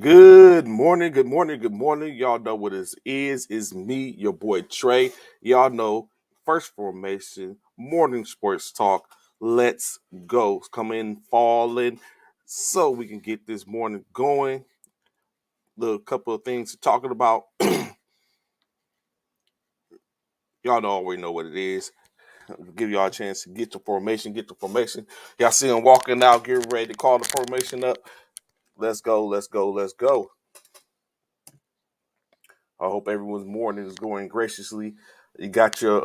Good morning, good morning, good morning. Y'all know what it is. It's me, your boy Trey. Y'all know first formation, morning sports talk. Let's go. Come in falling so we can get this morning going. The couple of things to talking about. Y'all already know what it is. Give y'all a chance to get the formation, Y'all see them walking out, getting ready to call the formation up. Let's go, let's go, let's go. I hope everyone's morning is going graciously. You got your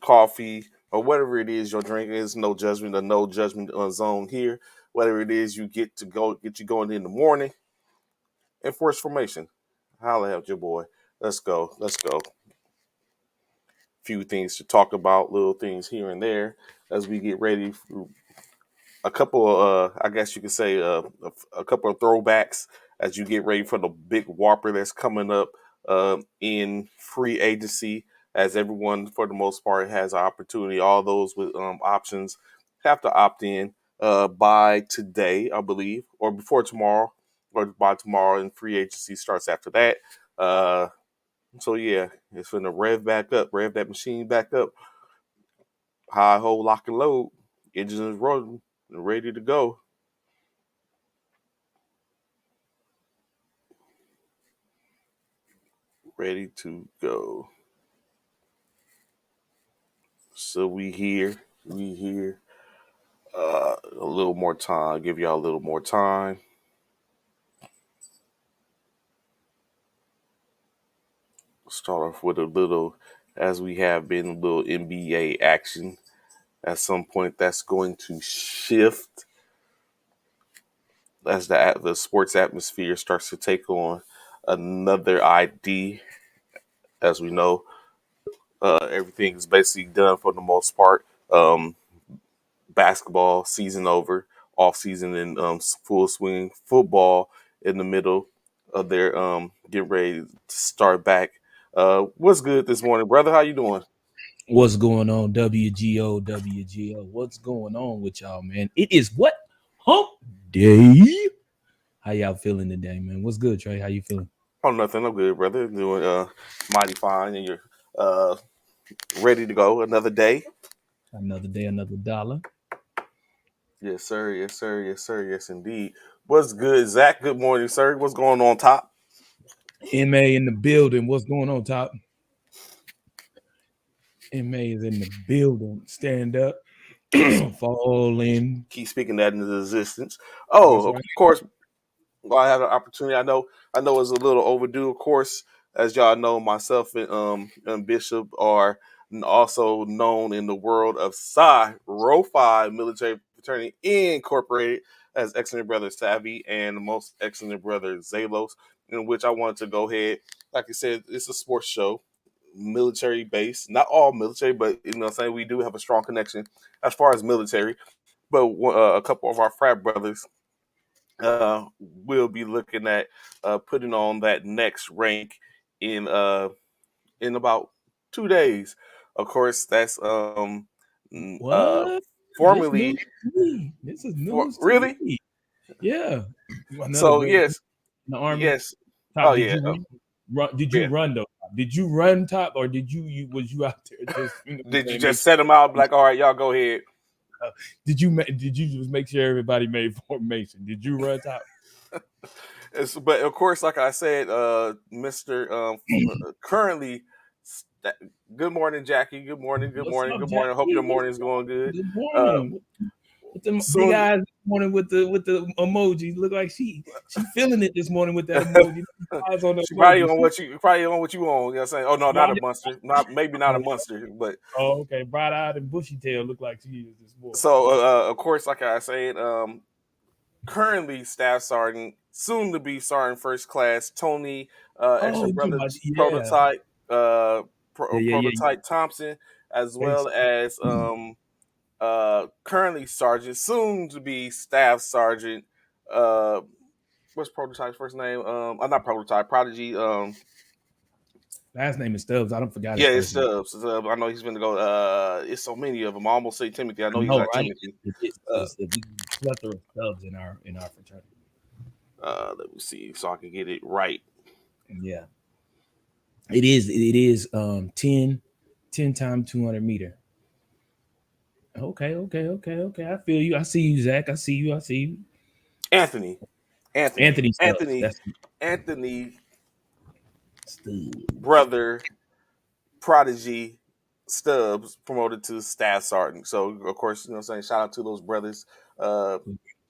coffee or whatever it is you're drinking. There's no judgment or no judgment zone here. Whatever it is you get you going in the morning. And first formation, holla at your boy. Let's go. Let's go. Few things to talk about, little things here and there as we get ready for a couple of, I guess you could say, a couple of throwbacks as you get ready for the big whopper that's coming up in free agency. As everyone, for the most part, has an opportunity. All those with options have to opt in by today, I believe, or before tomorrow, or by tomorrow, and free agency starts after that. Uh, so yeah, it's going to rev that machine back up, high hold, lock and load, engine is rolling, ready to go. Ready to go. So we here. A little more time. Give y'all a little more time. Start off with a little, as we have been, a little NBA action. At some point, that's going to shift as the sports atmosphere starts to take on another ID. As we know, everything is basically done for the most part. Basketball season over, off season in full swing, football in the middle of their getting ready to start back. What's good this morning, brother? How you doing? What's going on, WGO, WGO? What's going on with y'all, man? It is what? Hump Day. How y'all feeling today, man? What's good, Trey? How you feeling? Oh, nothing. I'm good, brother. Doing mighty fine, and you're uh ready to go another day. Another day, another dollar. Yes, sir. Yes, sir. Yes, sir. Yes, indeed. What's good, Zach? Good morning, sir. What's going on, top? MA in the building. What's going on, top? MA is in the building. Stand up. Keep Fall in. keep speaking that into existence. That's Oh, of right. course, well, I had an opportunity. I know it's a little overdue. Of course, as y'all know, myself and Bishop are also known in the world of Psi Rho Phi Military Fraternity Incorporated as Excellent Brother Savvy and the most excellent brother Zalos, in which I wanted to go ahead. Like I said, it's a sports show, military based. Not all military, but what I'm saying, we do have a strong connection as far as military. But a couple of our frat brothers we'll be looking at putting on that next rank in in about 2 days. Of course, that's What? This formerly news to me. This is for news to really. me. Yeah. Another So great yes, in the army. yes. Oh Top, did yeah, you run? Did you yeah. run though? Did you run, top, or did you was you out there just Did you make just set them out like, all right, y'all go ahead? did you just make sure everybody made formation? Did you run, top? But of course, like I said, Mister currently. Good morning, Jackie. Good morning. Good What's morning. up, Good morning. I hope Jackie? your What's morning's up? going good. Good Uh, morning. With the big soon, eyes this morning with the emojis. Look like she feeling it this morning with that emoji. Eyes on the she probably emoji. on what you probably on what you on. You know what I'm saying? Oh no, not a Bright, monster. Not maybe not a monster, but oh, okay. Bright eyed and bushy tail look like she is this morning. so of course, like I said, currently staff sergeant, soon to be sergeant first class, Tony, Oh, extra you talking brother about, yeah. prototype, Yeah. prototype Thompson, as Thanks. well as currently sergeant, soon to be staff sergeant. Uh, what's prototype's first name? Not prototype, prodigy. Last name is Stubbs. I don't forgot his Yeah, it's first name. Stubbs. I know he's going to go. It's so many of them. I almost say Timothy. I I know he's know, not right? Timothy. It's Uh, a plethora of Stubbs in our fraternity. Let me see so I can get it right. Yeah, it is 10 times 200 meter. Okay. I feel you. I see you, Zach. I see you. Anthony, Anthony, Anthony Stubbs. Anthony, That's Anthony, Stubbs. brother, prodigy, Stubbs promoted to staff sergeant. So of course, you know, what I'm saying shout out to those brothers. Uh,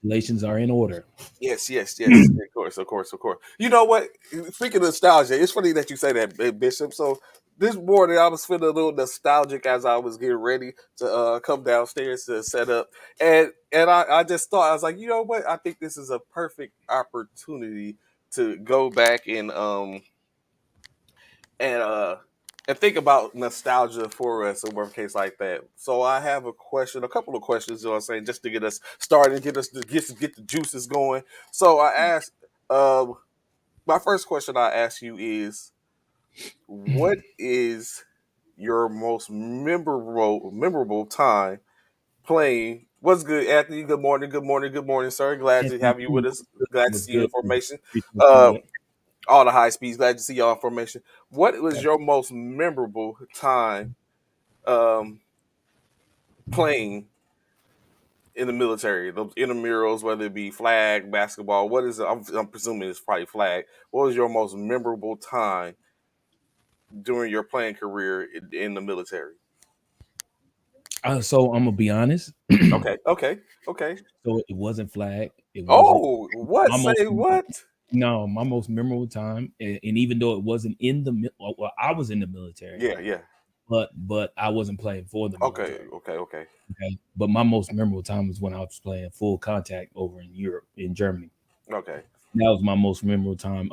Congratulations are in order. yes. Of course, of course, of course. You know what? Speaking of nostalgia, it's funny that you say that, Bishop. So this morning I was feeling a little nostalgic as I was getting ready to come downstairs to set up, and I just thought I was like, you know what? I think this is a perfect opportunity to go back and think about nostalgia for us in one case like that. So I have a couple of questions, you know what I'm saying, just to get us started, get the juices going. So I asked, my first question I ask you is, what is your most memorable time playing? What's good, Anthony? Good morning, good morning, sir. Glad to Anthony have you Stewart with us. Glad to was see your good. information. Appreciate you, Um, man. all the high speeds. Glad to see y'all information. What was your most memorable time um, playing in the military? Those intramurals, whether it be flag, basketball. What is it? I'm presuming it's probably flag. What was your most memorable time during your playing career in the military? So I'm gonna be honest. Okay. So it wasn't flag. It wasn't Oh, what? my most Say what? no, my most memorable time. And even though it wasn't in the well, I was in the military, Yeah. but I wasn't playing for the military. Okay. Okay, but my most memorable time was when I was playing full contact over in Europe, in Germany. Okay. That was my most memorable time.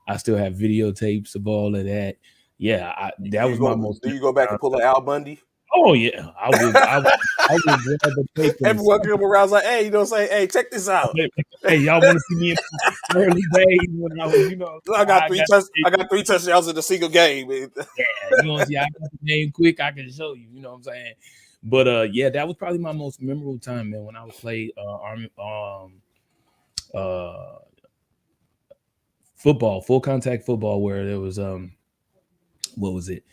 I still have videotapes of all of that. Yeah, that was my most Do you go memorable back time. and pull an Al Bundy? Oh yeah, I will grab the tape and Everyone come around like, hey, you know, say, hey, check this out. hey, y'all want to see me in my early days when I was, I got I got three touchdowns in a single game. Man. yeah, you want to see I got the name quick, I can show you, you know what I'm saying? But yeah, that was probably my most memorable time, man, when I was played army uh football, full contact football, where there was what was it?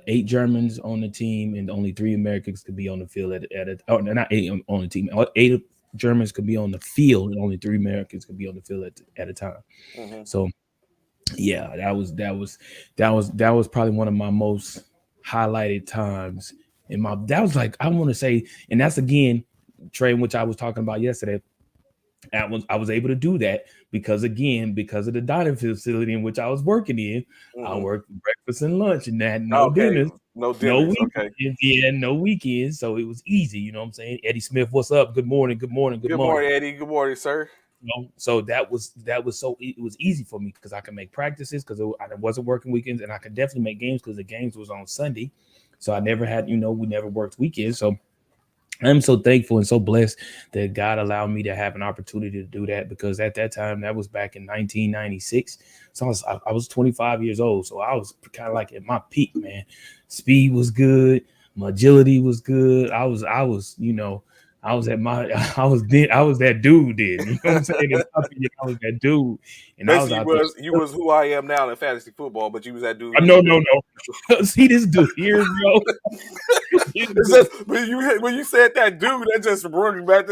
Eight Germans on the team and only three Americans could be on the field at a oh, not eight on the team. Eight Germans could be on the field and only three Americans could be on the field at a time. Mm-hmm. So yeah, that was probably one of my most highlighted times in my that was like I want to say, and that's again Trey, which I was talking about yesterday. I was able to do that because of the dining facility in which I was working in. I Mm-hmm. worked breakfast and lunch and had no Okay. dinners, No no dinners. Okay. weekends, yeah, no weekends. So it was easy, you know what I'm saying? Eddie Smith, what's up? Good morning, good morning, good Good morning. morning, Eddie. Good morning, sir. So that was so it was easy for me because I could make practices because I wasn't working weekends and I could definitely make games because the games was on Sunday. So I never had, we never worked weekends. So I'm so thankful and so blessed that God allowed me to have an opportunity to do that because at that time, that was back in 1996. So I was 25 years old. So I was kind of like at my peak, man. Speed was good, my agility was good. I was at my, I was that dude then. You know what I'm saying? In my opinion, I was that dude, and I was Basically, out there. you was who I am now in fantasy football, but you was that dude in No, spirit. no, no. See this dude here, bro. This It's dude. just when you said that dude, that just brought me back.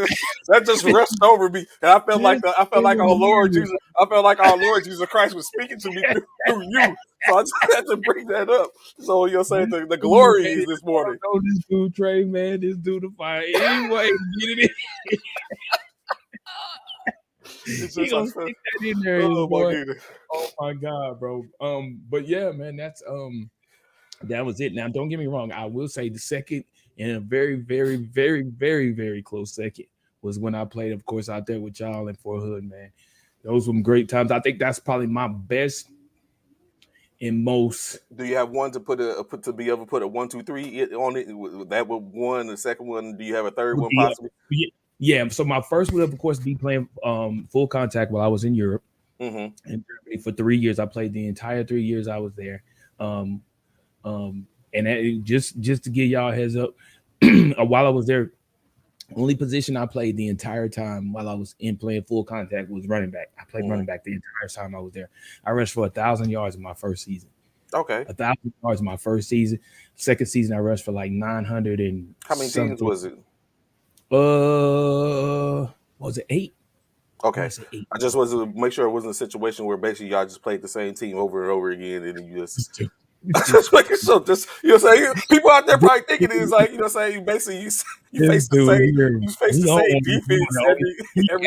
That just rushed over me, and This I felt like our dude Lord here. Jesus. I felt like our Lord Jesus Christ was speaking to me through you. So I just had to bring that up. So you're saying This the dude, glory man, is this morning. I don't know this dude Trey, man. This dude to find any way to get it in. It's He just I gonna felt. stick that in there, Oh my boy. goodness. Oh my god, bro. But yeah, man, that was it. Now, don't get me wrong. I will say the second and a very, very, very, very, very close second was when I played, of course, out there with y'all in Fort Hood, man. Those were great times. I think that's probably my best and most. Do you have one to put to be able to put a 1, 2, 3 on it? That would one. The second one. Do you have a third one Yeah, possibly? yeah. So my first would, of course, be playing full contact while I was in Europe. Mm-hmm. In Germany for 3 years. I played the entire 3 years I was there. Um, and just to give y'all a heads up, while I was there, Only position I played the entire time while I was in playing full contact was running back. I played Mm. running back the entire time I was there. I rushed for 1,000 yards in my first season. Okay. 1,000 yards in my first season. Second season I rushed for like 900 and How many teams something. was it? What was it 8? I want Okay. to say 8. I just was to make sure it wasn't a situation where basically y'all just played the same team over and over again, and then you just It's two. It's two. just making sure. Just what I'm saying. People out there probably thinking it's like what I'm saying. You basically you This face the dude same here, you face the he same on, defense every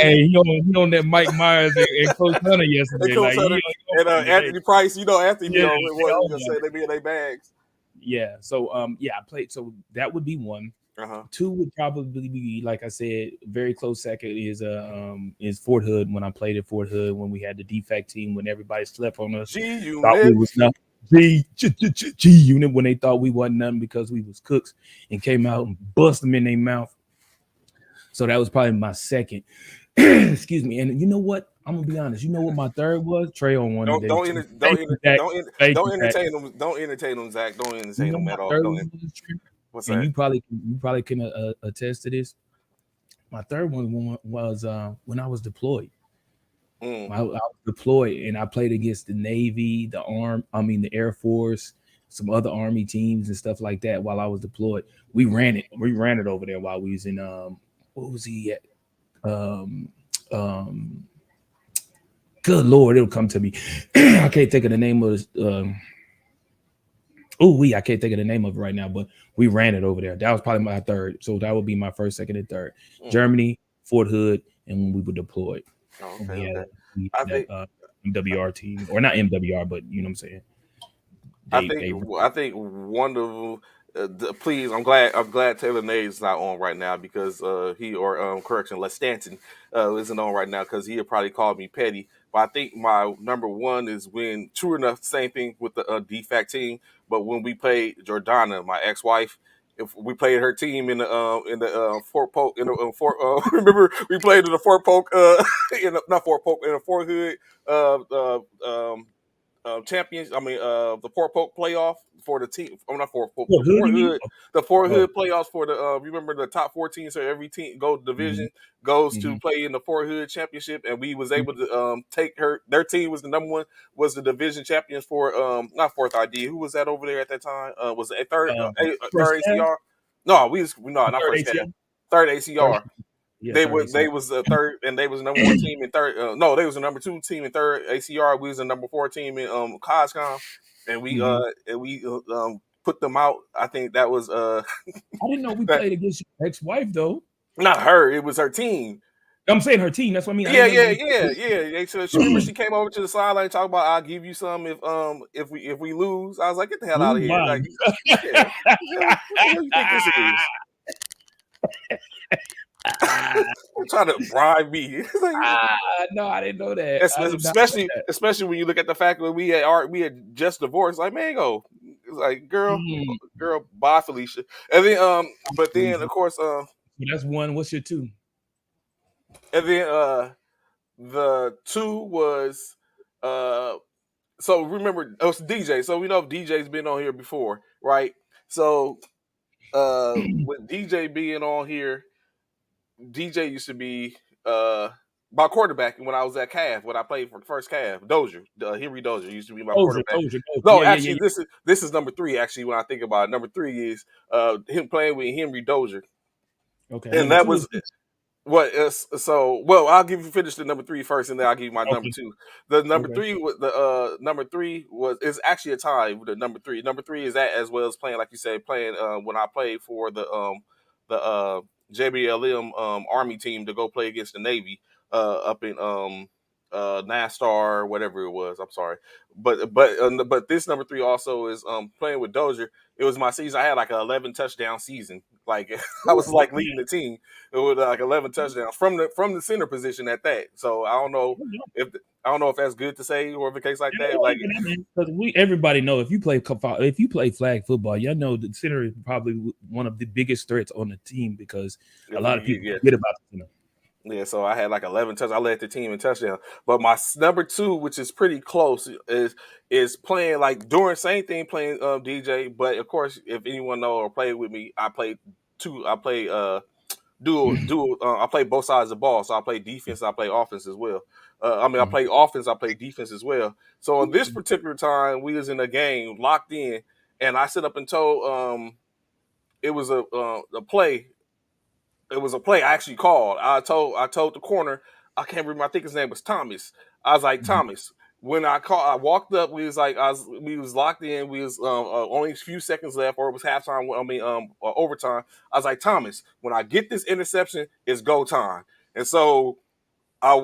hey, he on that Mike Myers and Coach Hunter and yesterday. Coach Like Hunter he and on today. Anthony Price. Anthony be Yeah, on they what you on gonna say there. they be in their bags. Yeah. So yeah, I played. So that would be one. Uh huh. Two would probably be, like I said, very close second is Fort Hood. When I played at Fort Hood, when we had the defect team, when everybody slept on us, G thought we Unit. was nothing. G unit when they thought we wasn't nothing because we was cooks and came out and bust them in their mouth. So that was probably my second. Excuse me. And you know what? I'm gonna be honest. You know what my third was? Trey on one Don't today don't too. enter, Thank don't you, enter, Zach. don't enter, Thank you, don't Zach. entertain them. Don't entertain them, Zach. Don't You entertain know them my at all. third Don't. one was, Trey? What's And that? you probably can attest to this. My third one was when I was deployed. Mm. I was deployed and I played against the Navy, the Air Force, some other Army teams and stuff like that while I was deployed. We ran it. We ran it over there while we was in what was he at? Um um Good Lord, it'll come to me. I can't think of the name of this. I can't think of the name of it right now, but we ran it over there. That was probably my third. So that would be my first, second, and third. Mm. Germany, Fort Hood, and when we were deployed. Oh, And okay, okay. we I had that think MWR team, or not MWR, but you know what I'm saying. I They think they I think one of please I'm glad Taylor Nade's not on right now because he or correction Les Stanton isn't on right now because he'll probably call me petty. But I think my number one is when true enough same thing with the DFAC team. But when we played Jordana, my ex-wife. If we played her team in the Fort Polk in the Fort remember we played in the Fort Polk not Fort Polk in the Fort Hood uh, uh, um, champions. I mean, the Fort Polk playoff for the team. I'm not Fort Polk, Fort Hood, you mean? The Fort Oh, Hood playoffs for the. Remember the top 14, so every team go mm-hmm, division goes to mm-hmm, play in the Fort Hood championship, and we was able to take her. Their team was the number one, was the division champions for not fourth ID. Who was that over there at that time? Was it a First third half, ACR? No, no, not third first half. ATL, Third third, ACR. yeah, They third were ATL. they was the third, and they was the number one team in third. No, they was the number two team in third ACR. We was the number four team in Coscom, and Mm-hmm. we put them out. I think that was I didn't know we that, played against your ex-wife though. not her. It was her team. I'm saying her team. That's what I mean. I Yeah, didn't know yeah, we yeah, played. yeah. So she remember she came over to the sideline talking about I'll give you some if we lose. I was like, get the hell out Oh of here! my! Like, yeah, what the hell you think this is? Trying to bribe me. It's like, No, I didn't know that. I did not know that. especially when you look at the fact that we had just divorced. Like, man, go. It's like, Mm, bye, Felicia. And then but then of crazy. course So that's one. What's your two? and then the two was uh so remember it was DJ. So we know DJ's been on here before, right? So with DJ being on here, DJ used to be my quarterback when I was at Cav, when I played for first Cav. Dozier, Henry Dozier used to be my Doja, quarterback. Doja, Doja. No, Yeah, yeah, yeah, actually, this is number three. Actually, when I think about it, number three is him playing with Henry Dozier, yeah. Okay, and number that two was is this. what is so. Well, I'll give you finish the number three first, and then I'll give you my number Okay, two. The number okay. three was the number three was is actually a tie with the number three. Number three is that as well as playing like you said playing when I played for the JBLM Army team to go play against the Navy up in NASTAR whatever it was. I'm sorry, but this number three also is playing with Dozier. It was my season. I had like an 11 touchdown season. Like I Ooh, was like leading the team with like 11 touchdowns from the center position at that. So if I don't know if that's good to say or if a case like that. Like because we everybody know if you play flag football, y'all know the center is probably one of the biggest threats on the team because a if lot of we people yeah forget about the center. yeah, so I had like 11 touchdowns. I led the team in touchdown. But my number two, which is pretty close, is playing like during same thing playing DJ. But of course, if anyone know or played with me, I played two. I played I play both sides of the ball, so I play defense, I play offense as well. I Mhm. play offense, I play defense as well. So on this particular time, we was in a game locked in, and I sit up and told it was a play. It was a play I actually called. I told the corner. I can't remember. I think his name was Thomas. I was like Mhm. Thomas. When I walked up. We was locked in. We was only a few seconds left, or it was halftime. Overtime. I was like Thomas. When I get this interception, it's go time. And so I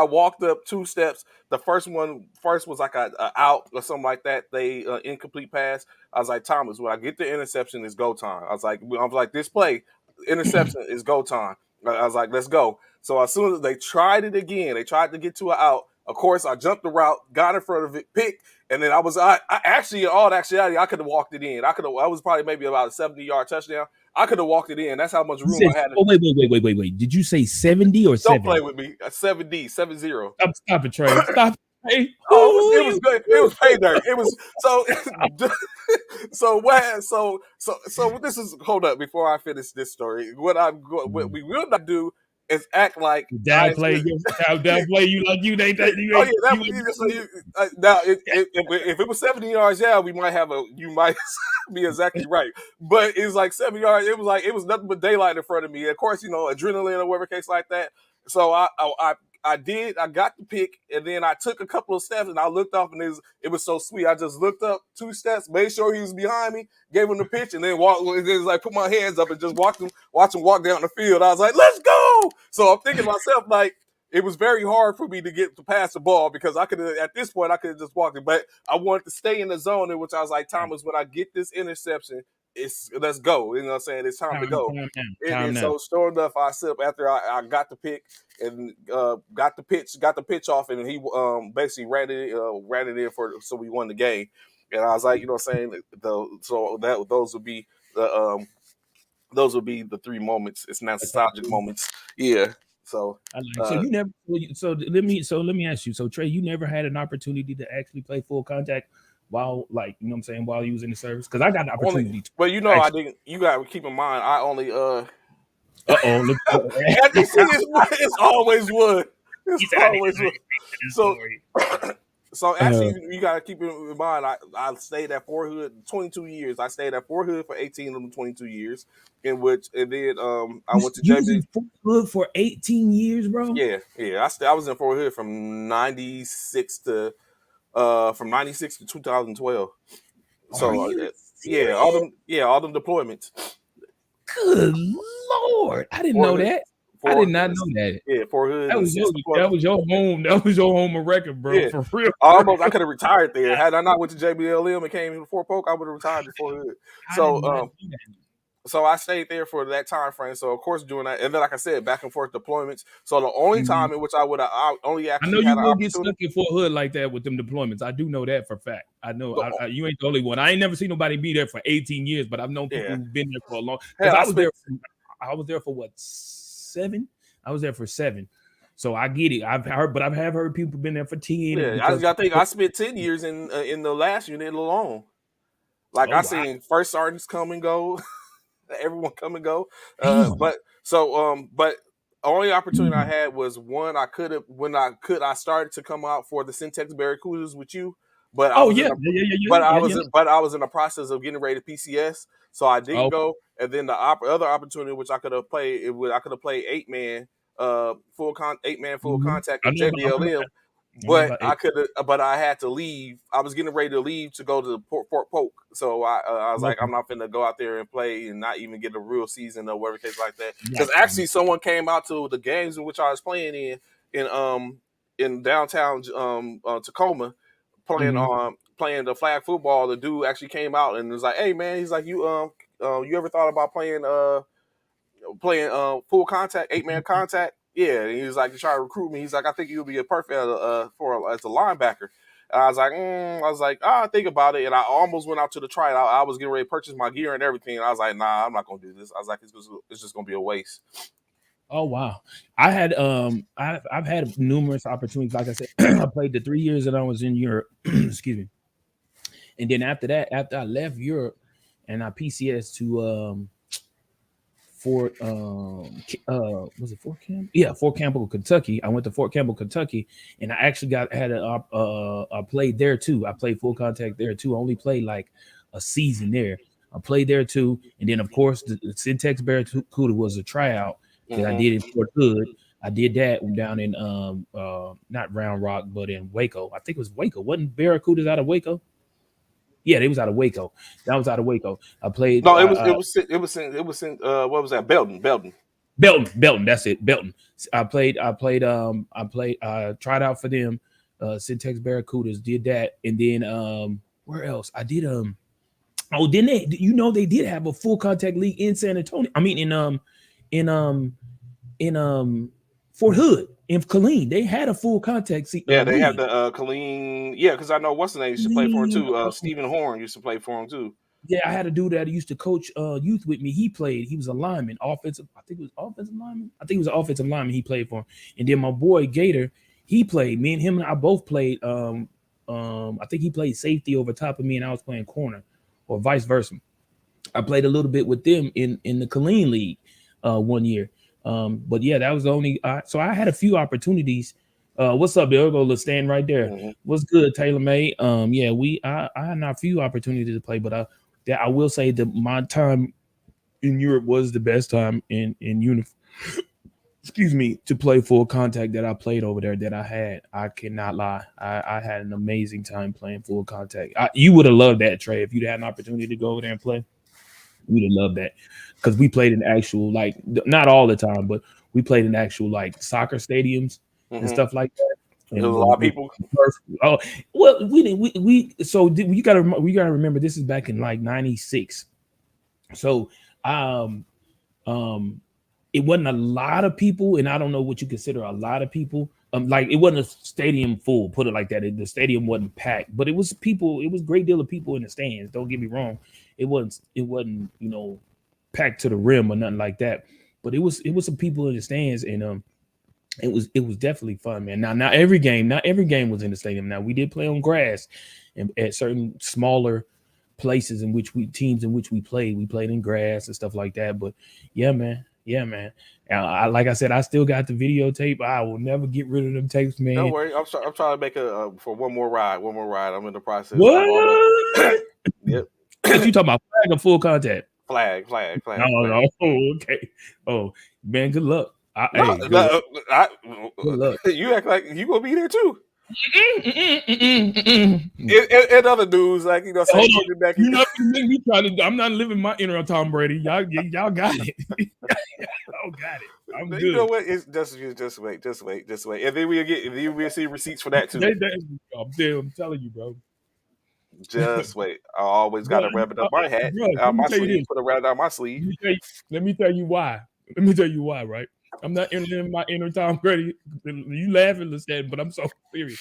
walked up two steps. The first was like a out or something like that. They incomplete pass. I was like Thomas, when I get the interception, it's go time. I was like this play interception is go time. I was like let's go. So as soon as they tried it again, they tried to get to an out. Of course, I jumped the route, got in front of it, picked, and then I actually in all actuality I could have walked it in. I was probably maybe about a 70-yard touchdown. I could have walked it in. That's how much You room said, I had. oh, wait. Did you say 70 or Don't play 7? with me. 7D, 7-0. Stop it, Trey. Stop it, Trey. Oh, Ooh, it was you, good. It was pay dirt. It was so. So what? So this is. Hold up before I finish this story. What we will not do is act like I. downplay you, downplay you like you ain't that you Oh ain't yeah, that you ain't. so you, now if it was 70 yards, yeah, we might have a. You might be exactly right, but it's like 7 yards. It was nothing but daylight in front of me. Of course, adrenaline or whatever case like that. So I got the pick, and then I took a couple of steps, and I looked off, and it was so sweet. I just looked up 2 steps, made sure he was behind me, gave him the pitch, and then walked. And then like put my hands up and just watch him walk down the field. I was like, "Let's go!" So I'm thinking to myself like it was very hard for me to get to pass the ball because I could have at this point I could have just walked it, but I wanted to stay in the zone in which I was like, Thomas, when I get this interception, let's go. You know what I'm saying? It's time to go. Time And now. so sure enough, I sit up after I got the pick and got the pitch off, and he basically ran it in so we won the game. And I was like, you know what I'm saying? The those would be the three moments. It's nostalgic moments. Yeah. So I like so uh you never so let me ask you. So Trey, you never had an opportunity to actually play full contact while like you know what I'm saying while you was in the service? Because I got an only opportunity to but I actually didn't you gotta keep in mind I only look as you see it's always wood. It's he said I need always wood. this So story. So Uh, actually, you gotta keep in mind. I stayed at Fort Hood 22 years. I stayed at Fort Hood for 18 of them 22 years, and then I went to you was JB. in Fort Hood for 18 years, bro. Yeah. I was in Fort Hood from 96 to 2012. Are So you yeah, serious? all them deployments. Good Lord. I didn't Fort know Hood, that. I Fort did not know that. Fort Hood That and was six that deployments. was your home. That was your home of record, bro. Yeah, For real. For almost. I real. could have retired there had I not went to JBLM and came to Fort Polk. I would have retired before Hood. I did So not do that. I stayed there for that time frame. So of course doing that, and then like I said, back and forth deployments. So the only Mhm. time in which I only I know actually had you an will get stuck opportunity. in Fort Hood like that with them deployments. I do know that for a fact. I know The, you ain't the only one. I ain't never seen nobody be there for 18 years, but I've known people yeah, who've been there for a long. Because hell, I spent. I was there for what 7? I was there for 7. So I get it. I've heard people been there for 10 Yeah, because. I think I spent 10 years in the last unit alone. Like Oh I wow. seen first sergeants come and go, everyone come and go. Damn. But only opportunity I had was one. I could have I started to come out for the Syntex Barracudas with you, but I Oh was in yeah, a yeah. but I was in the process of getting ready to PCS, so I didn't Oh, go. And then the other opportunity which I could have played, I could have played 8-man, 8-man full mhm. contact I at know about. JBLM, I know but about I 8. could have, but I had to leave. I was getting ready to leave to go to Fort Polk, so I was like, Okay. I'm not finna go out there and play and not even get a real season or whatever case like that. Because Gotcha. actually, someone came out to the games in which I was playing in in downtown Tacoma, Mhm. playing the flag football. The dude actually came out and was like, "Hey man," he's like, you ever thought about playing full contact, 8-man contact?" Yeah, and he was like, "You try to recruit me." He's like, "I think you'll be a perfect as a linebacker." And I was like, "Ah, think about it." And I almost went out to the tryout. I was getting ready to purchase my gear and everything. And I was like, "Nah, I'm not gonna do this." I was like, it's just gonna be a waste." Oh wow. I've had numerous opportunities. Like I said, I played the 3 years that I was in Europe. Excuse me. And then after that, after I left Europe and I PCS to Fort was it Fort Campbell? Yeah, Fort Campbell, Kentucky. I went to Fort Campbell, Kentucky, and I actually got had a I played there too. I played full contact there too. I only played like a season there. I played there too, and then of course the Syntax Barracuda was a tryout that I Mm-hmm. did in Fort Hood. I did that down in not Round Rock, but in Waco. I think it was Waco. Wasn't Barracudas out of Waco? Yeah, they was out of Waco. That was out of Waco. I played No, what was that? Belton. Belton. That's it, Belton. I tried out for them. Syntax Barracudas did that, and then where else? I did oh, didn't they? You know, they did have a full contact league in San Antonio. I mean, in in Fort Hood in Killeen, they had a full contact Yeah, they have league. the Colleen. Yeah, because I know what's the name used to play for him Killeen, too. Stephen Horn used to play for him too. yeah, I had a dude that used to coach youth with me. He played. He was a lineman, offensive. I think it was offensive lineman. I think it was an offensive lineman. He played for him. And then my boy Gator, he played. Me and him and I both played. I think he played safety over top of me, and I was playing corner, or vice versa. I played a little bit with them in the Killeen League one year. But yeah, that was the only. So I had a few opportunities. What's up, Bill? Go stand right there. Mm-hmm. What's good, Taylor May? Yeah, I had a few opportunities to play, but that I will say that my time in Europe was the best time in excuse me, to play full contact that I played over there that I had. I cannot lie. I had an amazing time playing full contact. You would have loved that, Trey, if you'd had an opportunity to go over there and play. You'd have loved that because we played in actual, like, not all the time, but we played in actual like soccer stadiums and Mm-hmm. stuff like that. There was And a lot of people. oh well, we didn't so you gotta remember this is back in like '96. So um um it wasn't a lot of people, and I don't know what you consider a lot of people. Like it wasn't a stadium full, put it like that. The stadium wasn't packed, but it was people. It was a great deal of people in the stands. Don't get me wrong. It wasn't packed to the rim or nothing like that. But it was some people in the stands, and it was definitely fun, man. Now not every game was in the stadium. Now we did play on grass, and at certain smaller places in which teams in which we played in grass and stuff like that. But yeah, man. Yeah, man. Like I said, I still got the videotape. I will never get rid of them tapes, Don't man. worry. I'm trying to make a for one more ride. One more ride. I'm in the process of all the. What? Yep. What you talking about? Flag or full contact? Flag. No, no. Oh, okay. Oh, man, good luck. No, Hey, good luck. no, Good luck. you act like you gonna be there too. Mm-mm. And other dudes, like Hold saying on. getting back. You're not gonna make me try to. I'm not living my inner Tom Brady. Y'all got it. Y'all got it. I'm You know good. what? It's just wait, and then we'll see receipts for that too. I'm telling you, bro. Just wait. I always got to wrap it up my hat Bro, out let me my tell you sleeve. this. Put it right out my sleeve. Let me tell you, let me tell you why. Let me tell you why, right? I'm not in my inner Tom Brady. You laughing, Lestat, but I'm so serious.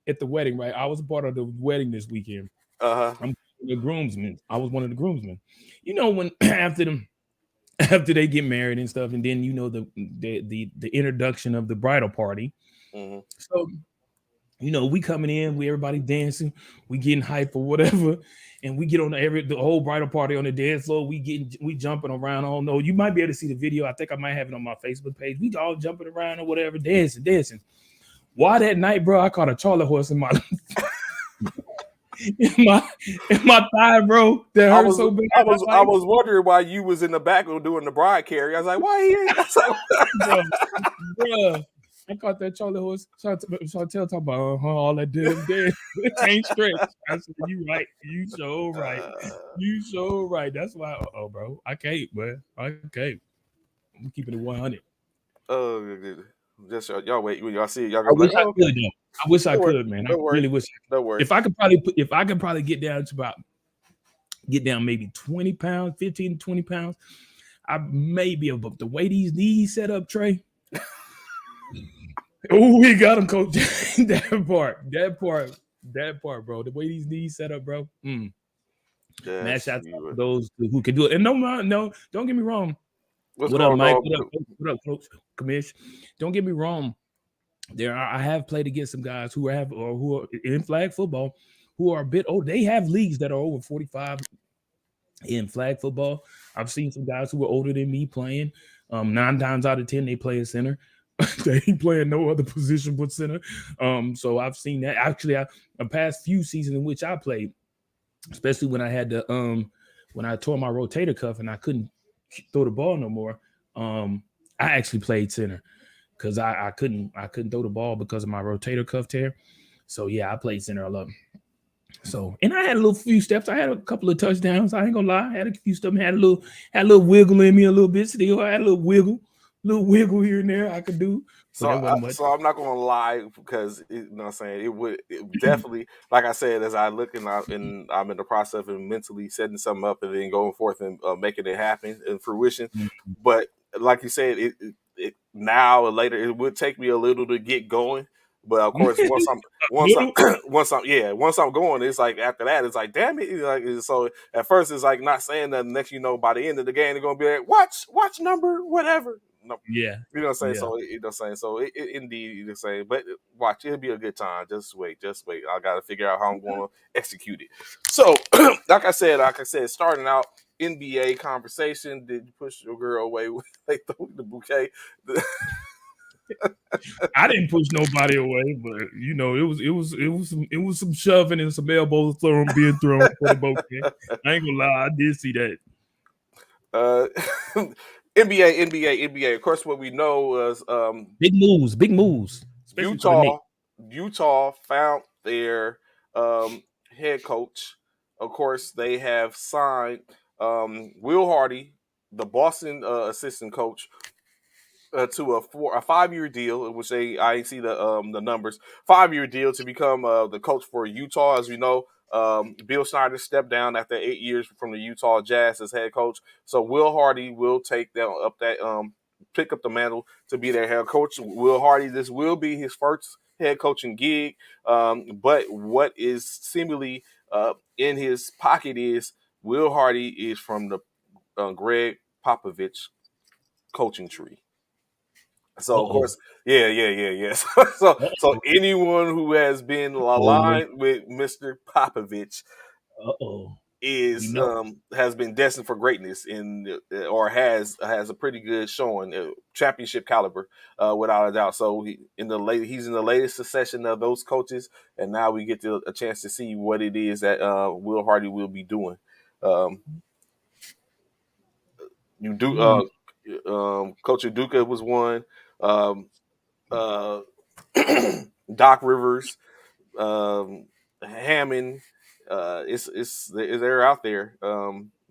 At the wedding, right? I was a part of the wedding this weekend. Uh huh. I'm the groomsmen. I was one of the groomsmen. When after they get married and stuff, and then the introduction of the bridal party. Hmm. So we coming in, we everybody dancing, we getting hype or whatever, and we get on the whole bridal party on the dance floor. We jumping around. I don't know. You might be able to see the video. I think I might have it on my Facebook page. We all jumping around or whatever, dancing. Why that night, bro? I caught a Charlie horse in my in my in my thigh, bro. That I hurt was so bad. I was wondering why you was in the back doing the bride carry. I was like, why he ain't? I was Bro, bro. I caught that Charlie horse. Chantel talking about all that damn dance. It ain't stretch. I said, you right. You so right. You so right. That's why. Oh, bro. I can't, man. I can't. I'm keeping it 100. oh, just y'all wait when y'all see it. Y'all I gonna be wish like, I oh, okay. could, though. I wish I Don't worry. could, man. I Don't worry. really wish. Don't worry. If I could probably get down to about get down maybe 20 pounds, 15 to 20 pounds, I may be able. But the way these knees set up, Trey. Oh, we got him, coach. That part, bro. The way these knees set up, bro. Man, shout out to those who can do it. And no, don't get me wrong. What's What up, going Mike? on? What up, Coach Commish? Don't get me wrong. I have played against some guys who are in flag football who are a bit old. They have leagues that are over 45 in flag football. I've seen some guys who were older than me playing. 9 times out of 10, they play a center. They ain't playing no other position but center. So I've seen that. Actually, the past few seasons in which I played, especially when I had the when I tore my rotator cuff and I couldn't throw the ball no more. I actually played center because I couldn't throw the ball because of my rotator cuff tear. So yeah, I played center a lot. So, and I had a little few steps. I had a couple of touchdowns. I ain't gonna lie. I had a few steps. Had a little wiggle in me a little bit. Still, I had a little wiggle here and there I could do, but So, that wasn't much. so I'm not gonna lie because you know what I'm saying it definitely, like I said, as I look and I'm in the process of mentally setting something up and then going forth and making it happen in fruition. Mhm. But like you said, it now or later it would take me a little to get going. But of course, once Little, I'm once I'm going, it's like after that, it's like damn it. Like so, at first it's like not saying nothing. Next, by the end of the game, they're gonna be like watch number whatever. No, yeah, you know what I'm saying? yeah. So you know what I'm saying? So indeed, you're saying, but watch, it'll be a good time. Just wait, just wait. I got to figure out how I'm going to execute it. So, like I said, starting out NBA conversation. Did you push your girl away with like the bouquet? I didn't push nobody away, but it was some shoving and some elbows being thrown for the bouquet. I ain't gonna lie, I did see that. uh, NBA. Of course, what we know was Big moves, especially for the Knicks. Utah. Utah found their head coach. Of course, they have signed Will Hardy, the Boston assistant coach, to a 5 year deal, in which I see the numbers, 5 year deal to become the coach for Utah. As we know, Bill Snyder stepped down after 8 years from the Utah Jazz as head coach. So Will Hardy will take that pick up the mantle to be their head coach. Will Hardy, this will be his first head coaching gig. But what is seemingly in his pocket is Will Hardy is from the Greg Popovich coaching tree. Uh So of oh. course, yeah. So Uh anyone who has been oh. aligned with Mr. Popovich Uh oh. We is know. has been destined for greatness or has a pretty good showing, championship caliber, without a doubt. So he's in the latest succession of those coaches, and now we get a chance to see what it is that Will Hardy will be doing. Um, you do Mm. Coach Uduka was one. Um, uh, Doc Rivers, Hammond. They're out there.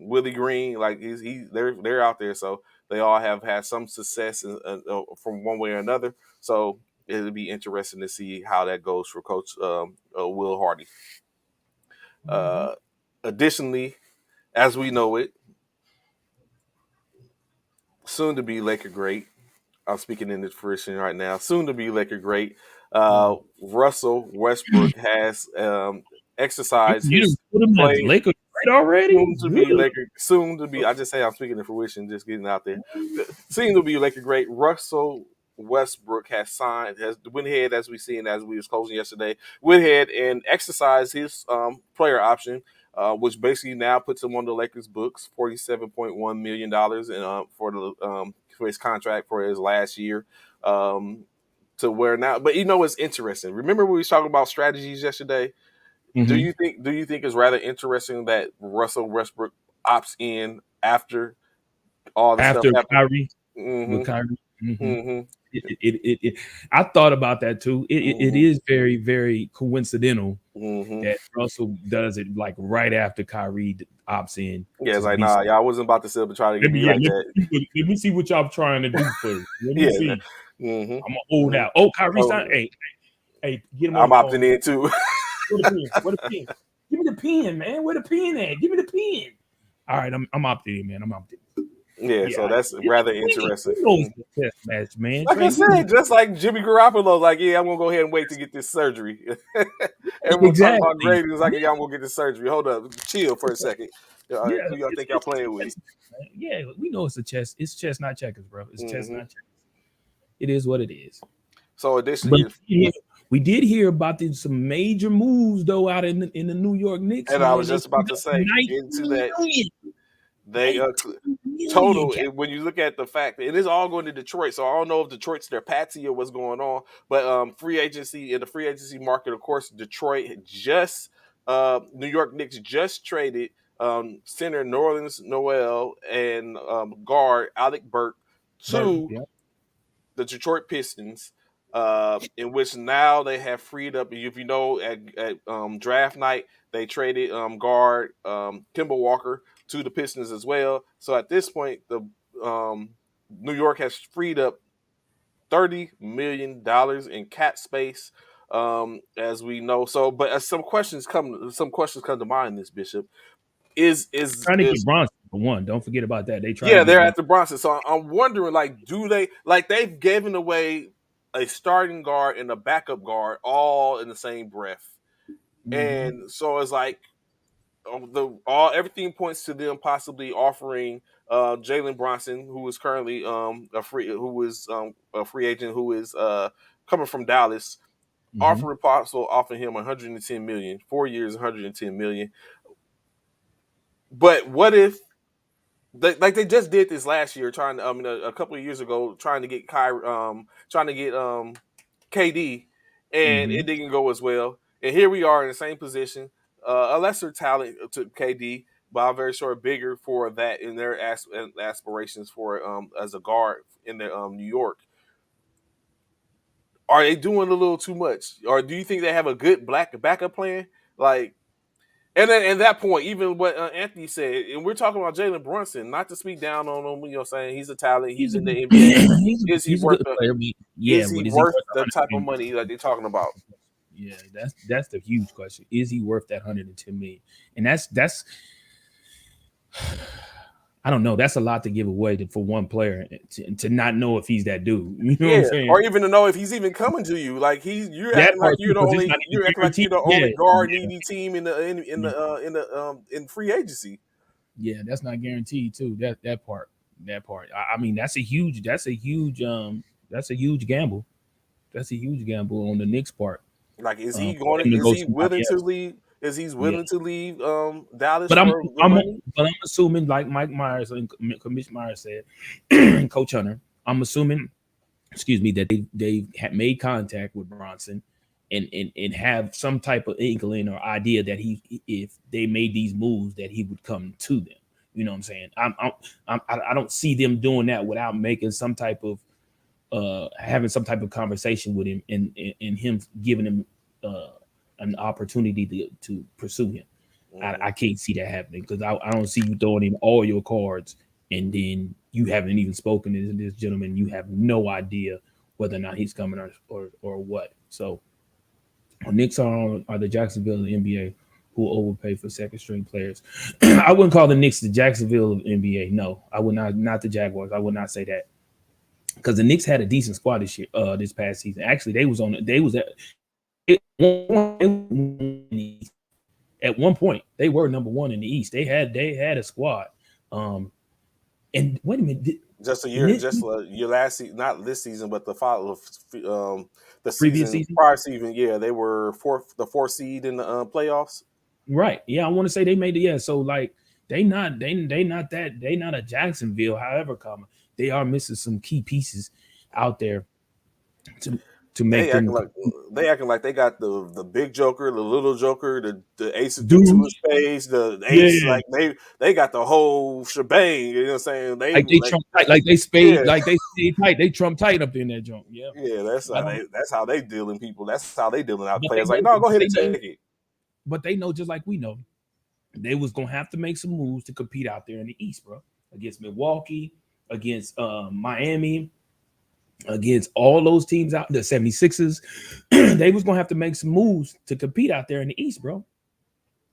Willie Green, like they're out there. So they all have had some success from one way or another. So it'll be interesting to see how that goes for Coach Will Hardy. Mhm. Uh, Additionally, as we know it, soon to be Laker great. I'm speaking in this fruition right now. Soon to be Laker great. Mm. Russell Westbrook has exercised You done his put him as play. Lakers right already? Soon to Good. be Laker. Soon to be. I just say I'm speaking in fruition, just getting out there. Soon to be Laker great. Russell Westbrook has went ahead, as we seen as we was closing yesterday. Went ahead and exercised his player option, which basically now puts him on the Lakers books, $47.1 million, and for his contract for his last year. To where now, but it's interesting. Remember we was talking about strategies yesterday. Do Hmm. you think it's rather interesting that Russell Westbrook opts in after all the stuff After happened? Kyrie, with Mm-hmm. Kyrie. Hmm. Mm-hmm. I thought about that too. It Mm-hmm. is very, very coincidental Mm-hmm. that Russell does it like right after Kyrie opts in Yeah, to it's like be. nah, y'all wasn't about to sit up and try to Let me, be yeah, like that. let me see what y'all trying to do first. Let me Yeah. see. Mm-hmm. I'm gonna hold Mm-hmm. out. Oh, Kyrie's So not. Hey, get him on I'm the opting phone. in too. Where the pen? Where the pen? Give me the pen, man. Where the pen at? Give me the pen. All right, I'm opting in, man. I'm opting in. Yeah, so Yeah, that's rather interesting. we know it's a test match, man. Like I Trey, we said, just like Jimmy Garoppolo, like, yeah, I'm gonna go ahead and wait to get this surgery. Everyone talking about exactly. grading, it's like, yeah, I'm gonna get this surgery. Hold up, chill for a second. All right, Yeah, who y'all think y'all playing with? it's man. Yeah, we know it's a chess. It's chess, not checkers, bro. It's chess, Hmm. not checkers. It is what it is. So But additionally, we did hear about some major moves though out in the New York Knicks, and I man. was They just about to say into 19 that. million. They $82 million total cap. when you look at the fact that it is all going to Detroit. So I don't know if Detroit's their patsy or what's going on, but free agency in the free agency market, of course, Detroit just New York Knicks just traded center Northern Noel and guard Alec Burke Burton, to yeah. the Detroit Pistons, in which now they have freed up. If you know, at draft night, they traded guard Kemba Walker to the Pistons as well. So at this point, the New York has freed up $30 million in cap space, as we know. So, but as some questions come to mind. This Bishop Trying to get is Bronson for one. Don't forget about that. They trying to yeah, get they're at Bronson. the Bronson. So I'm wondering, like, do they like they've given away a starting guard and a backup guard all in the same breath, Mm-hmm. and so it's like the all everything points to them possibly offering Jalen Bronson, who is currently a free agent who is coming from Dallas, Mm-hmm. offering him 110 million, 4 years, 110 million. But what if they just did this last year, trying to, I mean, a couple of years ago, trying to get KD, and Mm-hmm. it didn't go as well. And here we are in the same position, a lesser talent to KD, but I'm very sure bigger for that in their aspirations for as a guard in the New York. Are they doing a little too much, or do you think they have a good black backup plan? Like, and then at that point, even what Anthony said, and we're talking about Jalen Brunson, not to speak down on him, saying he's a talent, he's He's a in good, the NBA. he's, Is he he's a worth good player. But yeah, is he but is he worth worth the type of 110 money that they're talking about? million? Yeah, that's the huge question. Is he worth that 110 million? And that's I don't know. That's a lot to give away for one player to not know if he's that dude. You know what I'm Yeah, saying? or even to know if he's even coming to you. Like you're That acting like part too, because it's not even you're guaranteed. the Yeah, only guard yeah, needy team yeah. in free agency. Yeah, that's not guaranteed too. That part. I mean, that's a huge gamble. That's a huge gamble on the Knicks part. Like, For them to is go he somebody willing to else. leave? Is he Yeah. willing to leave Dallas But I'm for the I'm money? but I'm assuming like Mike Myers and Commissioner Myers said, Coach Hunter, I'm assuming, excuse me, that they have made contact with Bronson and have some type of inkling or idea that he, if they made these moves, that he would come to them. You know what I'm saying? I don't see them doing that without making some type of having some type of conversation with him and him giving him uh, an opportunity to pursue him. Mm-hmm. I can't see that happening because I don't see you throwing in all your cards and then you haven't even spoken to this gentleman. You have no idea whether or not he's coming or what. So Knicks are the Jacksonville of the NBA who overpay for second string players. I wouldn't call the Knicks the Jacksonville of the NBA. No, I would not. Not the Jaguars. I would not say that because the Knicks had a decent squad this year, this past season. Actually, they was at one point they were number one in the East. They had a squad. Um, and wait a minute, Just a the year, Knicks just a year last season, not this season, but the follow, the previous season season, prior season. Yeah, they were the fourth seed in the playoffs. right? Yeah, I want to say they made it. Yeah, so like they not a Jacksonville. However, comma they are missing some key pieces out there to to make They acting them like they got the big Joker, the little Joker, the ace of the two of dudes. spades, the ace. Yeah, Like they got the whole shebang. You know what I'm saying? They like they like trump tight, like they yeah, spade, like they stay tight. They trump tight up in that junk. Yeah, yeah. I don't. That's how they dealing people. That's how they dealing out But they players. Like know. no, go ahead They and know. take it. But they know just like we know. They was gonna have to make some moves to compete out there in the East, bro. Against Milwaukee, against Miami, against all those teams out the 76ers. They was gonna have to make some moves to compete out there in the East, bro.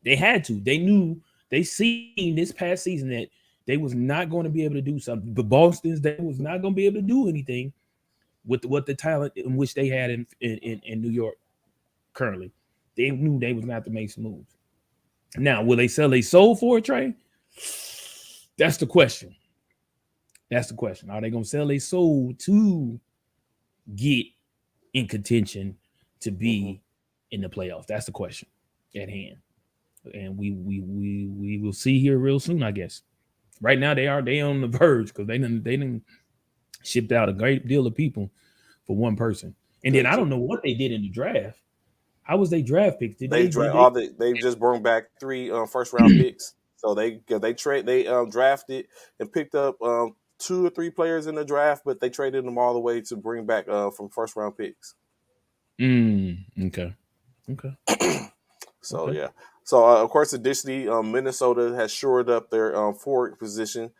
They had to. They knew they seen this past season that they was not going to be able to do something. The Boston's they was not going to be able to do anything with what the talent in which they had in New York currently. They knew they was going to have to make some moves. Now, will they sell a soul for a Trey? That's the question. That's the question. Are they going to sell a soul to get in contention to Hmm. be in the playoffs? That's the question at hand. And we will see here real soon, I guess. Right now they on the verge because they didn't shipped out a great deal of people for one person. And then They I just don't know what they did in the draft. How was they draft picks? Did they they dra- did they all they just brought back three first round picks. So they drafted and picked up two or three players in the draft, but they traded them all the way to bring back from first round picks. Okay. Okay. So Okay. yeah. So of course, additionally, Minnesota has shored up their forward position,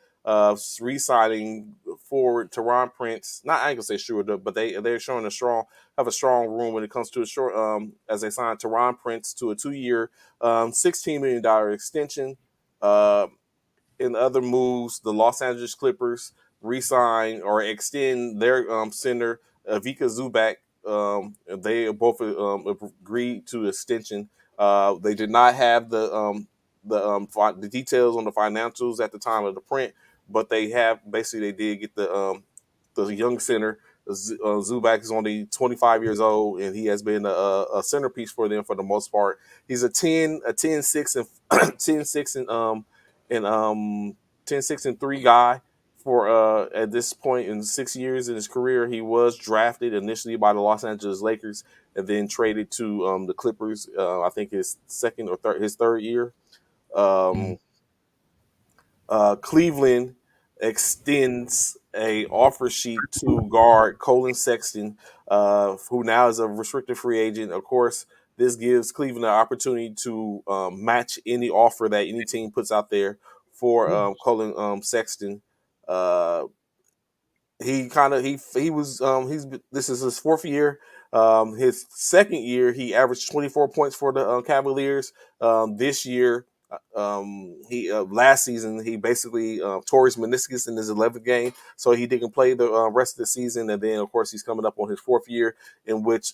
re-signing forward Teron Prince. Not I ain't gonna say shored up, but they're showing a strong have a strong room when it comes to a short. As they signed Teron Prince to a 2 year, $16 million extension. Uh, in other moves, the Los Angeles Clippers re-sign or extend their center Vika Zubac. They both agreed to extension. They did not have the details on the financials at the time of the print, but they have basically they did get the young center. Zubac is only 25 years old, and he has been a centerpiece for them for the most part. He's a 10 6 and 10 6 and 10 6 and 3 guy for at this point in 6 years in his career. He was drafted initially by the Los Angeles Lakers and then traded to the Clippers. I think his second or third his third year. Mm. Um, Cleveland extends a offer sheet to guard Colin Sexton, who now is a restricted free agent. Of course, this gives Cleveland an opportunity to match any offer that any team puts out there for Colin Sexton. Uh, he kind of he was he's this is his fourth year. His second year, he averaged 24 points for the Cavaliers. This year, he last season he basically tore his meniscus in his 11th game, so he didn't play the rest of the season. And then, of course, he's coming up on his fourth year, in which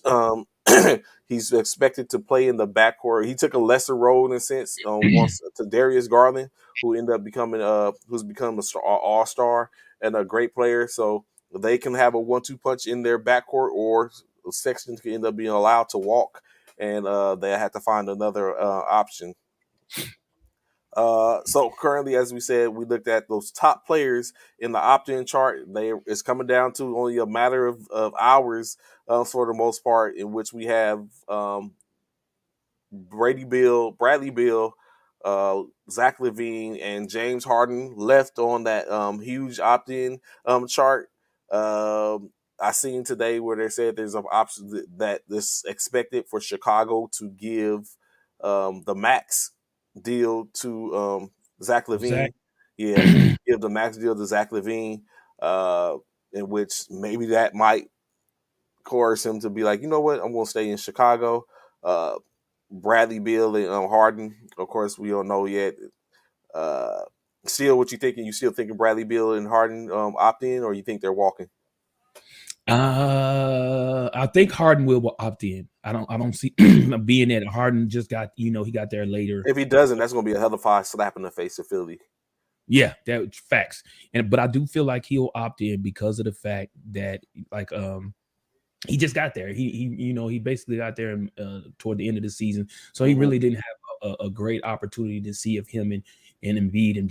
he's expected to play in the backcourt. He took a lesser role in a sense once to Darius Garland, who ended up becoming who's become a all star and a great player. So they can have a 1-2 punch in their backcourt, or Sexton can end up being allowed to walk, and they have to find another option. So currently, as we said, we looked at those top players in the opt-in chart. It's coming down to only a matter of hours for the most part, in which we have Bradley Bill, Zach Levine, and James Harden left on that huge opt-in chart. I seen today where they said there's an option that this expected for Chicago to give the max deal to Zach Zach. Levine. Yeah, give the max deal to Zach Levine, uh, in which maybe that might coerce him to be like, you know what, I'm going to stay in Chicago. Uh, Bradley Beal and Harden. Of course, we don't know yet. Uh, Still, what you thinking? You still thinking Bradley Beal and Harden opt in, or you think they're walking? I think Harden will opt in. I don't see being that Harden just got he got there later. If he doesn't, that's going to be a hell of a slap in the face of Philly. Yeah, that facts. But I do feel like he'll opt in because of the fact that like he just got there. He basically got there toward the end of the season, so he Mm-hmm. really didn't have a great opportunity to see if him and Embiid and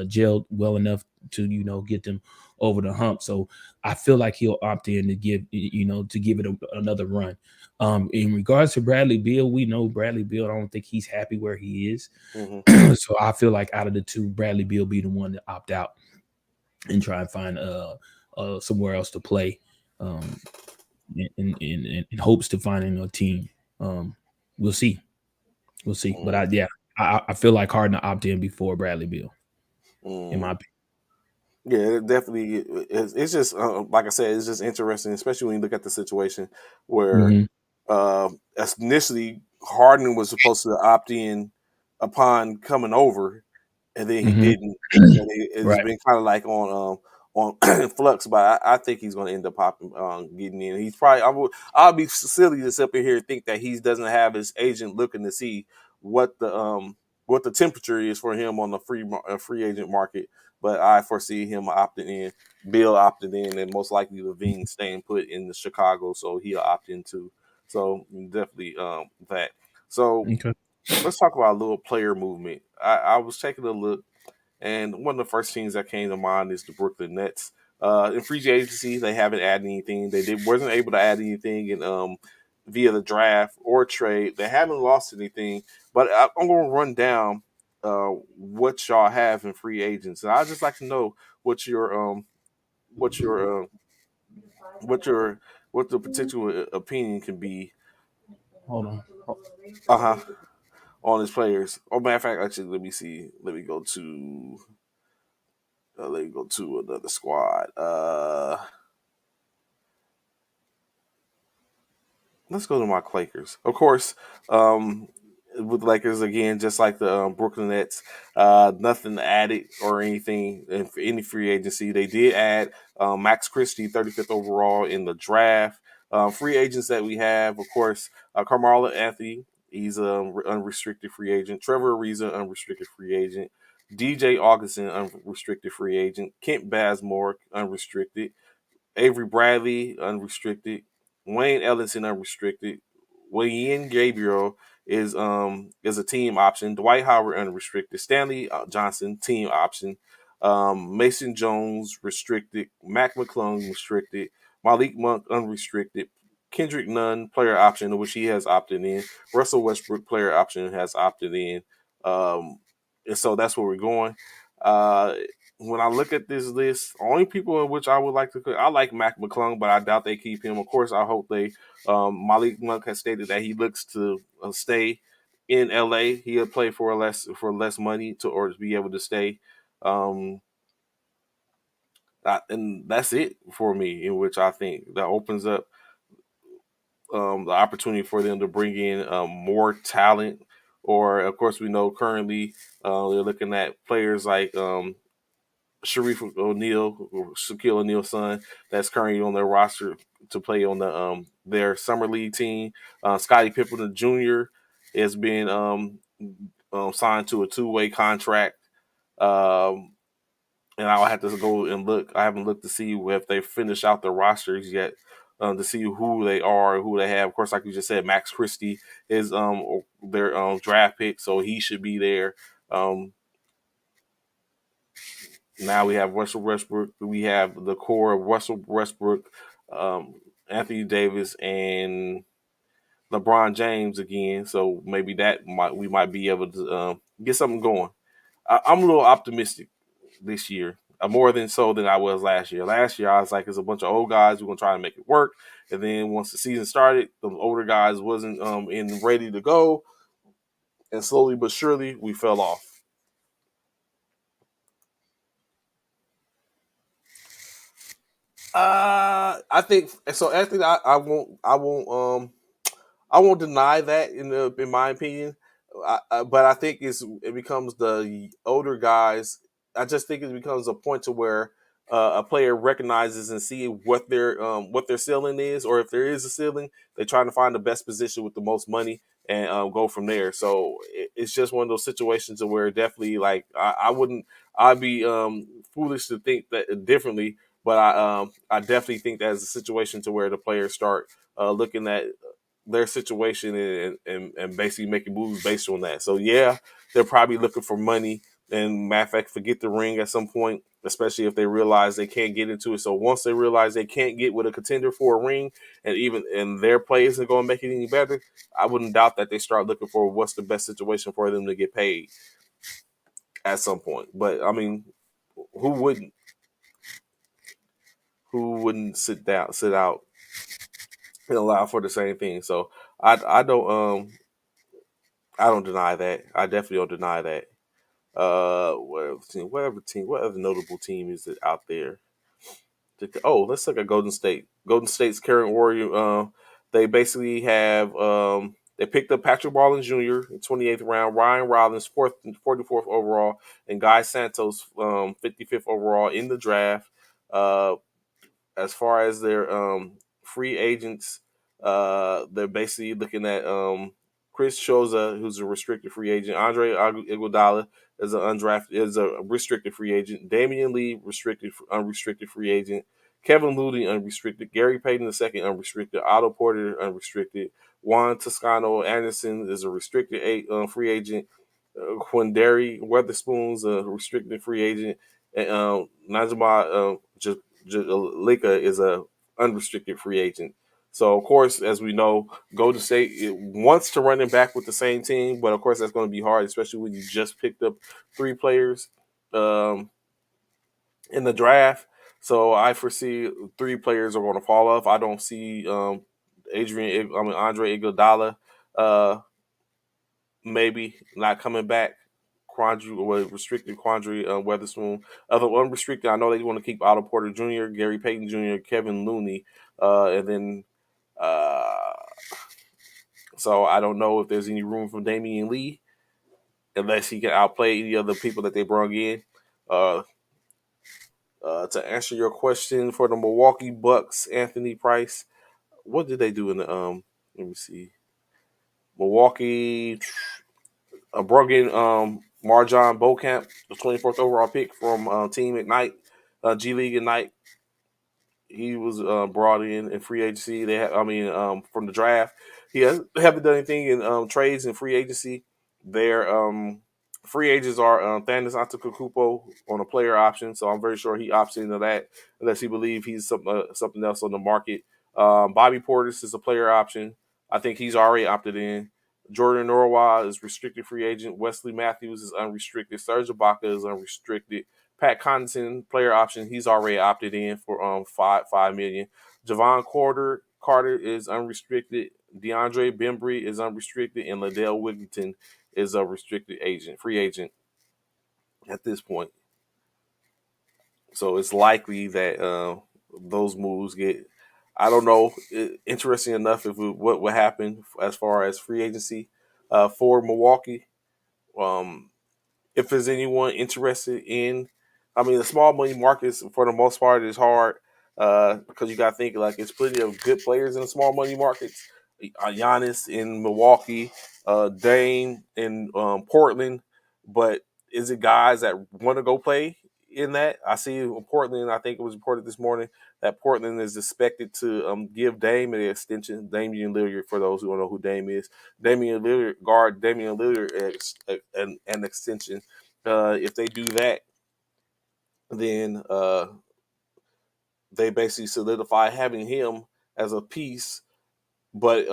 gelled well enough to get them over the hump. So I feel like he'll opt in to give it another run. In regards to Bradley Beal, we know Bradley Beal. I don't think he's happy where he is. Mm-hmm. So I feel like out of the two, Bradley Beal be the one to opt out and try and find somewhere else to play. Um, in hopes to finding a team. Um, we'll see. We'll see. But Mm-hmm. I feel like Harden to opt in before Bradley Beal, in my Mm-hmm. opinion. Yeah, it definitely. It's just like I said, it's just interesting, especially when you look at the situation where Mm-hmm. uh, initially Harden was supposed to opt in upon coming over, and then he Mm-hmm. didn't, and it's Right. been kind of like on flux. But I think he's going to end up getting in. He's probably I'll be silly to sit here and think that he doesn't have his agent looking to see what the temperature is for him on the free agent market. But I foresee him opting in, Bill opting in, and most likely Levine staying put in the Chicago, so he'll opt in too. So definitely that. So Okay. let's talk about a little player movement. I was taking a look, And one of the first teams that came to mind is the Brooklyn Nets. In free agency, they haven't added anything. Wasn't able to add anything in via the draft or trade. They haven't lost anything. But I'm going to run down what y'all have in free agents. And I just like to know what your what your what your what the particular opinion can be. Hold on. Uh huh. On his players. Oh, matter of fact, actually, let me see. Let me go to another squad. Let's go to my Lakers. Of course, with Lakers again, just like the Brooklyn Nets, nothing added or anything in any free agency. They did add Max Christie, 35th overall in the draft. Free agents that we have, of course, Carmelo Anthony, he's an unrestricted free agent. Trevor Ariza, unrestricted free agent. DJ Augustin, unrestricted free agent. Kent Bazemore, unrestricted. Avery Bradley, unrestricted. Wayne Ellington, unrestricted. Wayne Gabriel is a team option. Dwight Howard, unrestricted. Stanley Johnson, team option. Mason Jones, restricted. Mac McClung, restricted. Malik Monk, unrestricted. Kendrick Nunn, player option, which he has opted in. Russell Westbrook, player option, has opted in. And so that's where we're going. Uh, when I look at this list, only people in which I would like to I like Mac McClung, but I doubt they keep him. Of course, I hope they. Malik Monk has stated that he looks to stay in LA. He'll play for less money to or to be able to stay. Um, and that's it for me. In which I think that opens up the opportunity for them to bring in more talent. Or of course, we know currently they're looking at players like Sharif O'Neal, Shaquille O'Neal's son, that's currently on their roster to play on the their summer league team. Scottie Pippen Jr. has been signed to a two-way contract, um, and I'll have to go and look. I haven't looked to see if they finish out the rosters yet. To see who they are, who they have. Of course, like you just said, Max Christie is their draft pick, so he should be there. Um, Now we have Russell Westbrook. We have the core of Russell Westbrook, um, Anthony Davis, and LeBron James again. So maybe we might be able to get something going. I'm a little optimistic this year, more than so than I was last year. Last year I was like, it's a bunch of old guys. We're gonna try to make it work. And then once the season started, the older guys wasn't in ready to go, and slowly but surely we fell off. I think so. Anthony, I won't deny that in my opinion, but I think it becomes the older guys. I just think it becomes a point to where a player recognizes and see what their ceiling is, or if there is a ceiling, they try to find the best position with the most money and go from there. So it's just one of those situations where definitely like I wouldn't I'd be foolish to think that differently, but I definitely think that is a situation to where the players start looking at their situation and basically making moves based on that. So yeah, they're probably looking for money and matter of fact, forget the ring at some point, especially if they realize they can't get into it. So once they realize they can't get with a contender for a ring, and their play isn't going to make it any better, I wouldn't doubt that they start looking for what's the best situation for them to get paid at some point. But I mean, who wouldn't? Who wouldn't sit out, and allow for the same thing? So I don't I don't deny that. I definitely don't deny that. What other notable team is it out there? Oh, let's look at Golden State. Golden State's current warrior. They basically have they picked up Patrick Ballin Jr. in 28th round, Ryan Rollins 44th overall, and Guy Santos 55th overall in the draft. Uh, as far as their free agents, they're basically looking at Chris Choza, who's a restricted free agent. Andre Iguodala is a restricted free agent. Damian Lee, unrestricted free agent. Kevin Looney, unrestricted. Gary Payton II, unrestricted. Otto Porter, unrestricted. Juan Toscano Anderson is a restricted free agent. Quindary Weatherspoon's a restricted free agent, and Najma Lika is a unrestricted free agent. So of course, as we know, Golden State wants to run it back with the same team, but of course that's going to be hard, especially when you just picked up three players um, in the draft. So I foresee three players are going to fall off. I don't see Andre Iguodala maybe not coming back. Quandry or restricted Quandry Weatherspoon. Other unrestricted, I know they want to keep Otto Porter Jr., Gary Payton Jr., Kevin Looney, and then uh, so I don't know if there's any room for Damian Lee unless he can outplay any of the people that they brought in. Uh, to answer your question for the Milwaukee Bucks, Anthony Price, what did they do in the Let me see. Milwaukee brought in Marjon Beauchamp, the 24th overall pick from Team Ignite, G League Ignite. He was brought in free agency. From the draft. They haven't done anything in trades and free agency. Their free agents are Thanos Antetokounmpo on a player option, so I'm very sure he opts into that unless he believes he's something else on the market. Bobby Portis is a player option. I think he's already opted in. Jordan Norwell is restricted free agent. Wesley Matthews is unrestricted. Serge Ibaka is unrestricted. Pat Connaughton, player option, he's already opted in for $5 million. Javon Carter is unrestricted. DeAndre Bembry is unrestricted, and Liddell Wigington is a restricted free agent at this point. So it's likely that those moves get. I don't know. Interesting enough, what would happen as far as free agency for Milwaukee. Um, if there's anyone interested in, the small money markets for the most part is hard because you got to think like it's plenty of good players in the small money markets. Giannis in Milwaukee, Dame in Portland, but is it guys that want to go play in that? I see Portland. I think it was reported this morning that Portland is expected to give Dame an extension. Damian Lillard, for those who don't know who Dame is, Damian Lillard an extension. If they do that, then they basically solidify having him as a piece. But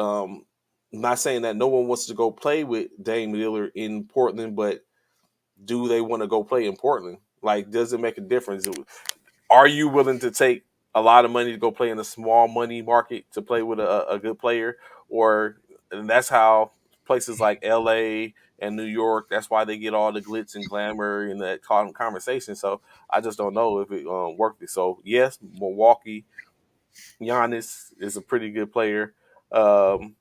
not saying that no one wants to go play with Dame Lillard in Portland, but do they want to go play in Portland? Like, does it make a difference? Are you willing to take a lot of money to go play in a small money market to play with a good player? And that's how places like LA and New York, that's why they get all the glitz and glamour and that conversation. So I just don't know if it worked. So yes, Milwaukee, Giannis is a pretty good player. Um,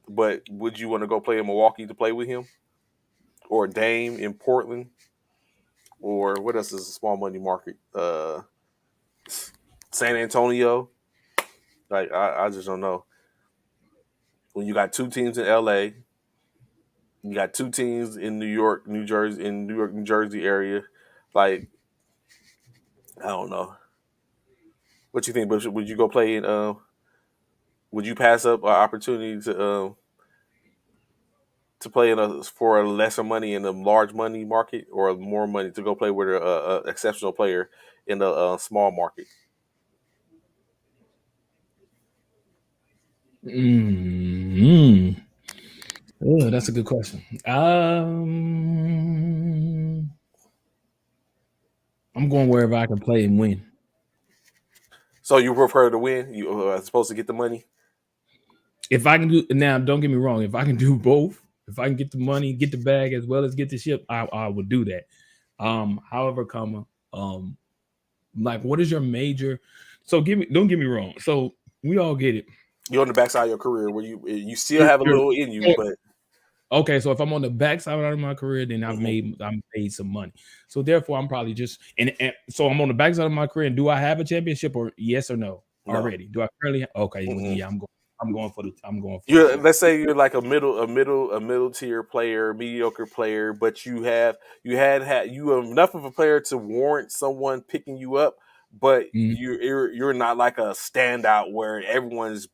but would you want to go play in Milwaukee to play with him? Or Dame in Portland? Or what else is a small money market? San Antonio. Like I just don't know. When you got two teams in LA, you got two teams in New York, New Jersey, New Jersey area. Like I don't know. What you think? But would you go play in? Would you pass up an opportunity to play for a lesser money in a large money market, or more money to go play with a exceptional player in the small market? Mm-hmm. Oh, that's a good question. I'm going wherever I can play and win. So you prefer to win? You are supposed to get the money. If I can do now, don't get me wrong. If I can do both, if I can get the money, get the bag as well as get the ship, I would do that. However, like what is your major? So don't get me wrong. So we all get it. You're on the backside of your career where you still have a You're little in you, but okay, so if I'm on the backside of my career, then mhm, I'm made some money. So therefore, I'm probably just and so I'm on the backside of my career. And do I have a championship or yes or no no. already? Do I currently? Okay, well, Mm-mm. yeah, I'm going for the You're chip. let's say you're like a middle tier player, mediocre player, but you have enough of a player to warrant someone picking you up, but Mhm. you're not like a standout where everyone's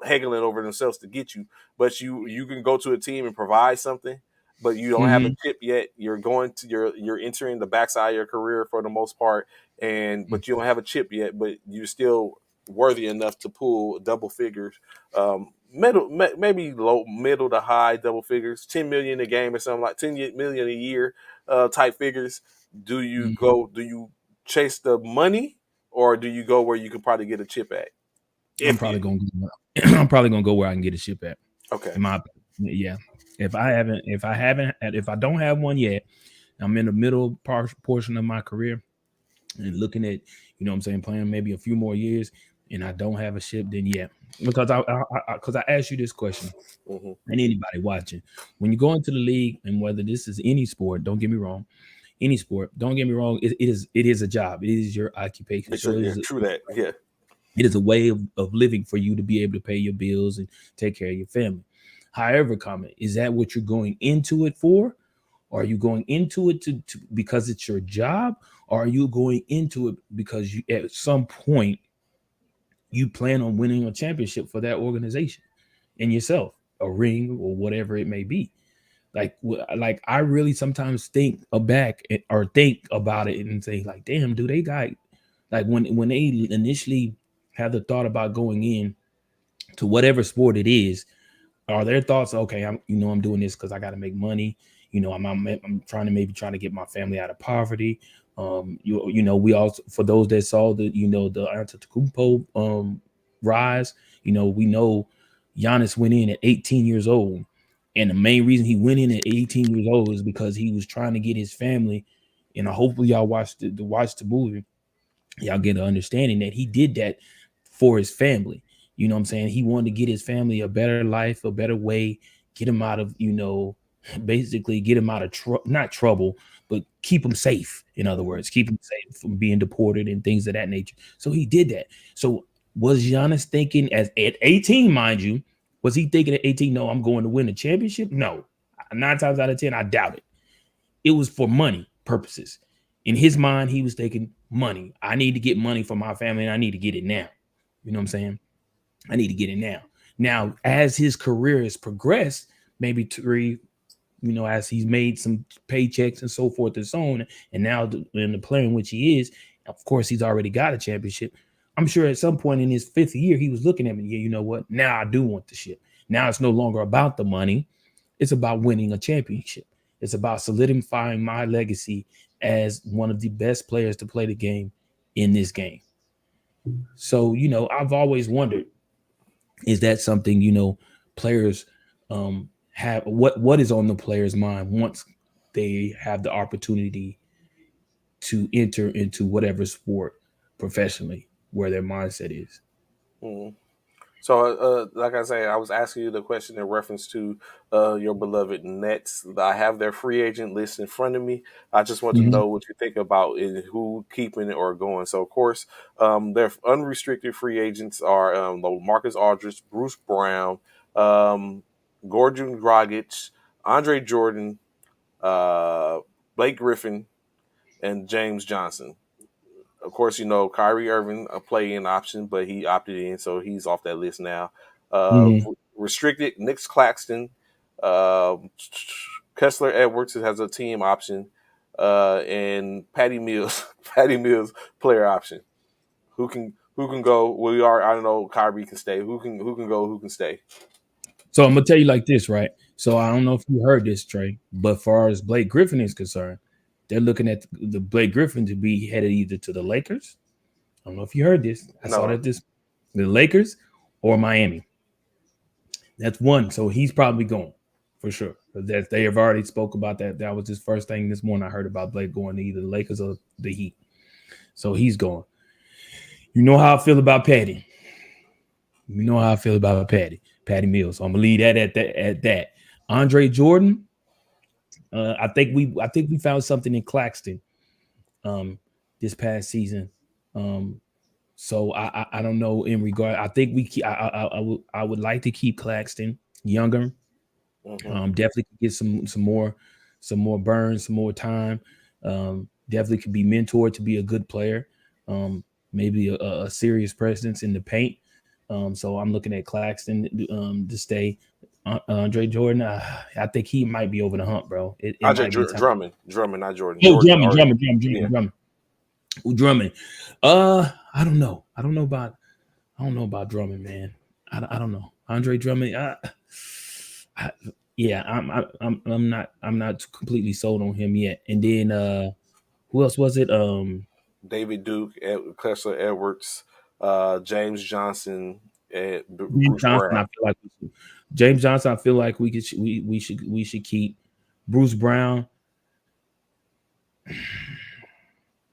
haggling over themselves to get you, but you can go to a team and provide something. but you don't have a Mm-hmm. chip yet. You're entering the backside of your career for the most part, and but you don't have a chip yet, but you're still worthy enough to pull double figures, maybe low, middle to high double figures, 10 million a game or something like 10 million a year, type figures. Mm-hmm. Do you chase the money, or do you go where you can probably get a chip at? I'm If probably you gonna I'm probably gonna go where I can get a ship at. Okay. In my opinion. Yeah. If I don't have one yet, I'm in the middle portion of my career and looking at, what I'm saying, playing maybe a few more years, and I don't have a ship, then yeah. Because I asked you this question, Hmm. and anybody watching, when you go into the league, and whether this is any sport, don't get me wrong, any sport, don't get me wrong, it is a job, it is your occupation. It's So yeah, true that. Yeah. it is a way of living for you to be able to pay your bills and take care of your family. However, comment, is that what you're going into it for? Or are you going into it to because it's your job? Or are you going into it because you at some point you plan on winning a championship for that organization and yourself, a ring or whatever it may be? Like I really sometimes think back or think about it and say like, damn, do they got like when they initially have the thought about going in to whatever sport it is, are their thoughts okay? I'm doing this because I got to make money. I'm trying to maybe trying to get my family out of poverty. We also, for those that saw the Antetokounmpo rise. We know Giannis went in at 18 years old, and the main reason he went in at 18 years old is because he was trying to get his family. And hopefully y'all watch the movie, y'all get an understanding that he did that for his family. You know what I'm saying? He wanted to get his family a better life, a better way, get him out of, basically get him out of not trouble, but keep him safe. In other Hmm. words, keep him safe from being deported and things of that nature. So he did that. So was Giannis thinking at 18, mind you, was he thinking at 18, no, I'm going to win a championship? No. 9 times out of 10, I doubt it. It was for money purposes. In his mind, he was thinking money. I need to get money for my family and I need to get it now. You know what I'm saying? I need to get it now. Now, as his career has progressed, maybe three, as he's made some paychecks and so forth and so on, and now in the player in which he is, of course, he's already got a championship. I'm sure at some point in his fifth year, he was looking at me, yeah, you know what? Now I do want the ship. Now it's no longer about the money. It's about winning a championship. It's about solidifying my legacy as one of the best players to play the game in this game. So, I've always wondered, is that something, players have what is on the player's mind once they have the opportunity to enter into whatever sport professionally where their mindset is. Hmm. So, like I say, I was asking you the question in reference to your beloved Nets. I have their free agent list in front of me. I just want to Mhm. know what you think about it, who keeping it or going. So, of course, their unrestricted free agents are Marcus Aldridge, Bruce Brown, um, Gordon Dragic, Andre Jordan, uh, Blake Griffin, and James Johnson. Of course, Kyrie Irving a play-in option, but he opted in, so he's off that list now. Uh, Mhm. Restricted, Nick Claxton, uh, Kessler Edwards has a team option, and Patty Mills, Patty Mills player option. Who can go? We are. I don't know. Kyrie can stay. Who can go? Who can stay? So I'm gonna tell you like this, right? So I don't know if you heard this, Trey, but far as Blake Griffin is concerned, they're looking at the Blake Griffin to be headed either to the Lakers. I don't know if you heard this. I saw No. that this the Lakers or Miami. That's one. So he's probably going for sure. That they have already spoke about that. That was his first thing this morning. I heard about Blake going to either the Lakers or the Heat. So he's going. You know how I feel about Patty. You know how I feel about Patty Mills. So I'm gonna leave that at that. Andre Jordan. I think we found something in Claxton um, this past season. Um, so I don't know in regard. I think we keep, I would like to keep Claxton younger. Hmm. Definitely could get some more burns, some more time. Definitely could be mentored to be a good player. Maybe a serious presence in the paint. So I'm looking at Claxton to stay. Andre Jordan, I think he might be over the hump, bro. It Andre might be time. Drummond, not Jordan. Oh, Jordan Drummond, already. Drummond, Drummond, Yeah. Drummond, Drummond. Ooh, Drummond. I don't know. I don't know about Drummond, man. I don't know. Andre Drummond. I, yeah, I'm not completely sold on him yet. And then who else was it? David Duke, Kessler Edwards, James Johnson, and James Bruce Johnson. I Brown. feel like James Johnson. I feel like we should keep Bruce Brown.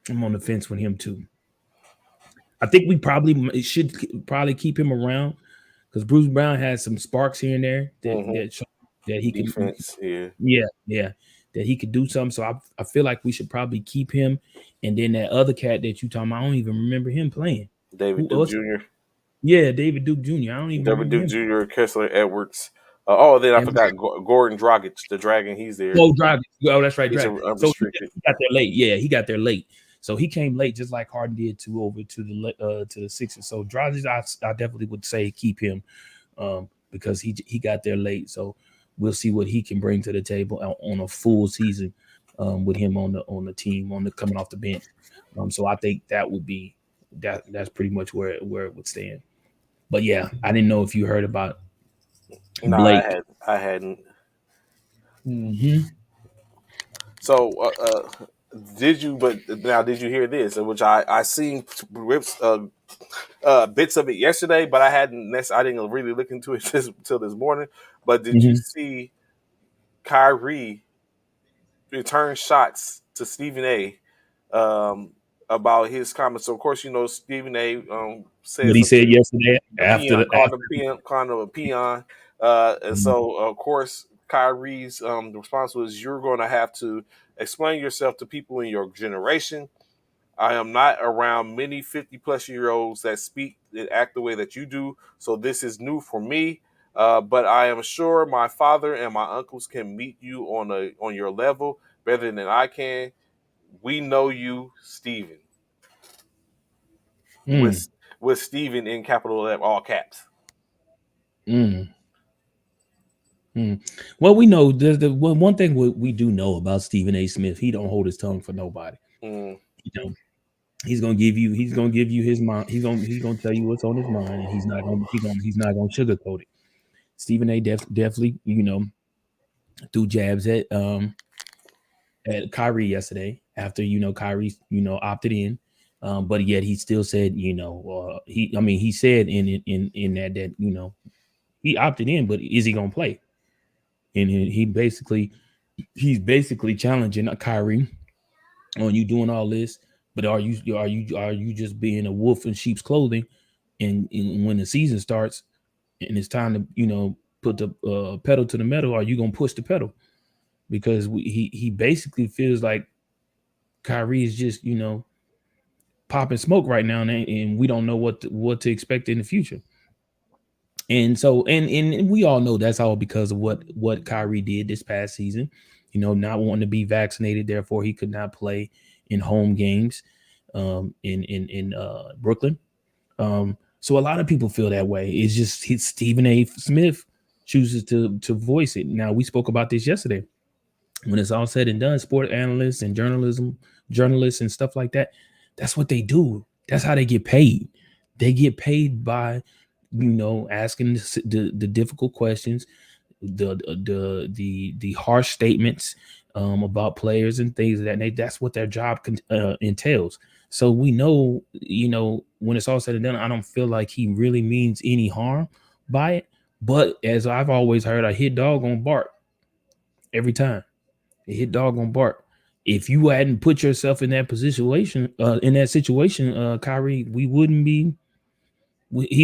I'm on the fence with him too. I think we probably should probably keep him around because Bruce Brown has some sparks here and there Hmm. that he can, Defense, yeah. yeah, yeah, that he could do something. So I feel like we should probably keep him. And then that other cat that you talking about, I don't even remember him playing. David Who Duke else? Jr., Yeah, David Duke Jr. I don't even David remember Duke him. Jr., Kessler Edwards. Then I And forgot Gordon Dragic, the Dragon. He's there. oh, Drag. Oh, that's right, He's Drag. So unrestricted. he got there late. Yeah, he got there late. So he came late, just like Harden did to over to the Sixers. So Dragic, I definitely would say keep him because he got there late. So we'll see what he can bring to the table on a full season with him on the team on the coming off the bench. So I think that would be that's pretty much where it would stand. But yeah, I didn't know if you heard about No, Blake. I hadn't. Hmm. So, did you? But now, did you hear this? Which I seen rips bits of it yesterday, but I didn't really look into it until this morning. But did you Hmm. see Kyrie return shots to Stephen A. Um, about his comments? So, of course, Stephen A. Said What he something. said yesterday A peon, called after. him peon, kind of a peon. And Mhm. so, of course, Kyrie's response was, "You're going to have to explain yourself to people in your generation. I am not around many 50-plus-year-olds that speak and act the way that you do. So this is new for me. But I am sure my father and my uncles can meet you on your level better than I can. We know you, Steven." Mm, With Steven in capital letter, all caps. mm, mm. Well, we know one thing we do know about Stephen A. Smith. He don't hold his tongue for nobody. Mm, You know, he's gonna give you his mind. He's gonna tell you what's on his mind, and he's not gonna sugarcoat it. Stephen A. Definitely threw jabs at Kyrie yesterday after Kyrie opted in. But yet he still said, he said in that he opted in, but is he gonna play? And he's basically challenging Kyrie on you doing all this, but are you just being a wolf in sheep's clothing? And when the season starts and it's time to put the pedal to the metal, are you gonna push the pedal? Because he basically feels like Kyrie is just popping smoke right now, and we don't know what to expect in the future. And so and we all know that's all because of what Kyrie did this past season, not wanting to be vaccinated, therefore he could not play in home games in Brooklyn. So a lot of people feel that way. It's just Stephen A. Smith chooses to voice it. Now we spoke about this yesterday. When it's all said and done, sport analysts and journalists and stuff like that, that's what they do. That's how they get paid. They get paid by asking the difficult questions, the harsh statements about players and things of that nature. That's what their job entails. So we know, when it's all said and done, I don't feel like he really means any harm by it. But as I've always heard, a hit dog on bark every time. A hit dog on bark. If you hadn't put yourself in that situation, Kyrie, he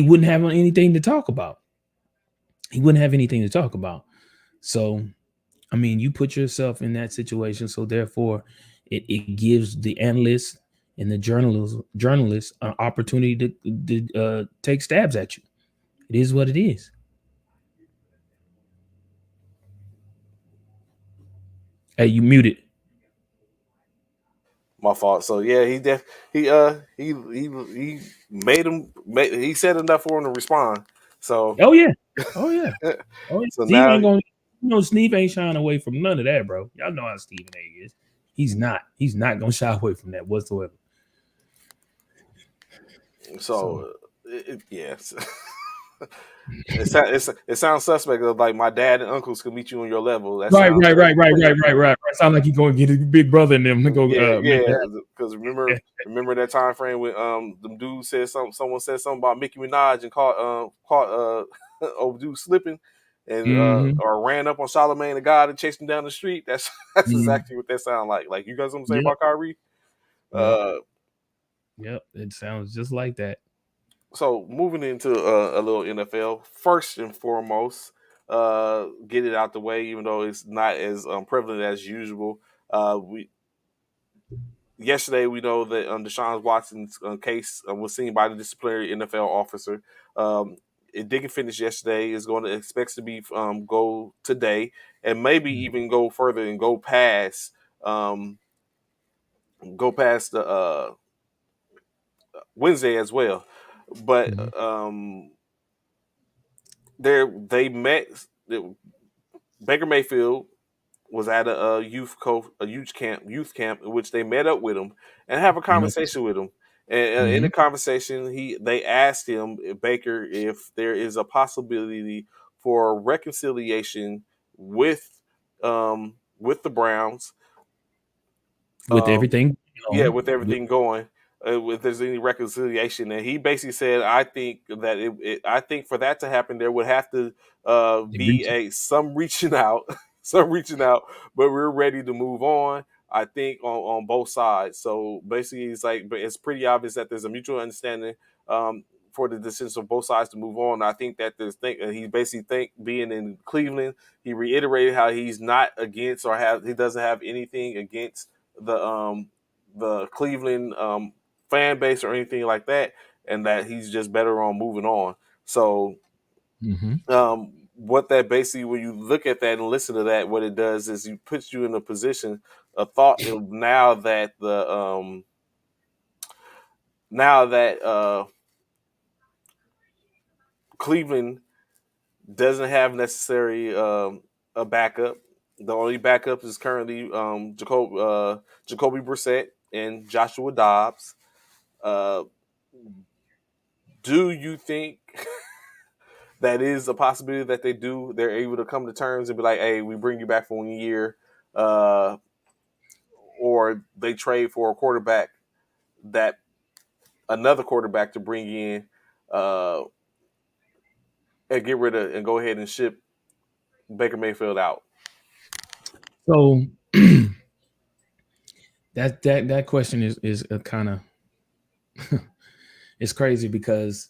wouldn't have anything to talk about. He wouldn't have anything to talk about. So, I mean, you put yourself in that situation, so therefore, it gives the analysts and the journalists an opportunity to take stabs at you. It is what it is. Hey, you muted. my fault. So yeah, he made he said enough for him to respond. So, Oh yeah. Oh yeah. Oh yeah. so Steve now, ain't gonna. Steve ain't shying away from none of that, bro. Y'all know how Stephen A. is. He's not. He's not gonna shy away from that whatsoever. So yes. It sounds suspect. Like my dad and uncles could meet you on your level. That right, sounds right, right, right, right, right, right. Sound like he gonna get his big brother in them to go yeah, make yeah. that. Because remember that time frame when them dudes said something. Someone said something about Nicki Minaj and caught old dude slipping, and Mm-hmm. or ran up on Charlamagne the God and chased him down the street. That's Mm-hmm. exactly what that sounded like. Like you guys want to say Yep. about Kyrie? Yep. Uh, Yep. It sounds just like that. so moving into a little NFL, first and foremost, get it out the way, even though it's not as prevalent as usual. We Yesterday we know that Deshaun Watson's case was seen by the disciplinary NFL officer. Um, it didn't finish yesterday. It's going to expects to be go today, and maybe even go further and um, go past the Wednesday as well. But Mm-hmm. they met. Baker Mayfield was at a youth camp in which they met up with him and have a conversation with him. And in Mm-hmm. the conversation, they asked him Baker if there is a possibility for reconciliation with with the Browns. With Um, everything yeah, on, with everything going, if there's any reconciliation, and he basically said, "I think that I think for that to happen, there would have to they be reach. a some reaching out, some reaching out, but we're ready to move on." I think on both sides. So basically, it's like, but it's pretty obvious that there's a mutual understanding for the decision of both sides to move on. I think that there's think he basically think being in Cleveland, he reiterated how he's not against or he doesn't have anything against the Cleveland fan base or anything like that, and that he's just better on moving on. So, Mm-hmm. what that basically, when you look at that and listen to that, what it does is it puts you in a position, a thought now that now that Cleveland doesn't have necessary a backup. The only backup is currently Jacoby Brissett and Joshua Dobbs. Uh, do you think that is a possibility that they're able to come to terms and be like, hey, we bring you back for 1 year, uh, or they trade for a quarterback that another quarterback to bring in uh, and get rid of and go ahead and ship Baker Mayfield out? So that question is a kind of it's crazy because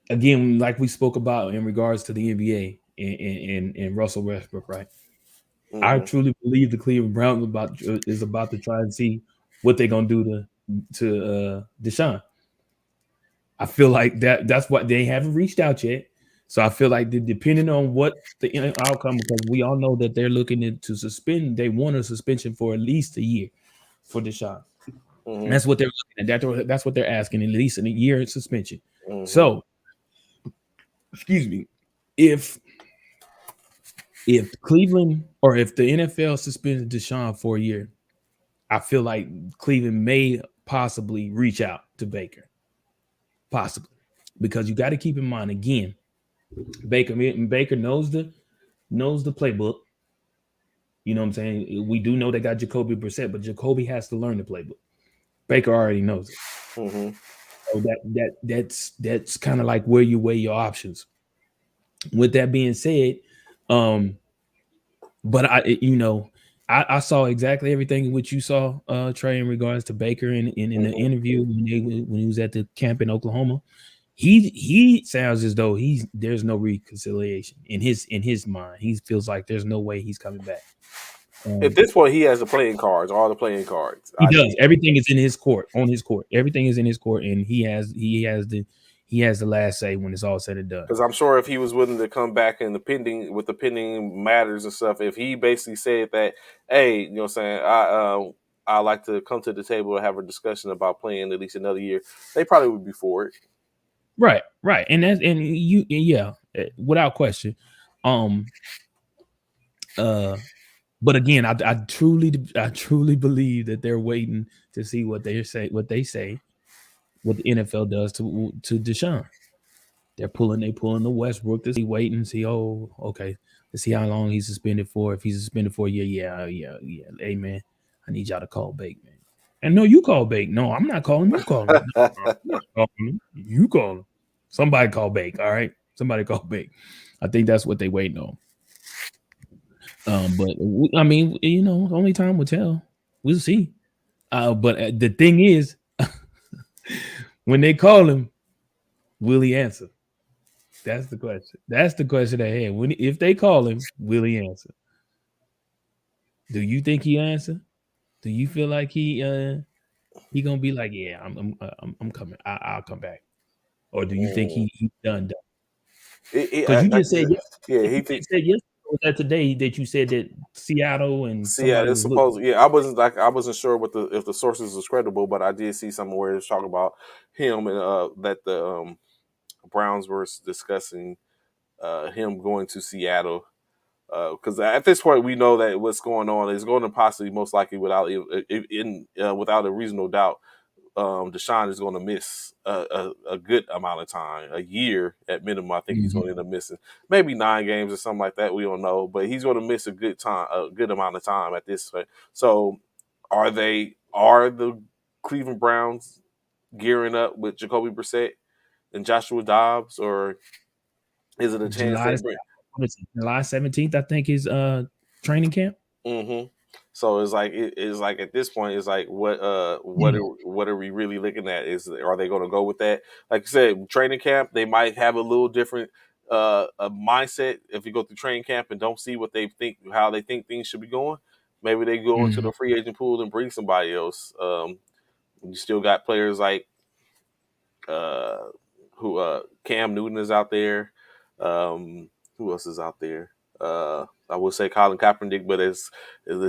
again, like we spoke about in regards to the NBA and Russell Westbrook, right? I Mm-hmm. truly believe the Cleveland Browns is about to try and see what they're gonna do to Deshaun. I feel like that's what they haven't reached out yet. So I feel like depending on what the outcome, because we all know that they're looking to suspend, they want a suspension for at least a year for Deshaun. And Mm-hmm. that's what they're looking at. That's what they're asking, at least in a year suspension. Mm-hmm. So, excuse me, if Cleveland or if the NFL suspends Deshaun for a year, I feel like Cleveland may possibly reach out to Baker, possibly, because you got to keep in mind again, Baker knows the playbook. You know what I'm saying? We do know they got Jacoby Brissett, but Jacoby has to learn the playbook. Baker already knows it. Mm-hmm. So that's kind of like where you weigh your options. With that being said, um, but I saw exactly everything which you saw, Trey, in regards to Baker in the Mm-hmm. interview when he was at the camp in Oklahoma. He sounds as though there's no reconciliation in his mind. He feels like there's no way he's coming back. At this point, he has the playing cards, all the playing cards. He I does. think Everything is in his court, on his court. Everything is in his court, and he has the last say when it's all said and done. because I'm sure if he was willing to come back in the pending matters and stuff, if he basically said that, hey, you know, what I'm saying I like to come to the table and have a discussion about playing at least another year, they probably would be for it. right, and that's and you yeah, without question. Um, uh, but again, I truly believe that they're waiting to see what they say, what the NFL does to Deshaun. They pulling the Westbrook to see, wait and see. Oh, okay, to see how long he's suspended for. If he's suspended for a year, yeah. Hey man, I need y'all to call Bake, man. And no, you call Bake. No, I'm not calling. You call him. No, I'm not calling him. You call him. Somebody call Bake. All right, somebody call Bake. I think that's what they waiting on. But I mean, only time will tell. We'll see. But the thing is, when they call him, will he answer? That's the question. That's the question at hand. When if they call him, will he answer? Do you think he answer? Do you feel like he gonna be like, yeah, I'm coming. I'll come back, or do you think Mm. he done? Because you Like just said yeah, yesterday, he you think said yesterday or was that today that you said that Seattle and see, yeah, somebody it's was looking. supposed. Yeah, I wasn't sure what the if the sources was credible, but I did see somewhere where it's talking about him and that the Browns were discussing him going to Seattle because at this point we know that what's going on is going to possibly most likely without a reasonable doubt. Deshaun is going to miss a good amount of time, a year at minimum. I think he's going Mhm. to end up missing maybe 9 games or something like that. We don't know, but he's going to miss a good amount of time at this point. So, are the Cleveland Browns gearing up with Jacoby Brissett and Joshua Dobbs, or is it a chance July they the bring? what is it, July 17th, I think is training camp. Mm-hmm. So it's like at this point it's like Mm. what are we really looking at? Are they going to go with that? Like you said, training camp they might have a little different a mindset if you go through training camp and don't see what they think how they think things should be going. Maybe they go into Mhm. the free agent pool and bring somebody else. You still got players like uh, who Cam Newton is out there. Who else is out there? I would say Colin Kaepernick, but it's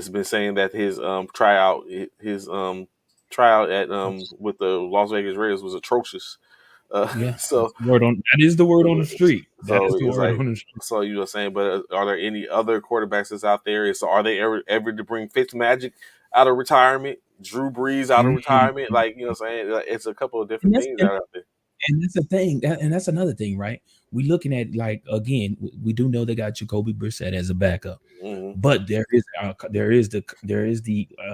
been saying that his tryout at with the Las Vegas Raiders was atrocious. Yeah, that's So the word on that is the word on the street. That so is the it's word like on the street. so you were saying, but are there any other quarterbacks that's out there? So are they ever to bring Fitzmagic out of retirement, Drew Brees out of retirement? Mhm. Like what I'm saying, like, it's a couple of And different that's things and, out there. and that's the thing, and that's another thing, right? We looking at like again, we do know they got Jacoby Brissett as a backup, Mm-hmm. but there is the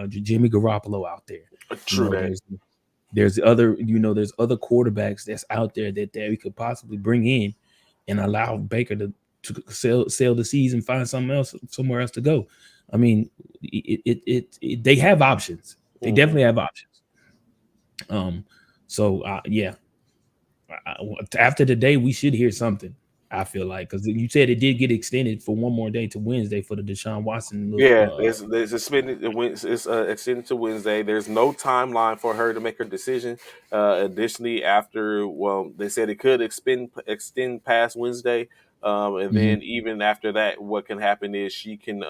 Jimmy Garoppolo out there. You True know, that. there's other quarterbacks that's out there that we could possibly bring in and allow Baker to sell the season, find somewhere else to go. I mean, they have options. They Mm-hmm. definitely have options. Um, so yeah, after today, we should hear something. I feel like because you said it did get extended for one more day to Wednesday for the Deshaun Watson look. Yeah, there's suspended. It's extended to Wednesday. There's no timeline for her to make her decision. Additionally, after they said it could extend past Wednesday, and Mhm, then even after that, what can happen is she can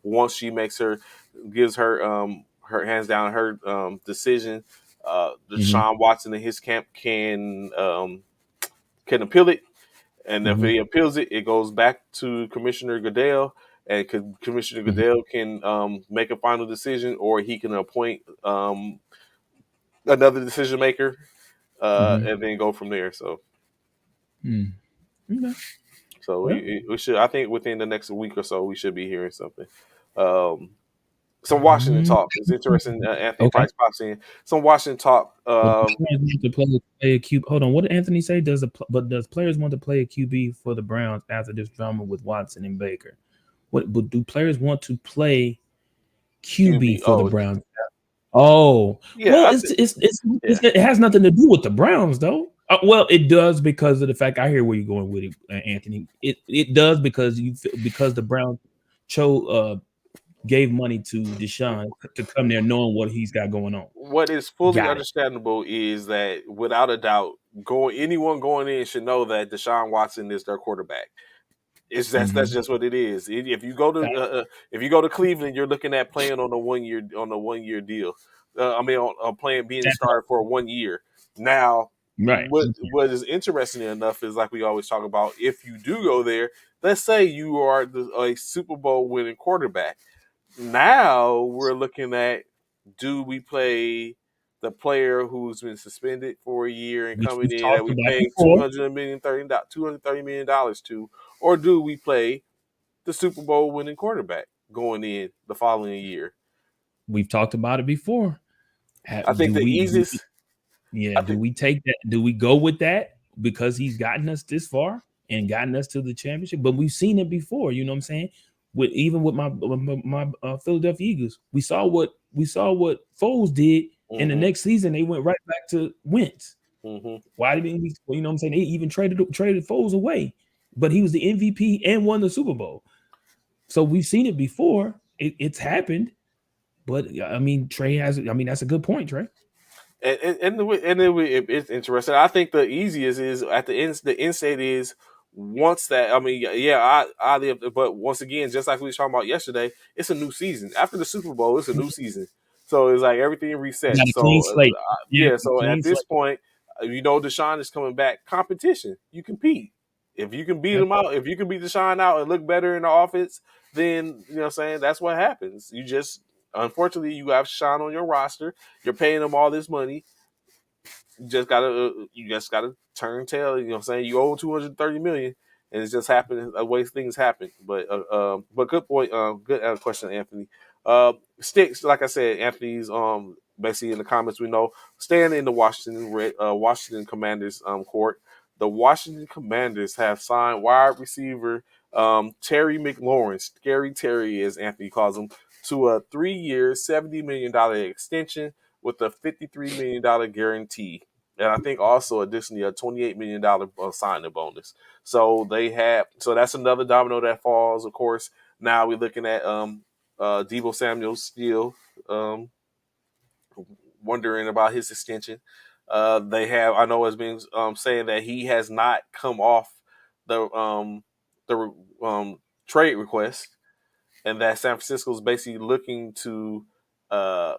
once she makes gives her hands down her decision. mhm, Deshaun Watson and his camp can appeal it. And if mhm, he appeals it, it goes back to Commissioner Goodell, and Commissioner mhm, Goodell can make a final decision, or he can appoint another decision maker, mhm, and then go from there. mhm. Okay. So Well, we should. I think within the next week or so, we should be hearing something. Um, some Washington mm, talk. It's interesting. Anthony okay. Price pops in. Some Washington talk. But do players want to play a Q. Hold on. What did Anthony say? Does players want to play a QB for the Browns after this drama with Watson and Baker? What? But do players want to play QB QB. for the Oh, Browns? Oh, yeah. well, Yeah. it has nothing to do with the Browns, though. Well, it does because of the fact I hear where you're going with it, Anthony. It does because the Browns chose gave money to Deshaun to come there knowing what he's got going on. What is fully Got it. understandable is that without a doubt, anyone going in should know that Deshaun Watson is their quarterback. That's Mm-hmm. just what it is. If you go to Cleveland, you're looking at playing on a 1 year deal. I mean, on playing being That's started for 1 year. Now, Right. What is interesting enough is like we always talk about. If you do go there, let's say you are a Super Bowl winning quarterback. Now we're looking at, do we play the player who's been suspended for a year and Which coming we've in that talked we about paying before. $230 to, or do we play the Super Bowl winning quarterback going in the following year? We've talked about it before. I think Do the we? easiest. Yeah. I Do think. we take that? Do we go with that because he's gotten us this far and gotten us to the championship? But we've seen it before. You know what I'm saying? With even with my Philadelphia Eagles, we saw what Foles did, and the Mm-hmm, next season they went right back to Wentz. mm-hmm. Why didn't we? You know what I'm saying? They even traded Foles away, but he was the MVP and won the Super Bowl. So we've seen it before. It's happened. But I mean, Trey has. I mean, that's a good point, Trey. It's interesting. I think the easiest is at the end. The end state is once that. I mean, yeah, I live, but once again, just like we was talking about yesterday, it's a new season. After the Super Bowl, it's a new season. So it's like everything You resets. got a clean So slate. Yeah, yeah. So clean at this slate. point, Deshaun is coming back. Competition. You compete. If you can beat That's him out, if you can beat Deshaun out and look better in the offense, then you know what I'm saying, that's what happens. You just, unfortunately, you have Deshaun on your roster. You're paying him all this money. You just gotta turn tail. You know what I'm saying? You owe 230 million, and it's just happening the way things happen. But good point. Good question, Anthony. Sticks, like I said, Anthony's basically in the comments. We know staying in the Washington Commanders court. The Washington Commanders have signed wide receiver Terry McLaurin, Scary Terry as Anthony calls him, to a 3-year, $70 million extension with a $53 million guarantee. And I think also additionally a $28 million signing bonus. So that's another domino that falls. Of course, now we're looking at Debo Samuel still um, wondering about his extension. They have, I know, has been saying that he has not come off the trade request, and that San Francisco is basically looking to uh,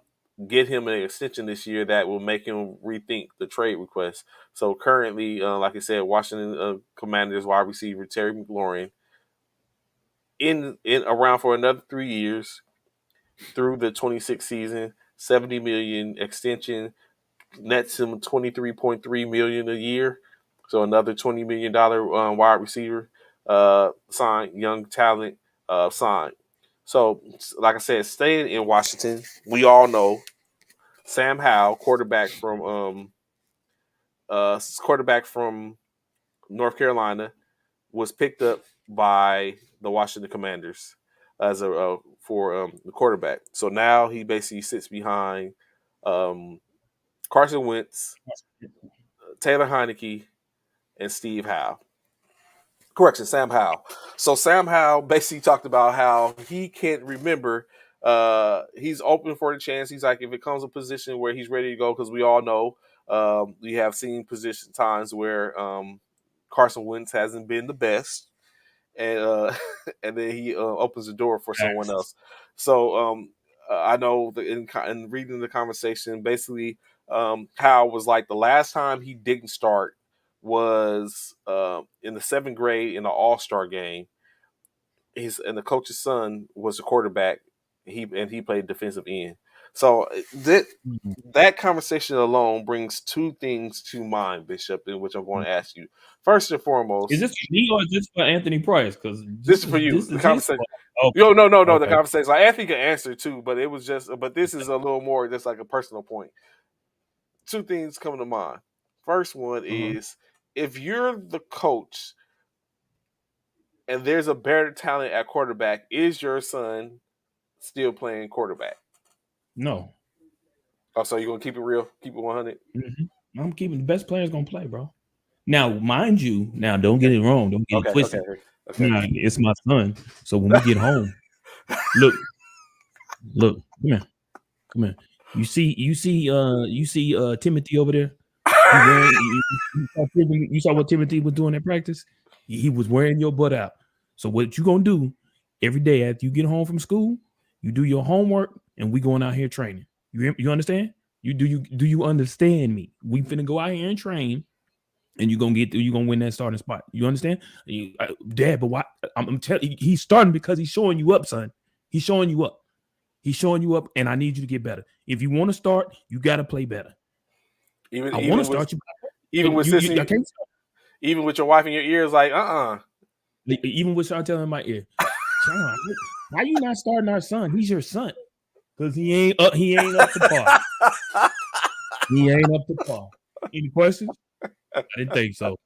get him an extension this year that will make him rethink the trade request. So currently, like I said, Washington Commanders wide receiver Terry McLaurin in around for another 3 years through the 26th season, 70 million extension nets him 23.3 million a year. So another $20 million wide receiver signed, young talent signed. So, like I said, staying in Washington, we all know Sam Howell, quarterback from North Carolina, was picked up by the Washington Commanders as a for the quarterback. So now he basically sits behind um, Carson Wentz, Taylor Heineke, and Steve Howe. Correction, Sam Howell. So Sam Howell basically talked about how he can't remember. He's open for the chance. He's like, if it comes a position where he's ready to go, because we all know we have seen position times where Carson Wentz hasn't been the best, and and then he opens the door for someone facts. else. So I know in reading the conversation, basically, Hal was like the last time he didn't start was in the 7th grade in the All Star game. And the coach's son was the quarterback. He played defensive end. So Mhm. that conversation alone brings two things to mind, Bishop, in which I'm going to ask you. First and Is foremost, this for me or is this for Anthony Price? Because this this is for is you. this The is his conversation. fault. Yo, no. The Okay. conversation. Like Anthony can answer too, but it was just. But this is a little more just like a personal point. Two things come to mind. First one Uh-huh. is if you're the coach and there's a better talent at quarterback, is your son still playing quarterback? No. Oh, so you're gonna keep it real, keep it 100. Mhm. I'm keeping the best players gonna play, bro. Now, mind you, now don't Okay, get it wrong, don't get it okay. twisted. Okay. Now, it's my son. So when we get home, look, look, come here. You see Timothy over there? He wearing you saw what Timothy was doing at practice? He was wearing your butt out. So what you gonna do every day after you get home from school? You do your homework and we going out here training. You understand? You understand me? We finna go out here and train. and you're gonna win that starting spot. You understand? Dad, but why? I'm telling you, he's starting because he's showing you up, son. He's showing you up. He's showing you up, and I need you to get better. If you want to start, you got to play better. Even I want to even with start you. even with I sissy, can't start. even with your wife in your ears, like Even with Chantel in my ear, Sean, why you not starting our son? He's your son because he ain't up to par. He ain't up to par. Any questions? I didn't think so.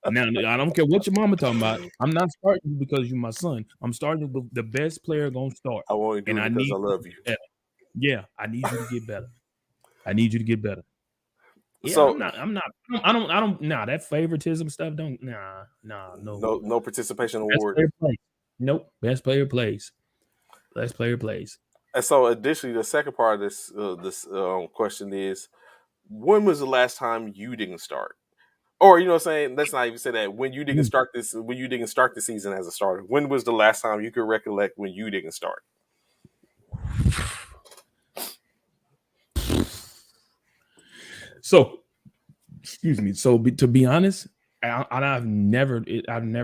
Now I don't care what your mama talking about. I'm not starting you because you're my son. I'm starting with the best player gonna start, I won't do and it I because I need you to love you. get better. Yeah, I need you to get better. I need you to get better. Yeah, So I'm not. I don't. Nah, that favoritism stuff. Don't. No. no participation Best award. player plays. Nope. Best player plays. Best player plays. And so additionally, the second part of this question is, when was the last time you didn't start? Or you know what I'm saying? Let's not even say that. When you didn't start the season as a starter. When was the last time you could recollect when you didn't start? So, excuse me. So, to be honest, I've never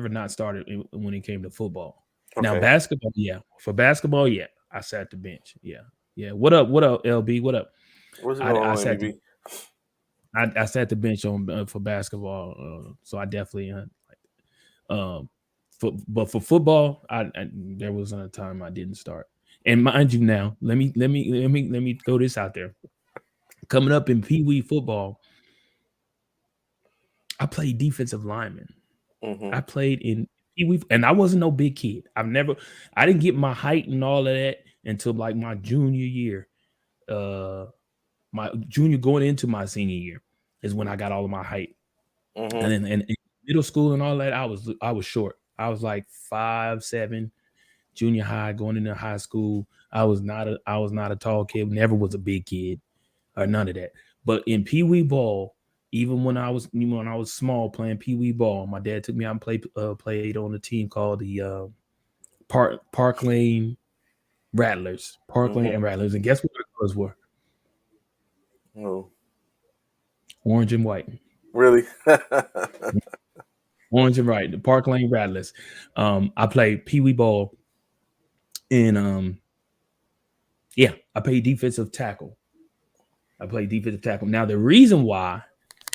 not started when it came to football. Now, Okay. basketball, yeah. For basketball, yeah, I sat the bench. Yeah, yeah. What up? What up, LB? What up? What's going I on, sat the MBB? I sat the bench on for basketball. So I definitely um but for football, I there was a time I didn't start. And mind you, now let me throw this out there. Coming up in Pee Wee football, I played defensive lineman. Mm-hmm. I played in Pee Wee, and I wasn't no big kid. I didn't get my height and all of that until like my junior year. My junior going into my senior year is when I got all of my height. And Mm-hmm. then in middle school and all that, I was short. I was like 5'7". Junior high, going into high school, I was not a tall kid. Never was a big kid or none of that. But in Pee Wee ball, even when I was small playing Pee Wee ball, my dad took me out and played on a team called the Park Lane Rattlers, Park Lane Mm-hmm. and Rattlers. And guess what the colors were? Oh, Orange and white. really? Orange and white. The Park Lane Rattlers. I played Pee Wee ball in yeah, I played defensive tackle. I played defensive tackle. Now the reason why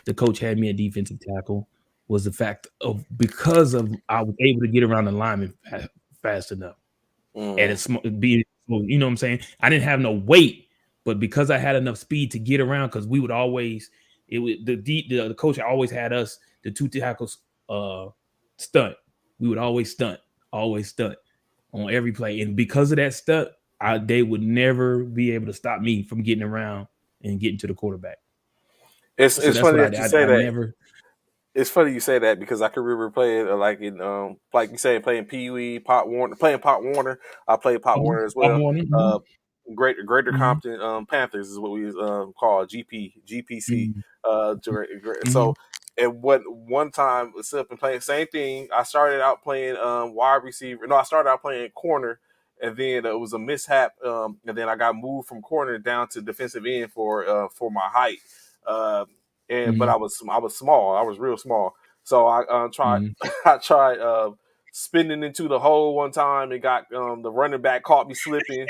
the coach had me at defensive tackle was the fact of because of I was able to get around the lineman fast enough. And Mm. it's be you know what I'm saying. I didn't have no weight, but because I had enough speed to get around, because we would always it would the coach always had us the two tackles stunt. We would always stunt on every play, and because of that stunt, they would never be able to stop me from getting around and getting to the quarterback. So It's that's what funny I that you did. say I that. never. It's funny you say that because I can remember playing like in like you say playing Pee Wee, Pop Warner, playing Pop Warner. I played Pop Warner as I'm well. on it. Uh, Greater Mhm, Compton Panthers is what we call GPC. mhm, mhm, So and what one time was up and playing same thing. I started out playing wide receiver. No, I started out playing corner, and then it was a mishap. And then I got moved from corner down to defensive end for my height. Uh, and but mhm, I was small. I was real small. So I tried mhm. I tried spinning into the hole one time and got the running back caught me slipping.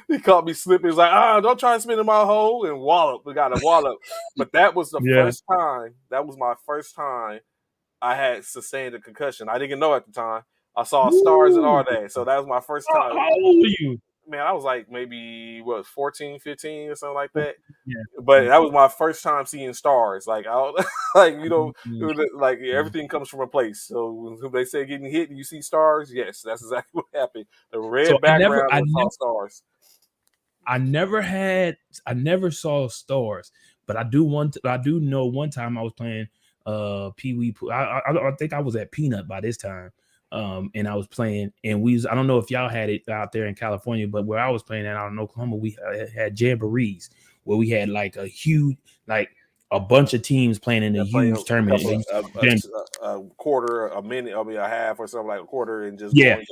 He caught me slipping. He's like, don't try to spin in my hole and wallop. We got a wallop. But that was the Yeah. first time. That was my first time I had sustained a concussion. I didn't know at the time. I saw stars and Woo! all that. So that was my first time. How old are you? Man, I was like maybe what 14, 15 or something like Oh, that. yeah. But Mhm, that was my first time seeing stars. Like I, like mhm, mhm, like mhm. everything comes from a place. So when they say getting hit and you see stars, yes, that's exactly what happened. The So red background I was never all stars. I never had I never saw stars, but I do know one time I was playing Pee Wee. I think I was at Peanut by this time. And I was playing, and I don't know if y'all had it out there in California, but where I was playing at out in Oklahoma, we had jamborees where we had like a huge, like a bunch of teams playing in a Yeah, playing huge a tournament. couple They of used to call jam- a quarter, a minute, I mean a half or something like a quarter, and just yeah, going.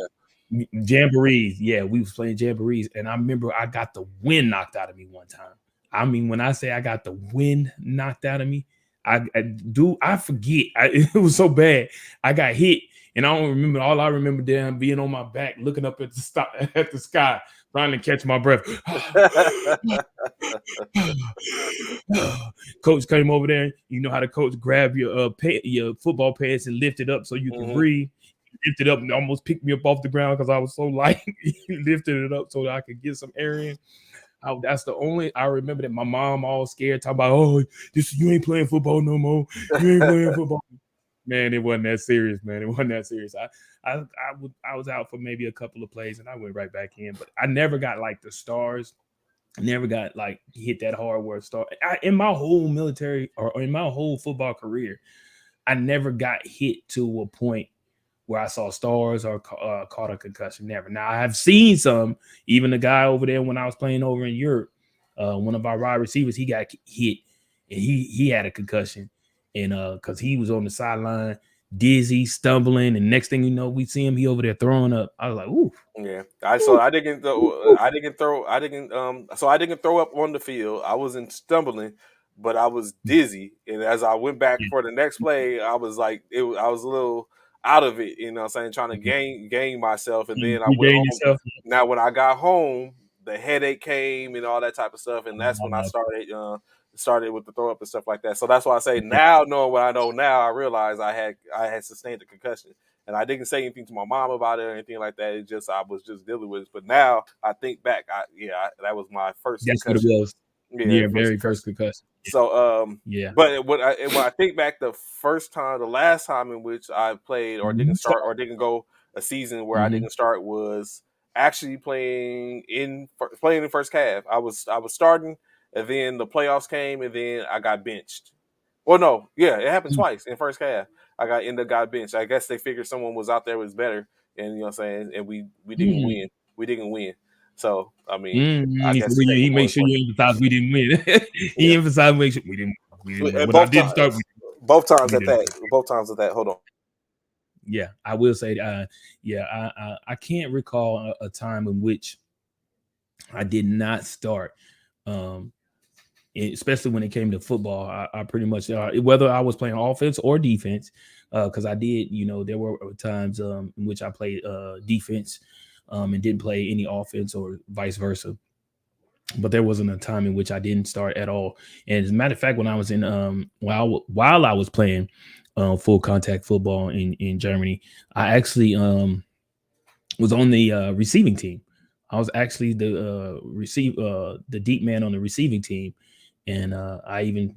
jamborees. Yeah, we was playing jamborees, and I remember I got the wind knocked out of me one time. I mean, when I say I got the wind knocked out of me, I forget. It was so bad. I got hit, and I don't remember. All I remember then being on my back, looking up at at the sky, trying to catch my breath. Coach came over there. You know how the coach grab your your football pads and lift it up so you can Hmm. breathe. He lifted up and almost picked me up off the ground because I was so light. He lifted it up so that I could get some air in. That's the only I remember that my mom all scared, talking about, oh, this you ain't playing football no more. You ain't playing football. Man, it wasn't that serious, man. It wasn't that serious. I was out for maybe a couple of plays and I went right back in, but I never got like the stars. I never got like hit that hard where it started. In my whole military or in my whole football career, I never got hit to a point where I saw stars or caught a concussion. Never. Now I have seen some. Even the guy over there when I was playing over in Europe, one of our wide receivers, he got hit and he had a concussion, and because he was on the sideline, dizzy, stumbling, and next thing you know, we see him, he over there throwing up. I was like, ooh, Yeah, ooh, ooh. I didn't throw up on the field. I wasn't stumbling, but I was dizzy. And as I went back Yeah. for the next play, I was like, I was a little out of it. You know, what I'm saying, trying to gain myself, and then I went Regain home. yourself. Now, when I got home, the headache came and all that type of stuff, and that's when I Uh, started with the throw up and stuff like that. So that's why I say now, knowing what I know now, I realize I had sustained a concussion. And I didn't say anything to my mom about it or anything like that. It just I was just dealing with it. But now I think back, that was my first that's what it concussion. was. Yeah, Yeah, first very concussion. first concussion. So, Yeah. but when I think back, the last time in which I played or didn't So, start or didn't go a season where I mhm. didn't start was actually playing in first half. I was starting, and then the playoffs came, and then I got benched. Well, no, yeah, it happened twice in first half. Got benched. I guess they figured someone was out there was better, and you know what I'm saying. And we didn't Mm. win. We didn't win. So I mean, Mm, I guess take he it more made sure important. you emphasize we didn't win. He Yeah, emphasized make sure we didn't win. and When I did start, both times we at didn't. that, both times at that. Hold on. Yeah, I will say, yeah, I can't recall a time in which I did not start. Um, Especially when it came to football, I pretty much whether I was playing offense or defense, because I did, there were times in which I played defense and didn't play any offense or vice versa. But there wasn't a time in which I didn't start at all. And as a matter of fact, when I was in while I was playing full contact football in Germany, I actually was on the receiving team. I was actually the deep man on the receiving team, and I even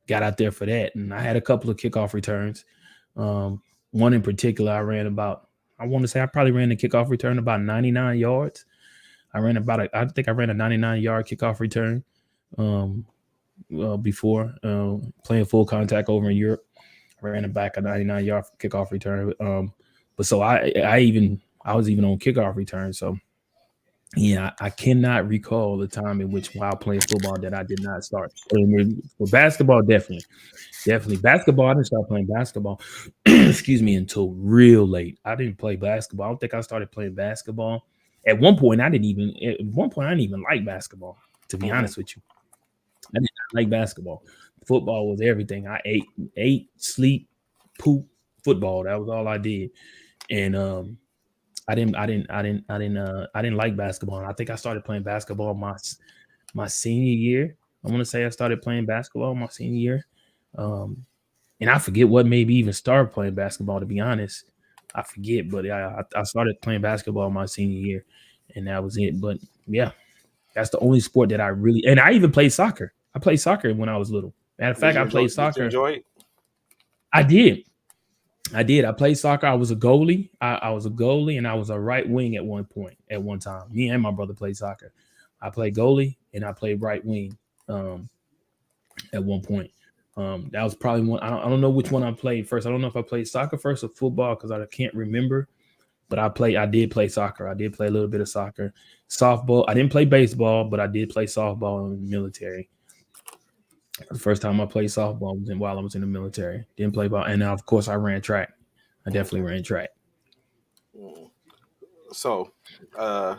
got out there for that. And I had a couple of kickoff returns. One in particular, I want to say I probably ran the kickoff return about 99 yards. I think I ran a 99-yard kickoff return um, before playing full contact over in Europe. I ran it back a 99-yard kickoff return. But so I was even on kickoff return. So yeah, I cannot recall the time in which while playing football that I did not start. And for basketball, definitely basketball. I didn't start playing basketball, excuse me, until real late. I didn't play basketball. I don't think I started playing basketball. At one point I didn't even like basketball, to be Hmm. honest with you. I did not like basketball. Football was everything. I ate, sleep, poop, football. That was all I did. And I didn't like basketball. And I think I started playing basketball my senior year. I want to say I started playing basketball my senior year. Um, and I forget what made me even start playing basketball. To be honest, I forget. But I started playing basketball my senior year, and that was it. But yeah, that's the only sport that I really. And I even played soccer. I played soccer when I was little. Matter of Did fact, you I enjoy? played Did you soccer. enjoy it? I did. I did. I played soccer. I was a goalie. I was a goalie, and I was a right wing at one point. At one time, me and my brother played soccer. I played goalie and I played right wing. Um, at one point. That was probably one. I don't know which one I played first. I don't know if I played soccer first or football because I can't remember. But I did play soccer. I did play a little bit of soccer, softball. I didn't play baseball, but I did play softball in the military. The first time I played softball was while I was in the military. Didn't play ball, and now of course I ran track. I definitely Okay. ran track. Mm. So, uh,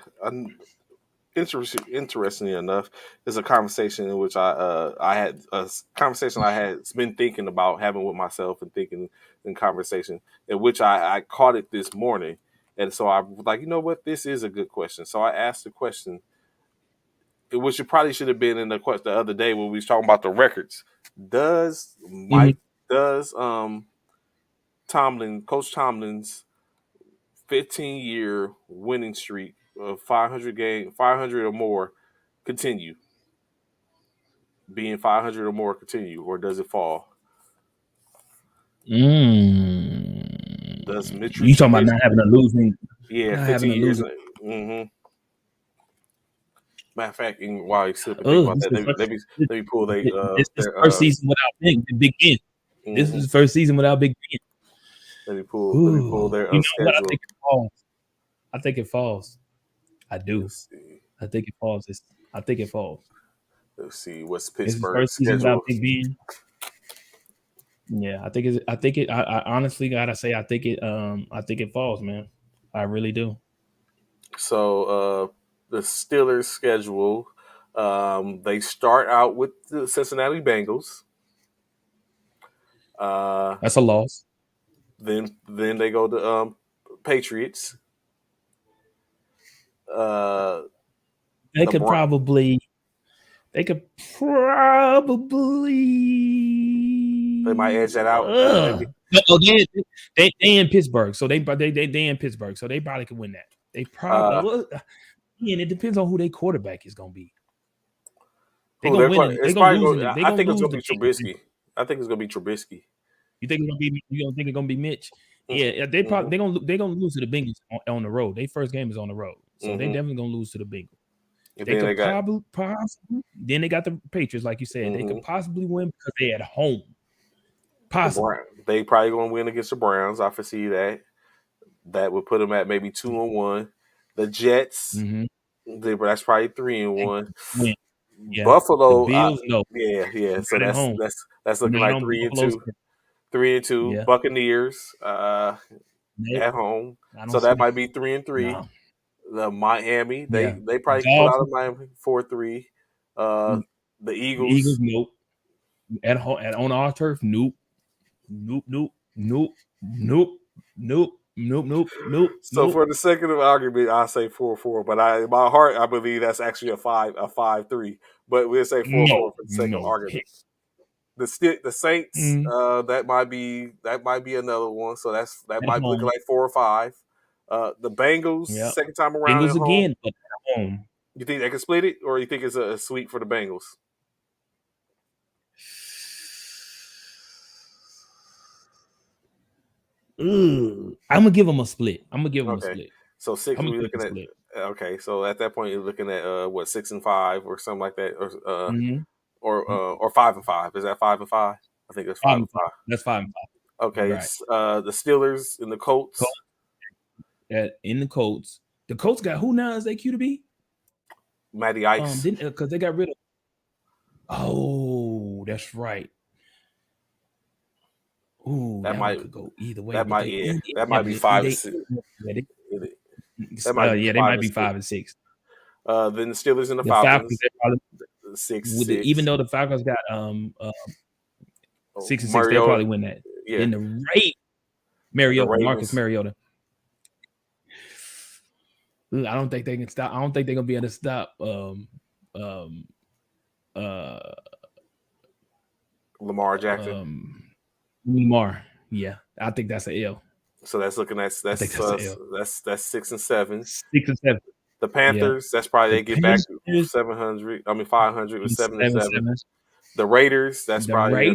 interestingly enough, is a conversation in which I had a conversation I had been thinking about having with myself and thinking in conversation in which I caught it this morning, and so I was like, you know what, this is a good question. So I asked the question, which it probably should have been in the question the other day when we was talking about the records. Does Mhm. Mike does Coach Tomlin's 15-year winning streak of 500 or more continue? Being 500 or more continue, or does it fall? Does You talking about Mitch? not having a losing, Yeah, not having 15 a years. losing. Mm-hmm. Matter of fact, and while you slipping, think Oh, about that. Let me pull this is the first season without Big Ben. This mm-hmm. is the first season without Big Ben. Let me pull their You know what? I schedule. think it falls. I think it falls. I do. Let's see. I think it falls. I think it falls. Let's see. What's It's his Pittsburgh's first season without schedule? Big Ben. Yeah, I think it's. I think it. I honestly gotta say, I think it. I think it falls, man. I really do. So the Steelers' schedule. They start out with the Cincinnati Bengals. That's a loss. Then they go to Patriots. Uh, They the could Bra- probably. They could they might edge probably. that out. Maybe. Oh, they in Pittsburgh, so they in Pittsburgh, so they probably could win that. They probably. Uh, Well, and it depends on who their quarterback is gonna be. They who gonna they're win probably, it. They it's gonna probably lose going. it. They I gonna think it's lose going to the be Bengals. Trubisky. I think it's going to be Trubisky. You think it's gonna be? You don't think it's gonna be Mitch? Yeah, they Mm-hmm. probably they gonna lose to the Bengals on the road. Their first game is on the road, so they Mm-hmm. definitely gonna lose to the Bengals. And They then they could got possibly. Then they got the Patriots, like you said. They mm-hmm. could possibly win because they at home. the Possibly. Browns. They probably going to win against the Browns. I foresee that. That would put them at maybe 2-1. The Jets. Mm-hmm. That's probably 3-1. Win. Yeah. The Buffalo. Bills, no, Yeah. So not at that's home. that's looking Not like on three and Buffalo's. two. 3-2. Yeah. Buccaneers. Nope. At home. I don't So that see. might be 3-3. No. The Miami, Yeah. they probably can pull out of Dolphins. Miami 4-3. The The Eagles, Eagles. nope. At home, on our turf, nope. Nope. Nope. Nope. Nope. Nope. Nope. Nope. Nope. So Nope. for the sake of the argument, I say 4-4. But in my heart, I believe that's actually a 5-3. But we'll say 4-4 No. for the sake of No. argument. The Saints, Mm, that might be another one. So that at might be looking home. like 4 or 5. The Bengals, Yeah. second time around at Bengals home. again, but at home. You think they can split it, or you think it's a sweep for the Bengals? I'm gonna give them a split. I'm gonna give them a Okay, split. so six. I'm gonna We're give them looking a at. split. Okay, so at that point, you're looking at what, 6-5 or something like that, Mm-hmm. or 5-5. Is that 5-5? I think it's 5-5. 5-5. That's 5-5. Okay, Right. the Steelers and the Colts. In the Colts. The Colts got who now as their QB? Matty Ice. Because they got rid of. Oh, that's right. Ooh, that one could go either way. That But might they, that might be 5-6. That might be they five might and be 6. 5-6. Then the Steelers and the The Falcons, Falcons, they probably 6-6. even though the Falcons got 6-6, they Mariota, probably win that. yeah. Then the Marcus Mariota. I don't think they can stop. I don't think they're gonna be able to stop Lamar Jackson. Lamar. Yeah, I think that's an L. So that's looking at I think that's an L. that's 6 and 7. 6 and 7. The Panthers, that's probably they get back 700. 500 with 7 and 7. The Raiders, that's probably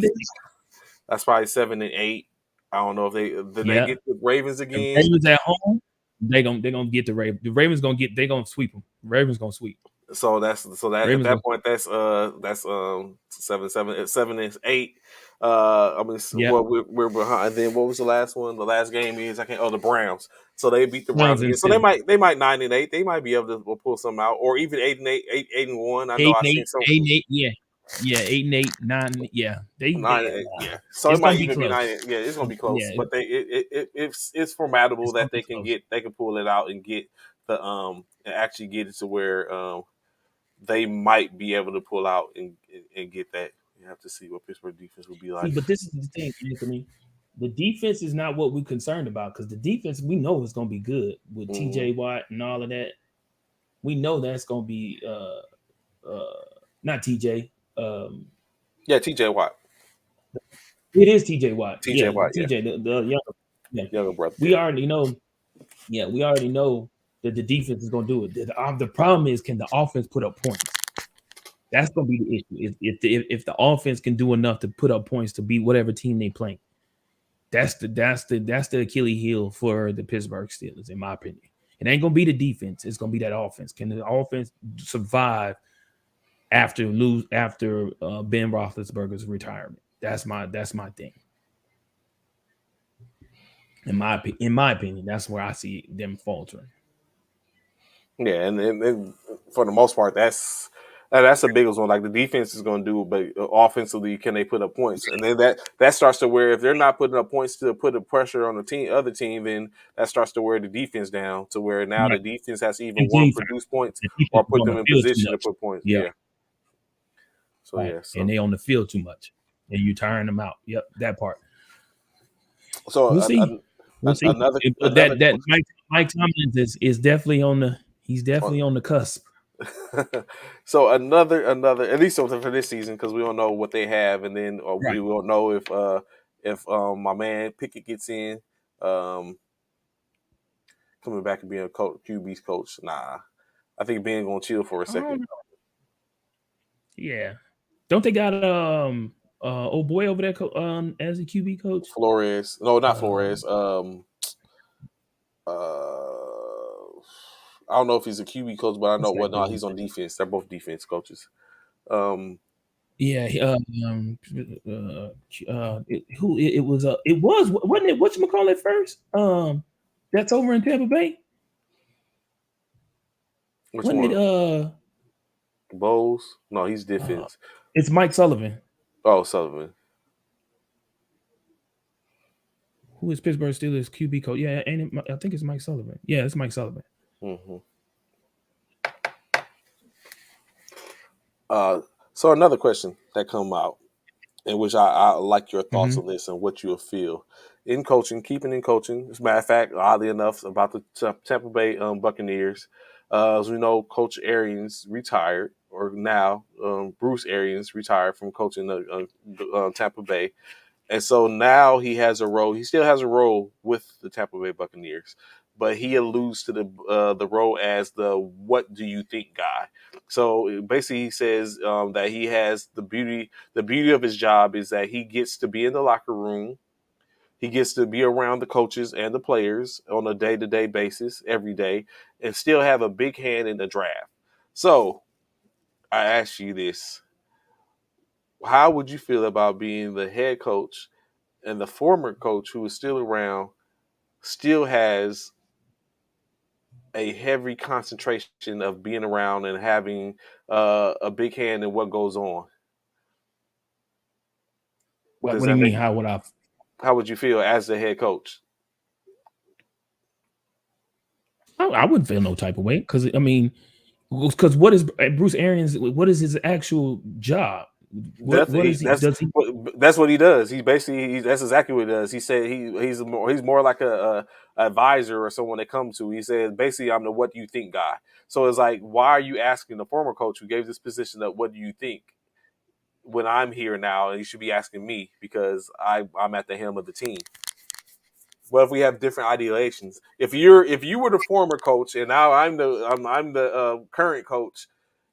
7 and 8. I don't know if they get the Ravens again. The Ravens at home, they're gonna get the Ravens. The Ravens they're gonna sweep them. The Ravens gonna sweep. So that Ravens at that point that's 7 and 8. We're behind. Then what was the last one? The last game is the Browns. So they beat the Browns again. So they might 9 and 8. They might be able to pull something out, or even 8 and 8, 8 and 1. I know I seen some 8 and 8. Yeah, 8 and 8, 9. Yeah, 9 and 8. Yeah, so it might even be 9. Yeah, it's gonna be close. But it's formidable that they can pull it out and get and actually get it to where they might be able to pull out and get that. You have to see what Pittsburgh defense will be See, like. but this is the thing, Anthony. The defense is not what we're concerned about because the defense we know is going to be good with Hmm. T.J. Watt and all of that. We know that's going to be not T.J. Um, Yeah, T.J. Watt. it is T.J. Watt. T.J. Yeah, Watt. Yeah, T.J. The younger. Yeah, younger brother. we Yeah. already know. Yeah, we already know that the defense is going to do it. The problem is, can the offense put up points? That's going to be the issue. If the offense can do enough to put up points to beat whatever team they play, that's the Achilles heel for the Pittsburgh Steelers, in my opinion. It ain't gonna be the defense. It's gonna be that offense. Can the offense survive after Ben Roethlisberger's retirement? That's my thing. In my opinion, that's where I see them faltering. Yeah, and for the most part, that's the biggest one. Like the defense is going to do, but offensively, can they put up points? And then that starts to where if they're not putting up points to put the pressure on the other team, then that starts to wear the defense down to where now Right. the defense has to either And one defense, produce points the defense or is put on them the in field too position to much. put points. Yeah, Yeah. So right. yeah. And So they on the field too much, and you tiring them out. Yep, that part. so We'll see. We'll see. another But another that Mike Tomlins is definitely on the he's definitely on the cusp. so another at least something for this season because we don't know what they have, and then we Right. don't know if my man Pickett gets in, um, coming back and being a coach, QB's coach. Nah, I think Ben gonna chill for a I don't second. know. Yeah. Don't they got old boy over there as a QB coach? Flores, no, not Flores. Um I don't know if he's a QB coach, but I know what's what. that No, dude? he's on defense. They're both defense coaches. Um, Yeah, it was wasn't it what you call it first? That's over in Tampa Bay. which Wasn't it one? Bowles? No, he's uh defense. it's Mike Sullivan. Oh, Sullivan. Who is Pittsburgh Steelers QB coach? Yeah, and I think it's Mike Sullivan. Yeah, it's Mike Sullivan. Hmm. Uh, so another question that come out, in which I like your thoughts Hmm. on this and what you'll feel in coaching, keeping in coaching. As a matter of fact, oddly enough, about the Tampa Bay Buccaneers, as we know, Coach Arians retired, or now Bruce Arians retired from coaching the Tampa Bay. And so now he has a role. He still has a role with the Tampa Bay Buccaneers, but he alludes to the role as the "what do you think" guy. So basically, he says that he has the beauty. The beauty of his job is that he gets to be in the locker room. He gets to be around the coaches and the players on a day-to-day basis, every day, and still have a big hand in the draft. So I ask you this: how would you feel about being the head coach and the former coach who is still around still has a heavy concentration of being around and having a big hand in what goes on? What Does do you that mean? make how would you feel as the head coach? I wouldn't feel no type of way because I mean, because what is Bruce Arians? What is his actual job? What is he? Does he? That's what he does. He basically that's exactly what he does. He said he's more like a advisor or someone they come to. He said basically I'm the what do you think guy. So it's like why are you asking the former coach who gave this position of what do you think when I'm here now, and you should be asking me because I'm at the helm of the team. What if we have different ideations? If you were the former coach and now I'm the current coach,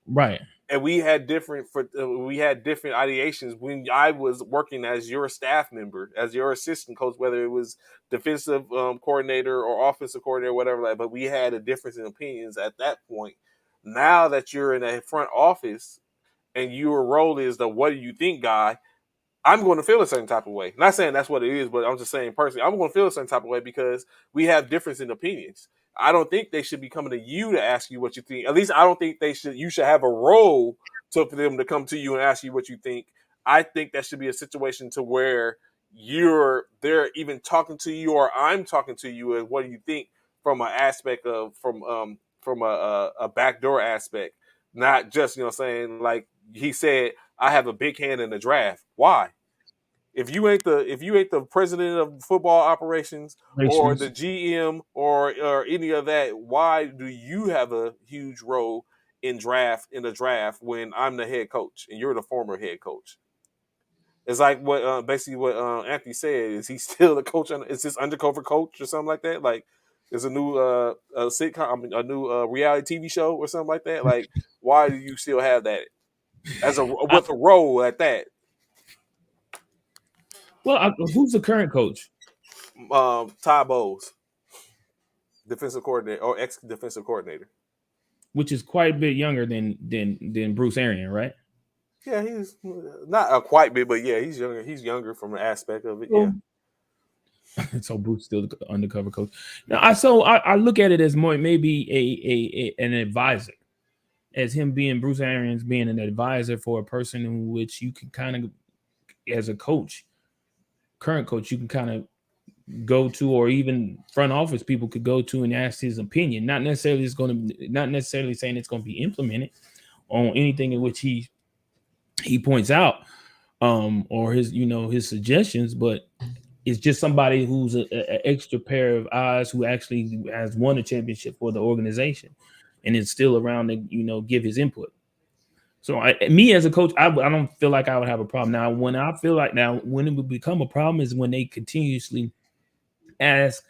Right. and we had different ideations when I was working as your staff member, as your assistant coach, whether it was defensive coordinator or offensive coordinator, whatever. Like, but we had a difference in opinions at that point. Now that you're in a front office and your role is the what do you think guy, I'm going to feel a certain type of way. Not saying that's what it is, but I'm just saying personally, I'm going to feel a certain type of way because we have difference in opinions. I don't think they should be coming to you to ask you what you think. At least I don't think they should. You should have a role for them to come to you and ask you what you think. I think that should be a situation to where they're even talking to you or I'm talking to you and what do you think from an aspect of from a backdoor aspect, not just saying like he said, I have a big hand in the draft. Why? If you ain't the president of football operations or the Relations. GM or any of that, why do you have a huge role in the draft when I'm the head coach and you're the former head coach? It's like what basically what Anthony said. Is he still the coach? Is this undercover coach or something like that? Like there's a new a sitcom, I mean, a new reality TV show or something like that. Like why do you still have that as a I, with a role at that? who's the current coach? Ty Bowles, defensive coordinator or ex defensive coordinator. Which is quite a bit younger than Bruce Arian, right? Yeah, he's not a quite bit, but yeah, he's younger. He's younger from an aspect of it. Yeah. So, so Bruce still the undercover coach. Now, I look at it as more maybe a an advisor, as him being Bruce Arians being an advisor for a person in which you can kind of, as a coach, current coach, you can kind of go to, or even front office people could go to and ask his opinion. Not necessarily saying it's going to be implemented on anything in which he points out, or his suggestions, but it's just somebody who's a extra pair of eyes who actually has won a championship for the organization and is still around to give his input. So me as a coach, I don't feel like I would have a problem. When it would become a problem is when they continuously ask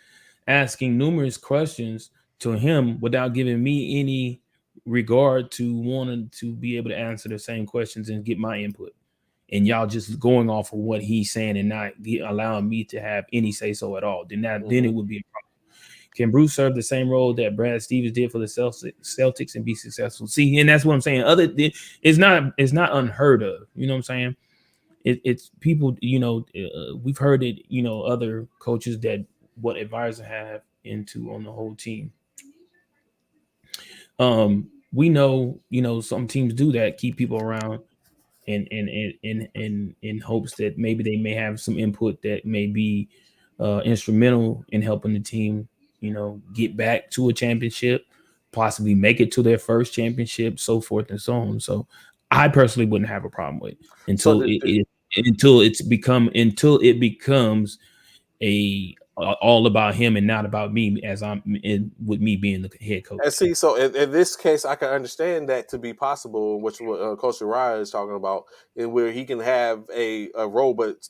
asking numerous questions to him without giving me any regard to wanting to be able to answer the same questions and get my input. And y'all just going off of what he's saying and not allowing me to have any say so at all. Then it would be a problem. Can Bruce serve the same role that Brad Stevens did for the Celtics and be successful? See, and that's what I'm saying. It's not unheard of. You know what I'm saying? It's people. We've heard it. Other coaches that what advisors have into on the whole team. We know. Some teams do that, keep people around in hopes that maybe they may have some input that may be instrumental in helping the team, get back to a championship, possibly make it to their first championship, so forth and so on. So I personally wouldn't have a problem with it So until it becomes a all about him and not about me as with me being the head and coach. see, so in this case, I can understand that to be possible, which what Coach Uriah is talking about, in where he can have a role. But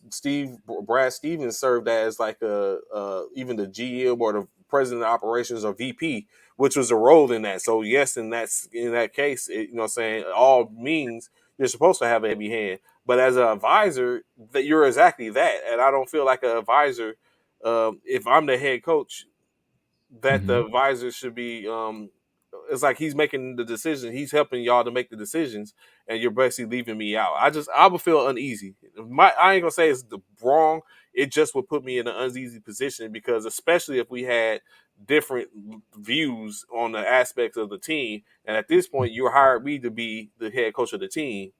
Brad Stevens served as like even the GM or the president of operations or VP, which was a role in that. So yes, in that case, what I'm saying, all means you're supposed to have a heavy hand. But as an advisor, that you're exactly that, and I don't feel like an advisor. If I'm the head coach, that Mm-hmm. the advisor should be it's like he's making the decision, he's helping y'all to make the decisions, and you're basically leaving me out. I would feel uneasy. I ain't gonna say it's the wrong, it just would put me in an uneasy position, because especially if we had different views on the aspects of the team, and at this point you hired me to be the head coach of the team.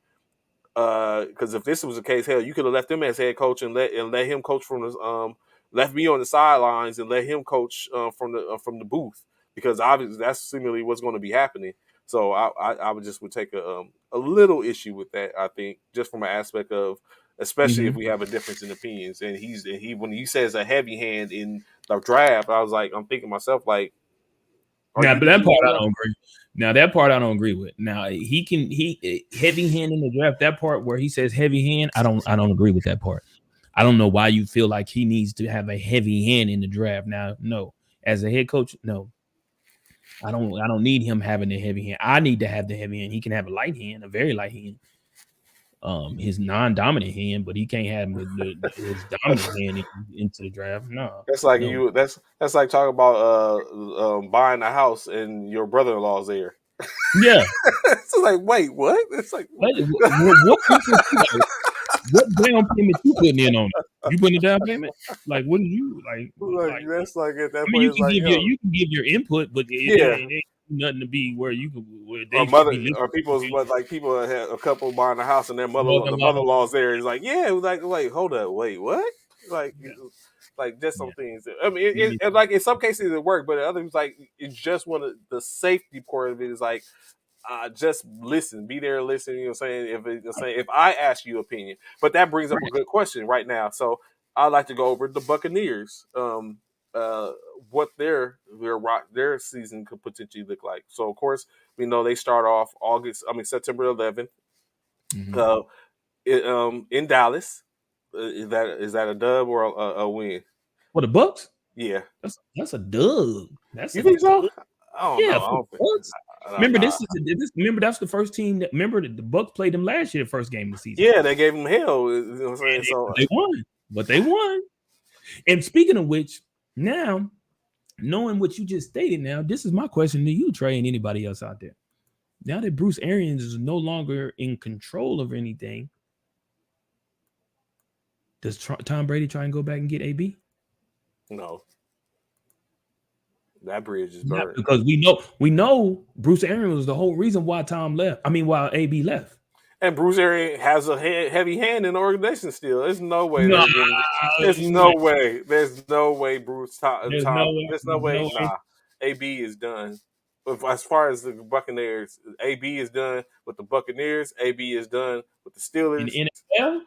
Because if this was the case, hell, you could have left him as head coach and let him coach from the left me on the sidelines and let him coach from the booth, because obviously that's similarly what's going to be happening. So I would take a little issue with that. I think just from an aspect of, especially if Mm-hmm. we have a difference in opinions, and he when he says a heavy hand in the draft, I'm thinking to myself like, are Now, you but the that part I GM? don't agree. Now that part I don't agree with. Now he heavy hand in the draft. That part where he says heavy hand, I don't agree with that part. I don't know why you feel like he needs to have a heavy hand in the draft. Now, no, as a head coach, no, I don't need him having a heavy hand. I need to have the heavy hand. He can have a light hand, a very light hand. His non-dominant hand, but he can't have his dominant hand into the draft. No, That's like no. you. That's like talking about buying a house and your brother-in-law's there. Yeah. It's like, wait, what? It's like, What interest what down payment you putting in on it? You putting a down payment? Like what did you like? that's like at that I mean, point, it's like, yo, you can give your input, but yeah. it ain't nothing to be where Or they should be mother, listening or to people's you. like people that had a couple buying a house and their Mother the law. mother-in-law's there. It's like, yeah, it was like, wait, hold up, wait, what? Like, Yeah. like just Yeah. some things. I mean, like in some cases it worked, but in others like it's just one of the safety part of it is like just listen, be there, listen. You know, what I'm saying if I ask you opinion, but that brings up a Right. good question right now. So I'd like to go over the Buccaneers, uh, what their season could potentially look like. So of course we know they start off September 11th, Mm-hmm. uh, in Dallas. Is that a dub or a win? For the Bucks, Yeah, that's a dub. That's you a think so? dub. I don't Yeah, know. I for the don't think. Bucks. Remember, Nah. remember that's the first team that remember the Bucks played them last year, the first game of the season. Yeah, they gave him hell. You know what I'm saying? So They won, but they won. And speaking of which, now knowing what you just stated, now this is my question to you, Trey, and anybody else out there. Now that Bruce Arians is no longer in control of anything, does Tom Brady try and go back and get AB? no, that bridge is Not burned. because we know Bruce Arians was the whole reason why Tom left. I mean, why AB left. And Bruce Arians has a heavy hand in the organization still. There's no way No, they're really. There's no way. There's no way Bruce there's no Tom. way. There's no There's way. no way Nah, AB is done. But as far as the Buccaneers, AB is done with the Buccaneers. AB is done with the in Steelers. the NFL.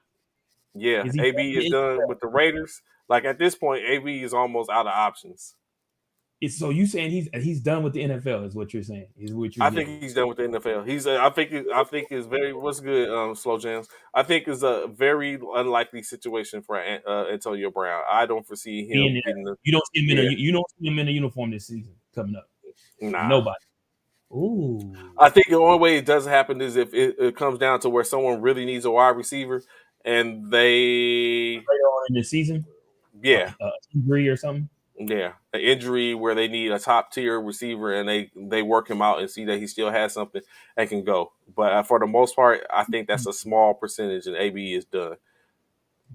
Yeah, Is he back AB in is the done NFL? with the Raiders. Like at this point, AB is almost out of options. So you saying he's done with the NFL is what you're saying? Is what you're I think getting? he's done with the NFL. I think it's very what's good. Slow jams. I think it's a very unlikely situation for Antonio Brown. I don't foresee Being him there, getting the. you don't see him in a Yeah, you don't see him in a uniform this season coming up. nah. Nobody. Ooh. I think the only way it does happen is if it comes down to where someone really needs a wide receiver, and they, Later on in the season, yeah, injury or something. yeah, an injury where they need a top tier receiver, and they work him out and see that he still has something and can go. But for the most part, I think that's a small percentage, and AB is done.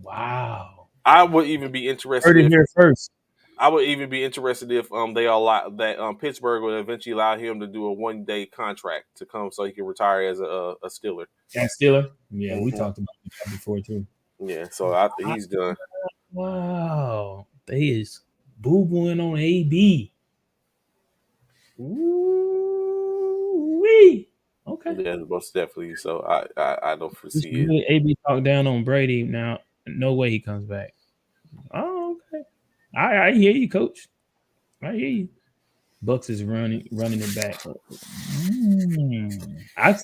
Wow. I would even be interested Heard it if here first. they allow that Pittsburgh would eventually allow him to do a 1 day contract to come so he can retire as a Steeler. Cat Steeler. Yeah, we Hmm. talked about that before too. Yeah, so he's done. Wow. They is boo booing on AB. Ooh-wee. Okay. Yeah, most definitely. So I don't Just foresee it. really AB talk down on Brady. Now, no way he comes back. Oh, okay. I hear you, coach. I hear you. Bucks is running it back. I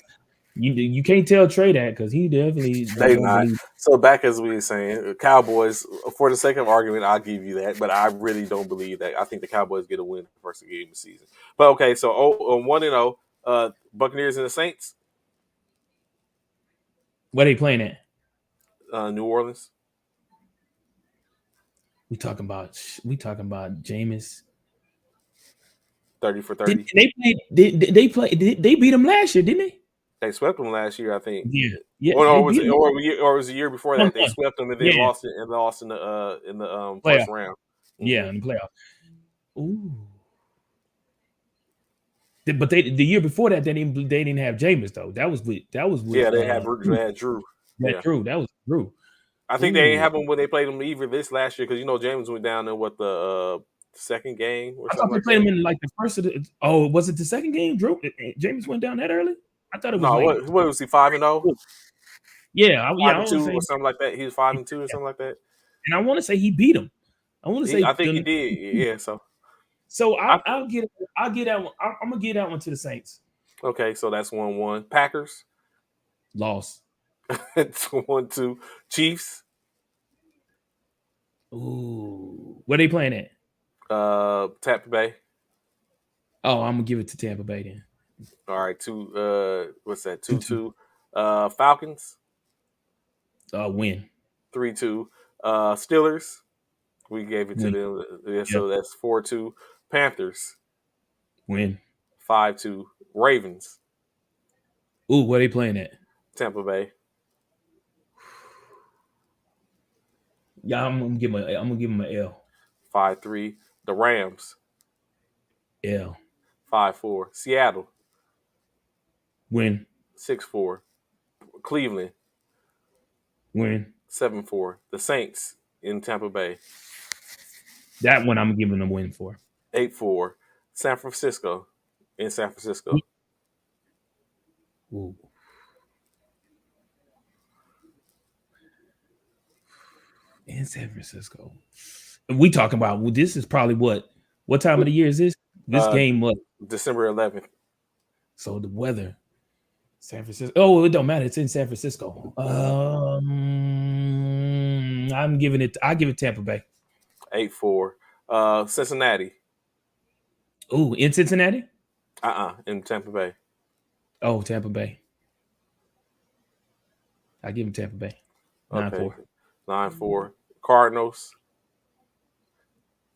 you can't tell Trey that because he definitely They don't not. believe. So back as we were saying, Cowboys. For the sake of argument, I'll give you that, but I really don't believe that. I think the Cowboys get a win the first game of the season. But okay, so 1-0, Buccaneers and the Saints, Where they playing at? New Orleans, We talking about Jameis. 30 for Did 30. they beat them last year, didn't they? They swept them last year, I think. Yeah, yeah, Or no, they was beat it them. or was the year before that? They swept them and then Yeah, lost in the playoff. first round. Yeah, Hmm. in the playoff. Ooh. But the year before that they didn't have Jameis though. That was with Yeah, they had Drew. that Yeah, Drew. That was Drew. I think they ain't Ooh. have them when they played them either this last year because James went down in what the second game or I thought something they like played that. him in like the first of the. Oh, was it the second game? Drew James went down that early. I thought it was No, late. what was he 5-0, Yeah, five I and want to two say, or something like that? He was 5-2 or something like that. and I want to say he beat him. I want to I say think he them. did. Yeah. So So I I'll get that one. I'm gonna get that one to the Saints. okay. So that's 1-1. Packers Loss. it's 1-2. Chiefs Ooh, where they playing at? Tampa Bay. Oh, I'm gonna give it to Tampa Bay then. All right. What's that? 2-2. 2-2. Falcons Win. 3-2. Steelers. We gave it to Win. them. Yeah, Yeah. so that's 4-2. Panthers Win. 5-2. Ravens, Ooh, where they playing at? Tampa Bay Yeah, I'm gonna give him an L. 5-3. The Rams L. 5-4. Seattle Win. 6-4. Cleveland Win. 7-4. The Saints in Tampa Bay That one I'm giving a win for. 8-4. San Francisco in San Francisco. Ooh. In San Francisco. We talking about, well, this is probably what time of the year is this? This Uh, game what? December 11th. So the weather. San Francisco. Oh, it don't matter. It's in San Francisco. I'm giving it. I give it Tampa Bay. 8-4. Cincinnati. Oh, in Cincinnati. In Tampa Bay. Oh, Tampa Bay. I give him Tampa Bay. nine Okay. four. 9-4. Cardinals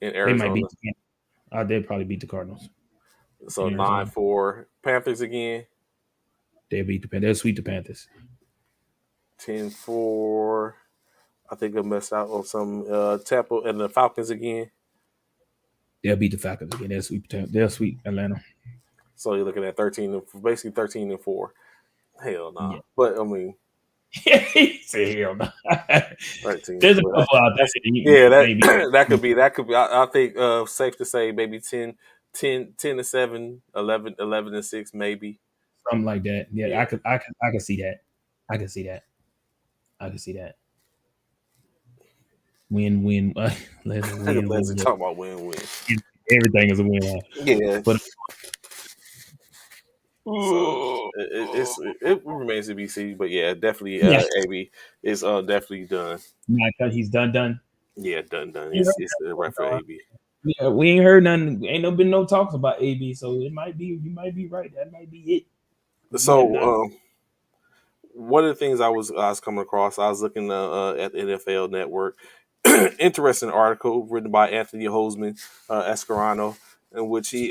in They might beat. Arizona. They'd probably beat the Cardinals So in Arizona. 9-4. Panthers again. They'll beat the Panthers. They'll sweep the Panthers. 10-4. I think I messed out on some Tampa and the Falcons again. They'll beat the Falcons again. They'll sweep Atlanta. So you're looking at 13, basically 13-4. Hell nah. Yeah. But I mean, Say hell no. 13. There's a But couple out there that's, that yeah, maybe that could be. I think safe to say maybe 10-7, 11-6, maybe. something like that. Yeah, Yeah. I can see that. I can see that. I can see that. Win. Let's win. Let's Win. talk about win-win. Everything is a win. Yeah. But So it remains to be seen, but yeah, definitely. yeah, AB is definitely done. he's done. Yeah, done. You It's right for know, AB. yeah, we ain't heard nothing. Ain't no been no talks about AB, so it might be. You might be right. That might be it. Yeah, So one of the things I was coming across, I was looking at the NFL Network. Interesting article written by Anthony Hosman Escarano, in which he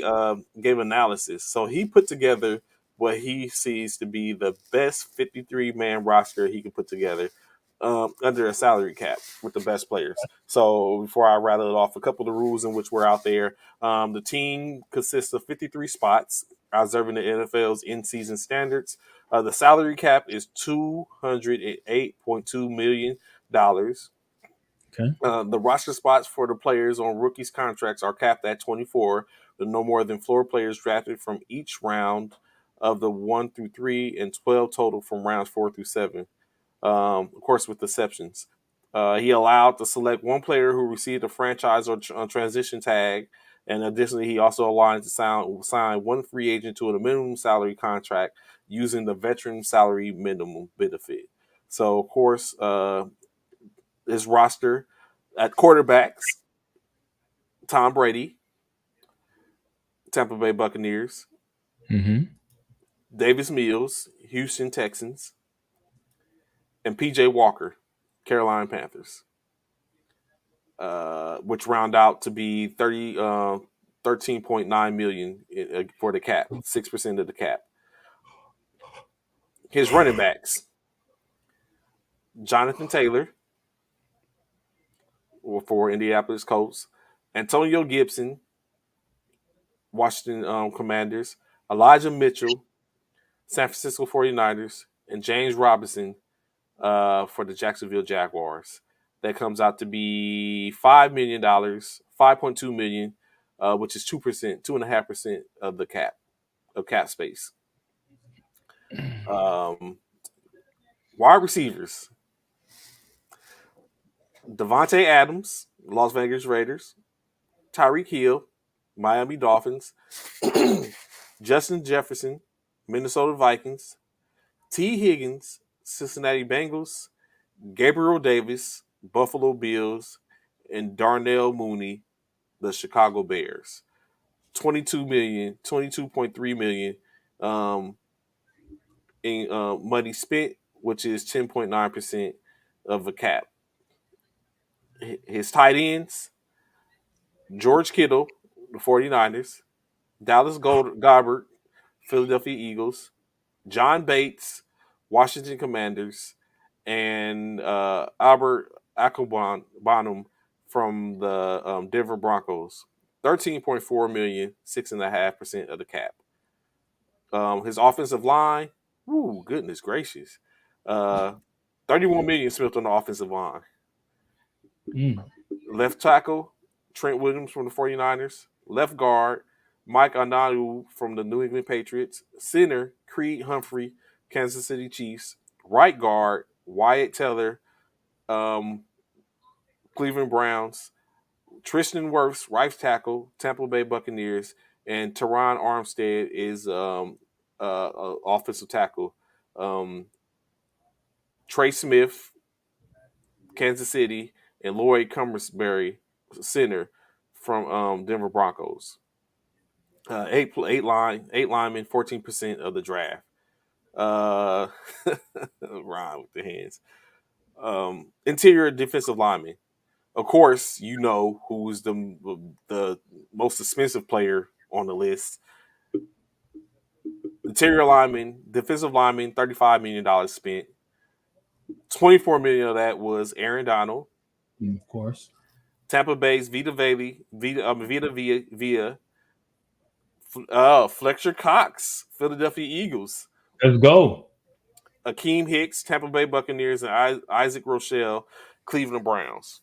gave analysis. So he put together what he sees to be the best 53-man roster he could put together under a salary cap with the best players. So before I rattle it off, a couple of the rules in which were out there. The team consists of 53 spots, observing the NFL's in-season standards. The salary cap is $208.2 million. okay. The roster spots for the players on rookies' contracts are capped at 24, with no more than 4 players drafted from each round of the 1 through 3 and 12 total from rounds 4 through 7. Of course, with exceptions. He allowed to select one player who received a franchise or transition tag, and additionally, he also allowed to sign one free agent to a minimum salary contract using the veteran salary minimum benefit. So, of course, his roster at quarterbacks: Tom Brady, Tampa Bay Buccaneers; Mm-hmm. Davis Mills, Houston Texans; and PJ Walker, Carolina Panthers. Which round out to be 13.9 million for the cap, 6% of the cap. His running backs: Jonathan Taylor for Indianapolis Colts, Antonio Gibson, Washington Commanders, Elijah Mitchell, San Francisco 49ers, and James Robinson for the Jacksonville Jaguars. That comes out to be $5 million, 5.2 million, which is 2%, 2.5% of the cap space. Um, Wide receivers: Devontae Adams, Las Vegas Raiders; Tyreek Hill, Miami Dolphins; Justin Jefferson, Minnesota Vikings; T. Higgins, Cincinnati Bengals; Gabriel Davis, Buffalo Bills; and Darnell Mooney, the Chicago Bears. 22.3 million in money spent, which is 10.9% of the cap. His tight ends: George Kittle, the 49ers; Dallas Goddard, Philadelphia Eagles; John Bates, Washington Commanders; and Albert Bonham from the Denver Broncos. 13.4 million, 6.5% of the cap. His offensive line, ooh, goodness gracious. Uh, 31 million spent on the offensive line. Mm. Left tackle, Trent Williams from the 49ers. Left guard, Mike Onanu from the New England Patriots. Center, Creed Humphrey, Kansas City Chiefs. Right guard, Wyatt Teller, um, Cleveland Browns. Tristan Wirfs, right tackle, Tampa Bay Buccaneers. And Teron Armstead is offensive tackle. Um, Trey Smith, Kansas City, and Lloyd Cumbersbury, center from Denver Broncos. Eight linemen, 14% of the draft. Uh, Ryan with the hands. Interior defensive lineman. Of course, you know who's the most expensive player on the list. Interior lineman, defensive lineman, $35 million spent. 24 million of that was Aaron Donald. Of course. Tampa Bay's Vita Fletcher Cox, Philadelphia Eagles. Let's go. Akeem Hicks, Tampa Bay Buccaneers, and Isaac Rochelle, Cleveland Browns.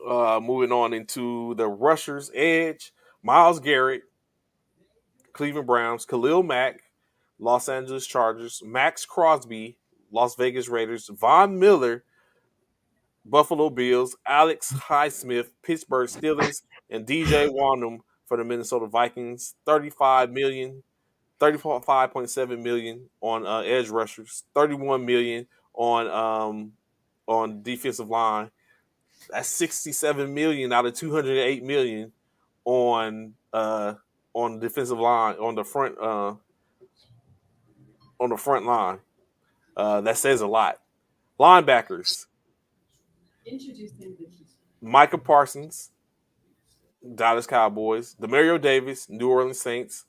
Moving on into the rushers, edge, Myles Garrett, Cleveland Browns, Khalil Mack, Los Angeles Chargers, Max Crosby, Las Vegas Raiders, Von Miller, Buffalo Bills, Alex Highsmith, Pittsburgh Steelers, and DJ Wonnum for the Minnesota Vikings. 35.7 million on edge rushers, 31 million on defensive line. That's 67 million out of 208 million on defensive line on the front line. That says a lot. Linebackers: Micah Parsons, Dallas Cowboys; Demario Davis, New Orleans Saints;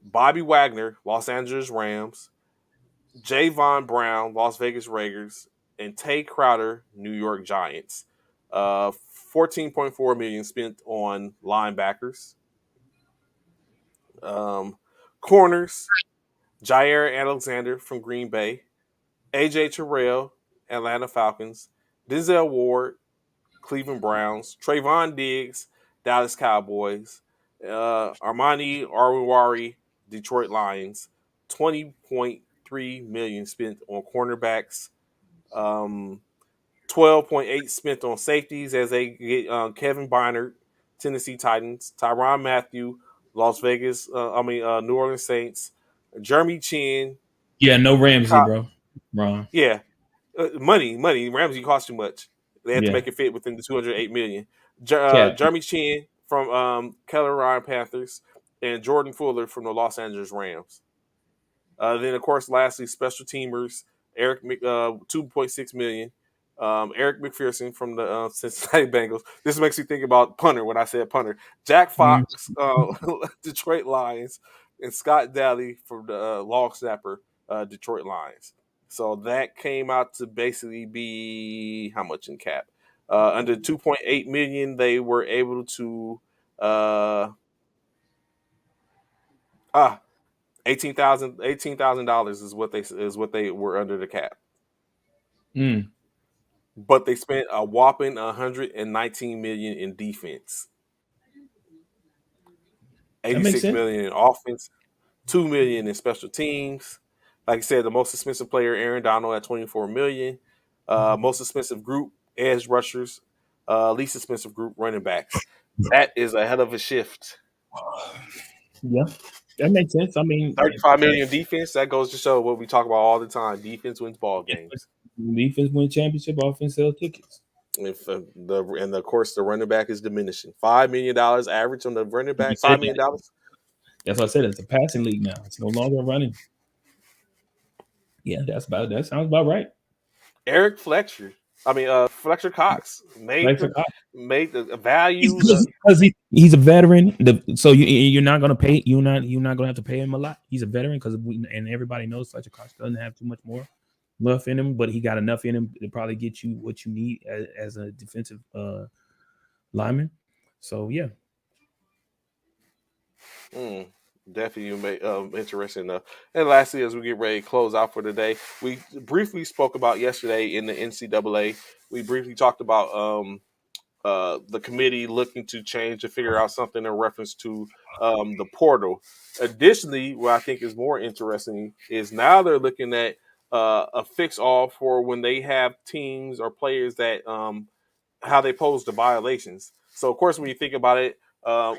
Bobby Wagner, Los Angeles Rams; Javon Brown, Las Vegas Raiders; and Tay Crowder, New York Giants. 14.4 million spent on linebackers. Corners: Jair Alexander from Green Bay; AJ Terrell, Atlanta Falcons; Denzel Ward, Cleveland Browns; Trayvon Diggs, Dallas Cowboys; Armani Arwari, Detroit Lions. 20.3 million spent on cornerbacks. 12.8 spent on safeties as they get Kevin Bynard, Tennessee Titans; Tyrann Mathieu, New Orleans Saints; Jeremy Chin. Yeah, no Ramsey, bro. Wrong. Yeah, money. Ramsey cost too much. They had to Yeah. make it fit within the 208 million. Cat. Jeremy Chin from Carolina Panthers and Jordan Fuller from the Los Angeles Rams. Then of course, lastly, special teamers: 2.6 million. Eric McPherson from the Cincinnati Bengals. This makes me think about punter when I said punter. Jack Mm. Fox, Detroit Lions, and Scott Daly from the long snapper, Detroit Lions. So that came out to basically be how much in cap? Under 2.8 million, they were able to ah $18,000 is what they were under the cap. Mm. But they spent a whopping 119 million in defense, That makes 86 sense. million in offense, 2 million in special teams. Like I said, the most expensive player, Aaron Donald, at 24 million. Most expensive group, edge rushers. Least expensive group, running backs. That is a hell of a shift. Yeah, that makes sense. I mean, 35 million defense. That goes to show what we talk about all the time. Defense wins ball games. defense win championship, offense sell tickets. If and of course the running back is diminishing. $5 million average on the running You back. said $5 million. that's what I said. It's a passing league now. It's no longer running. Yeah, that sounds about right. Eric Fletcher. Fletcher Cox Like for Cox. made the value. Because he's a veteran. So you're not gonna pay. You're not gonna have to pay him a lot. He's a veteran because and everybody knows Fletcher Cox doesn't have too much more left in him, but he got enough in him to probably get you what you need as a defensive lineman. So yeah. Mm, definitely interesting enough. And lastly, as we get ready to close out for today, we briefly spoke about yesterday in the NCAA. We briefly talked about the committee looking to change to figure out something in reference to the portal. Additionally, what I think is more interesting is now they're looking at a fix all for when they have teams or players that how they pose the violations. So of course, when you think about it,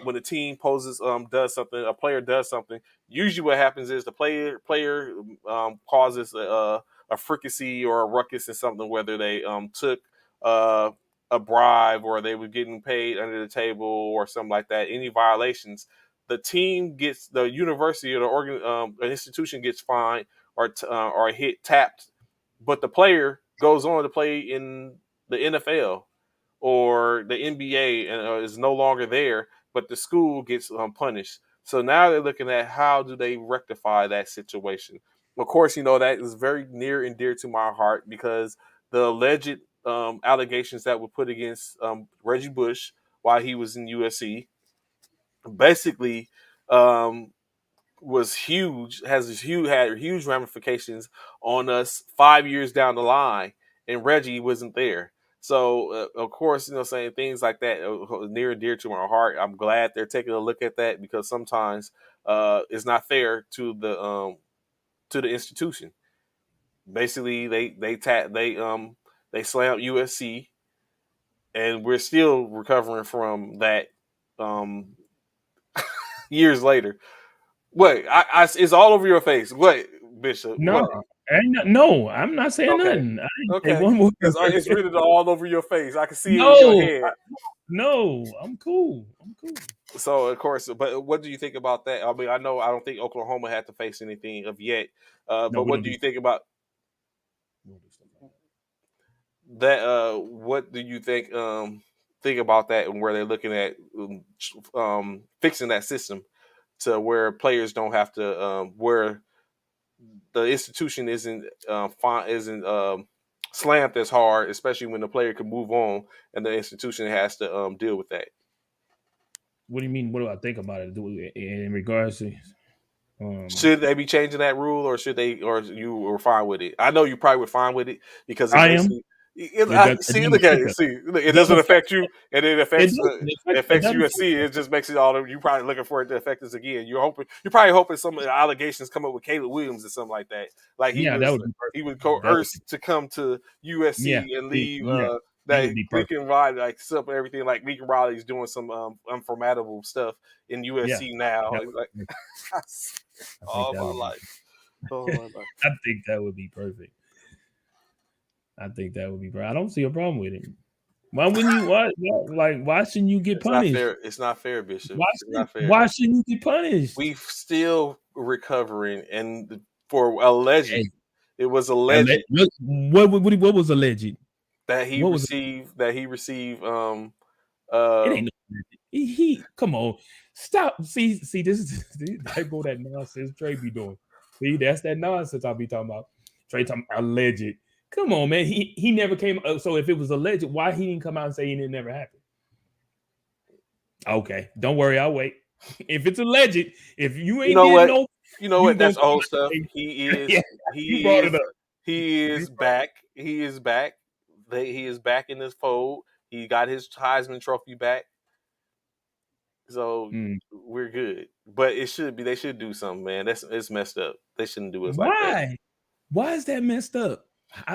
when a team poses does something, a player does something. Usually, what happens is the player causes a fricassee or a ruckus in something, whether they took uh, a bribe or they were getting paid under the table or something like that. Any violations, the team gets the university or the an institution gets fined or hit tapped, but the player goes on to play in the NFL or the NBA and is no longer there, but the school gets punished. So now they're looking at how do they rectify that situation. Of course, that is very near and dear to my heart because the alleged allegations that were put against Reggie Bush while he was in USC basically um, was huge, had huge ramifications on us 5 years down the line, and Reggie wasn't there. So of course, saying things like that near and dear to my heart. I'm glad they're taking a look at that because sometimes it's not fair to the institution. Basically, they slammed USC, and we're still recovering from that um, years later. What? It's all over your face. What, Bishop? No, What? no, I'm not saying Okay. nothing. I didn't say Okay. one word. Because it's written all over your face. I can see it in your No, head. no, I'm cool. I'm cool. So, of course, but what do you think about that? I mean, I don't think Oklahoma had to face anything of yet. No, But we what don't do do, you think about we don't do stuff like that. that? What do you think about that and where they're looking at fixing that system to where players don't have to where the institution isn't slammed as hard, especially when the player can move on and the institution has to deal with that. What do you mean? What do I think about it? In regards to Should they be changing that rule, or should they, or you were fine with it? I know you probably were fine with it because it I am. basically. It See, doesn't look at affect it. us. See, look, it It doesn't doesn't affect affect you, and it it affects doesn't it it affects doesn't USC. It just makes it all. You probably looking for it to affect us again. You're probably hoping some of the allegations come up with Caleb Williams or something like that. Like yeah, that would be he was perfect. That would be coerced to come to yeah, USC and leave. yeah. That That would be perfect. Lincoln Riley, like stuff, everything, like Lincoln Riley's doing some unformidable stuff in Yeah, USC now. that It's would like be perfect. I think all that my would be life. Oh my life. I think that would be perfect. I think that would be perfect. I don't see a problem with it. Why wouldn't you why shouldn't you get It's not punished? fair. It's not fair, Bishop. It's not fair. Why shouldn't you get punished? We still recovering, and for alleged, Hey, it was alleged what was alleged? that he What was received it? uh Ain't no he come on. Stop. See, this is that go that nonsense Trey be doing. See, that's that nonsense I'll be talking about. Trey talking alleged. Come on, man. He never came. So if it was alleged, why he didn't come out and say it never happened? Okay, don't worry, I'll wait. If it's alleged, if you you ain't know did what? no, You know you what? gonna That's come old out stuff. and say, yeah, you brought it up. He You is brought back. He is back. He is back in this fold. He got his Heisman Trophy back. So Mm. we're good. But it should be they should do something, man. It's messed up. They shouldn't do us like that. Why? Why is that messed up?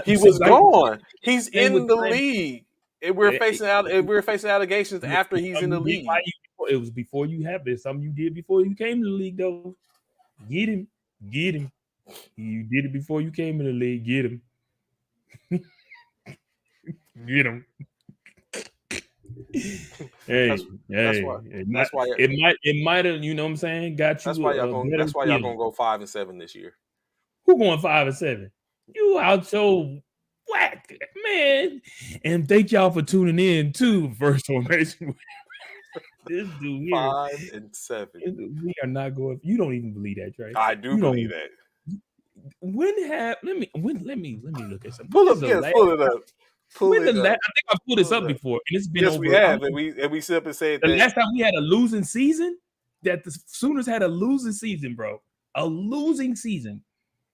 He See, was like gone. He's they would in the claim league. And it, we're facing allegations it after was he's in something the you did league. it was before you have this. Something you did before you came to the league, though. Get him, get him. You did it before you came in the league. Get him, get him. Hey, That's that's hey, why that's why it might have, you know what I'm saying, got you a better that's why y'all feeling. gonna go 5-7 this year. Who going 5-7? You out your whack, man. And thank y'all for tuning in to First Formation. This dude here, 5-7. we are not going. You don't even believe that, Trey. I do You believe don't. that. Let me look at something. When Pull is up, the yes, last? pull it up. Pull When the it last? up. I think I pulled this Pull up it up. before, and it's been Yes, we over. have, and we sit up and said The that. last time we had a losing season, that the Sooners had a losing season, bro. A losing season,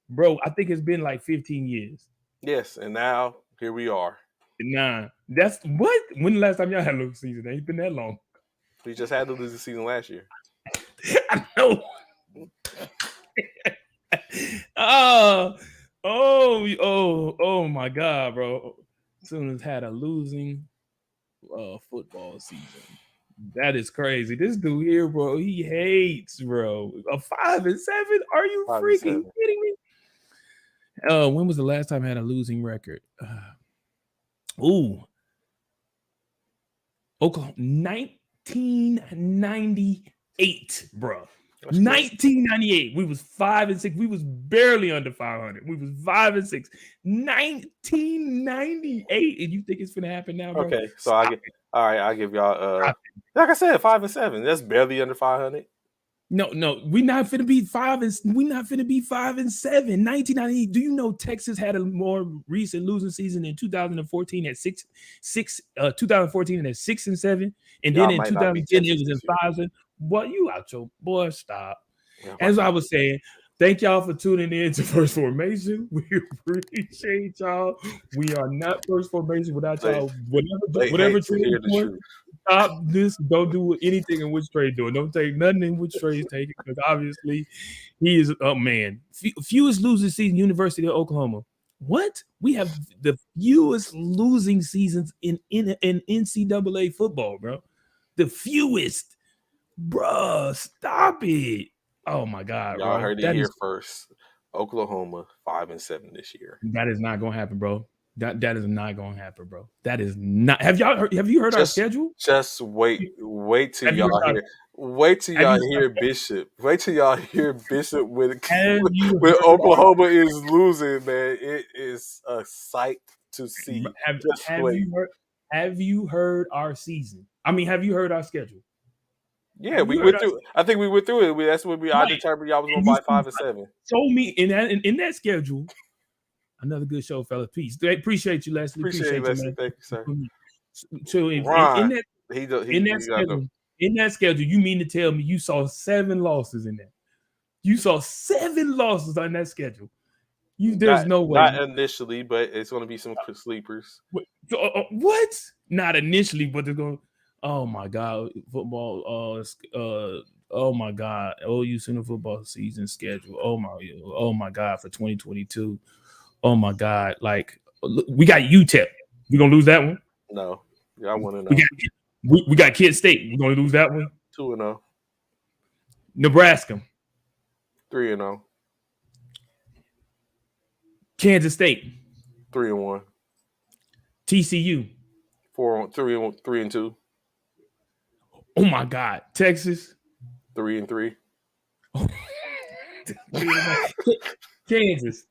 bro. I think it's been like 15 years. Yes, and now here we are. Nah, That's what. When the last time y'all had a losing season? It ain't been that long. We just had to lose the season last year. I know. Oh, oh my God, bro. Soon as had a losing football season. That is crazy. This dude here, bro, he hates, bro. A 5-7? Are you 5-7. freaking kidding me? When was the last time I had a losing record? Ooh, Oklahoma, 1998, bro. 1998. We was 5-6. We was barely under 500. We was 5-6. 1998, and you think it's gonna happen now, bro? Okay, so I give y'all like I said, 5-7. That's barely under 500. No, we not finna be 5-7. 1998. Do you know Texas had a more recent losing season in 2014 at 2014 and at 6-7, and Y'all then in might not be 2010 it Texas was in this year. 5. What you out your boy? Stop. Yeah, As I was saying, thank y'all for tuning in to First Formation. We appreciate y'all. We are not First Formation without y'all. They Whatever hate to trade hear the doing, truth. stop this. Don't do anything in which trade doing. Don't take nothing in which trade taking, because obviously he is a man. Fewest losing season, University of Oklahoma. What? We have the fewest losing seasons in NCAA football, bro. The fewest. Bruh, stop it. Oh my God, Y'all bro. heard it here first. Oklahoma 5-7 this year. That is not gonna happen, bro. That is not gonna happen, bro. That is not. Have you heard our schedule? Just wait till Have you y'all heard hear. Wait till have y'all you hear Bishop. Wait till y'all hear Bishop when have you when heard our Oklahoma is losing, man. It is a sight to see. Just have wait. you heard our season? I mean, have you heard our schedule? Yeah, Have we you heard went our through. I think we went through it. That's when I right? determined y'all was going And to you buy 5-7. told me in that schedule. Another good show, fella. Peace. Appreciate you, Leslie. Appreciate it, Appreciate you, Leslie. man. Thank you, sir. So in Ron, that he in that got schedule, you mean to tell me you saw 7 losses in that? You saw 7 losses on that schedule. There's no way. not initially, but it's going to be some sleepers. What? Not initially, but they're going. Oh my God, football. Oh my God, OU Center football season schedule. Oh my God, for 2022. Oh my God, like we got UTEP. We gonna lose that one. No, I want to We know. got we got Kent State. We're gonna lose that one. 2-0, Nebraska, 3-0, Kansas State, 3-1, TCU. 3-2, Oh my God, Texas, 3-3, Kansas.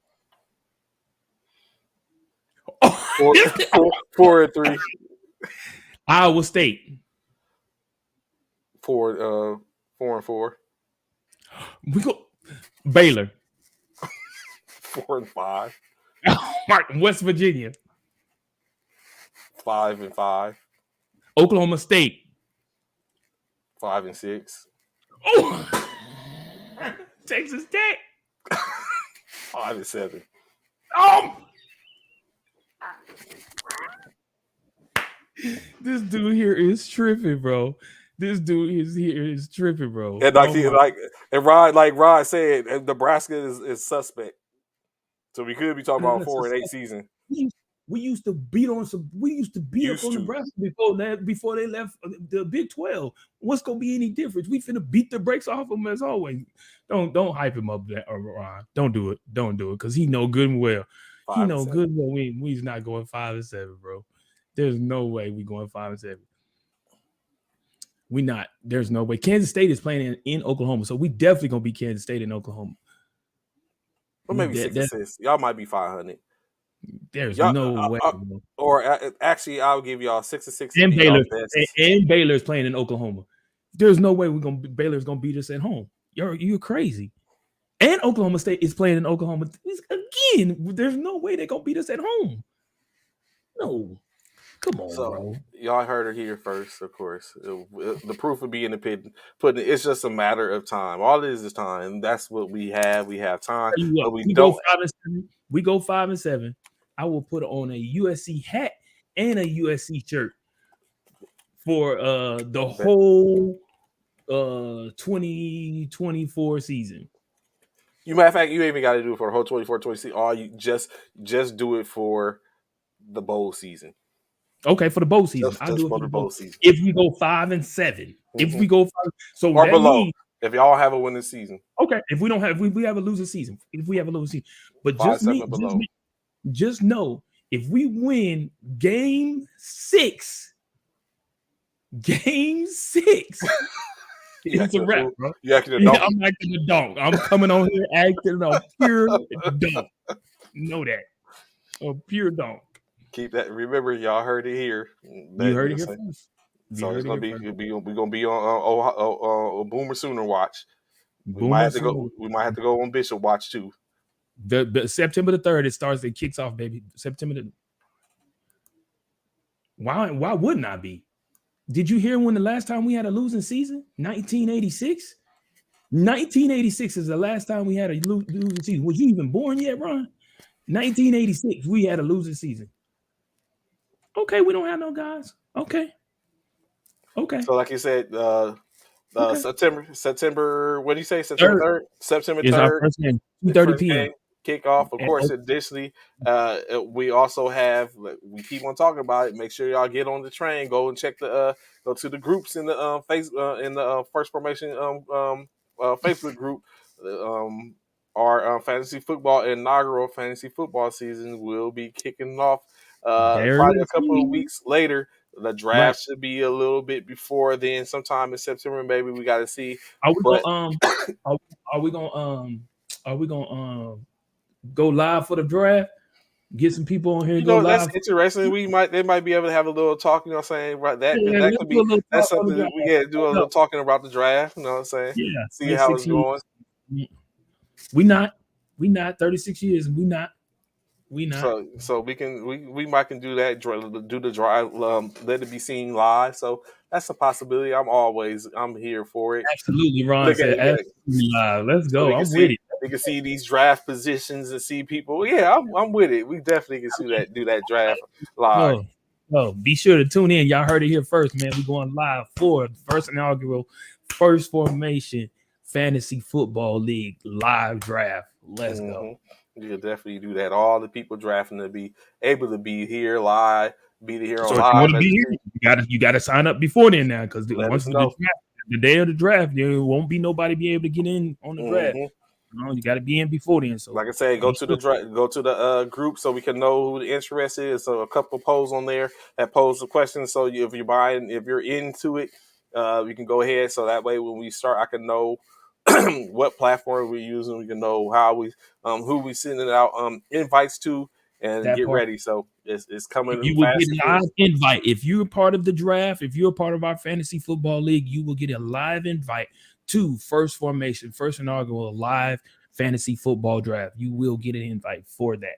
four, Oh, 4-3, Iowa State. 4-4, We go Baylor. 4-5, West Virginia. 5-5, Oklahoma State. 5-6, Oh, Texas Tech. 5-7. Oh, this dude here is tripping, bro. This dude is tripping, bro. And Rod said, Nebraska is suspect. So we could be talking about 4-8 season. We used to beat on some. We used to beat up on Nebraska before they left the Big 12. What's gonna be any difference? We finna beat the brakes off them as always. Don't hype him up, Ron. Don't do it. Don't do it, because he know good and well. He know good and well we's not going 5-7, bro. There's no way we going 5-7. We not. There's no way. Kansas State is playing in Oklahoma, so we definitely gonna beat Kansas State in Oklahoma. Or maybe 6-6. Y'all might be 500. There's no way. Or actually, I'll give y'all 6-6 And Baylor's playing in Oklahoma. There's no way Baylor's gonna beat us at home. You're crazy. And Oklahoma State is playing in Oklahoma again. There's no way they're gonna beat us at home. No. Come on, bro. Y'all heard it here first, of course. The proof would be in the pudding. It's just a matter of time. All it is time. That's what we have. We have time. But we don't. We go 5-7. I will put on a USC hat and a USC shirt for the Bet. whole 2024 season. You matter of fact, you ain't even got to do it for the whole 24-26. All you just do it for the bowl season. Okay, for the bowl season. I'll Just do it for for the the bowl bowl. season. If we go 5-7. If Hmm. we go 5, so Or that below. means If y'all have a winning season. okay, if we don't have if we have a losing season. If we have a losing season. But 5-7 below. just know if we win game 6, it's a wrap, bro. You acting a Yeah, donkey. I'm acting a donk. I'm coming on here acting a pure donk. Know that. A pure donk. Keep that. Remember, y'all heard it here. You heard it here first. So it's gonna be we're gonna be on Boomer Sooner watch. We might Boomer have to go. Sooner. We might have to go on Bishop watch too. The September the 3rd, it starts. It kicks off, baby. Why wouldn't I be? Did you hear when the last time we had a losing season? 1986. 1986 is the last time we had a losing season. Was you even born yet, Ron? 1986, we had a losing season. Okay, we don't have no guys. Okay. So, like you said, Okay. September. What do you say? September 3rd. September Is our 3rd. first game. The 2:30 first p.m. game kickoff. Of course, additionally, we also have. We keep on talking about it. Make sure y'all get on the train. Go and check go to the groups in the First Formation Facebook group. Our fantasy football inaugural fantasy football season will be kicking off probably a couple of weeks later. The draft should be a little bit before then, sometime in September. Maybe we got to see. Are we gonna go live for the draft? Get some people on here and go That's live. interesting. They might be able to have a little talk. You know what I'm saying? Right, that could do a be little that's talk on the something that draft. we get to do a little talking about the draft. You know what I'm saying? Yeah, See how it's going. We not 36 years. We not. So we might can do that. Do the drive. Let it be seen live. So that's a possibility. I'm here for it. Absolutely, Ron said absolutely live. Let's go. So I'm with it. We can see these draft positions and see people. Yeah, I'm with it. We definitely can do that draft live. Oh, be sure to tune in. Y'all heard it here first, man. We're going live for the first inaugural First Formation Fantasy Football League live draft. Let's go. You can definitely do that. All the people drafting to be able to be here live, be here on so live. If you want to be here, you gotta sign up before then now, because once the day of the draft, there won't be nobody be able to get in on the draft. You got to be in before then. So, like I said, go to the group so we can know who the interest is. So, a couple of polls on there that pose the questions. So, if you're into it, you can go ahead. So that way, when we start, I can know what platform we're using. We can know how who we sending out invites to, and get ready. So it's coming. You will get a live invite if you're a part of the draft. If you're a part of our fantasy football league, you will get a live invite to First Formation, first inaugural live fantasy football draft. You will get an invite for that.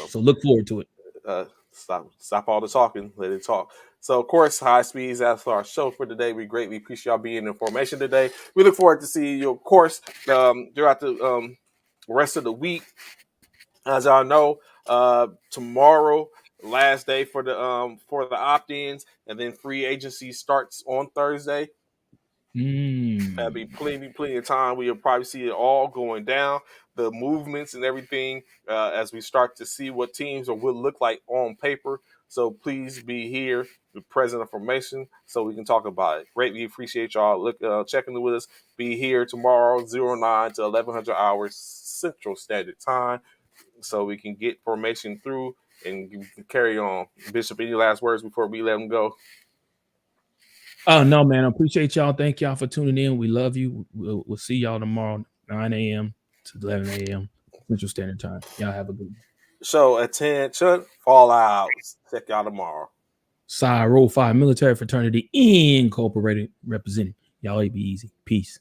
So look forward to it. Stop all the talking. Let it talk. So, of course, High Speeds, that's our show for today. We greatly appreciate y'all being in formation today. We look forward to seeing you, of course, throughout the rest of the week. As y'all know, tomorrow, last day for the opt-ins, and then free agency starts on Thursday. That'll be plenty of time. We'll probably see it all going down, the movements and everything, as we start to see what teams will look like on paper. So please be here with present information so we can talk about it. Greatly appreciate y'all checking with us. Be here tomorrow, 09 to 1100 hours Central Standard Time, so we can get formation through and carry on. Bishop, any last words before we let them go? Oh, no, man. I appreciate y'all. Thank y'all for tuning in. We love you. We'll see y'all tomorrow, 9 a.m. to 11 a.m. Central Standard Time. Y'all have a good one. So, attention, Fallout. Check y'all tomorrow. Roll 5 Military Fraternity Incorporated representing. Y'all be easy. Peace.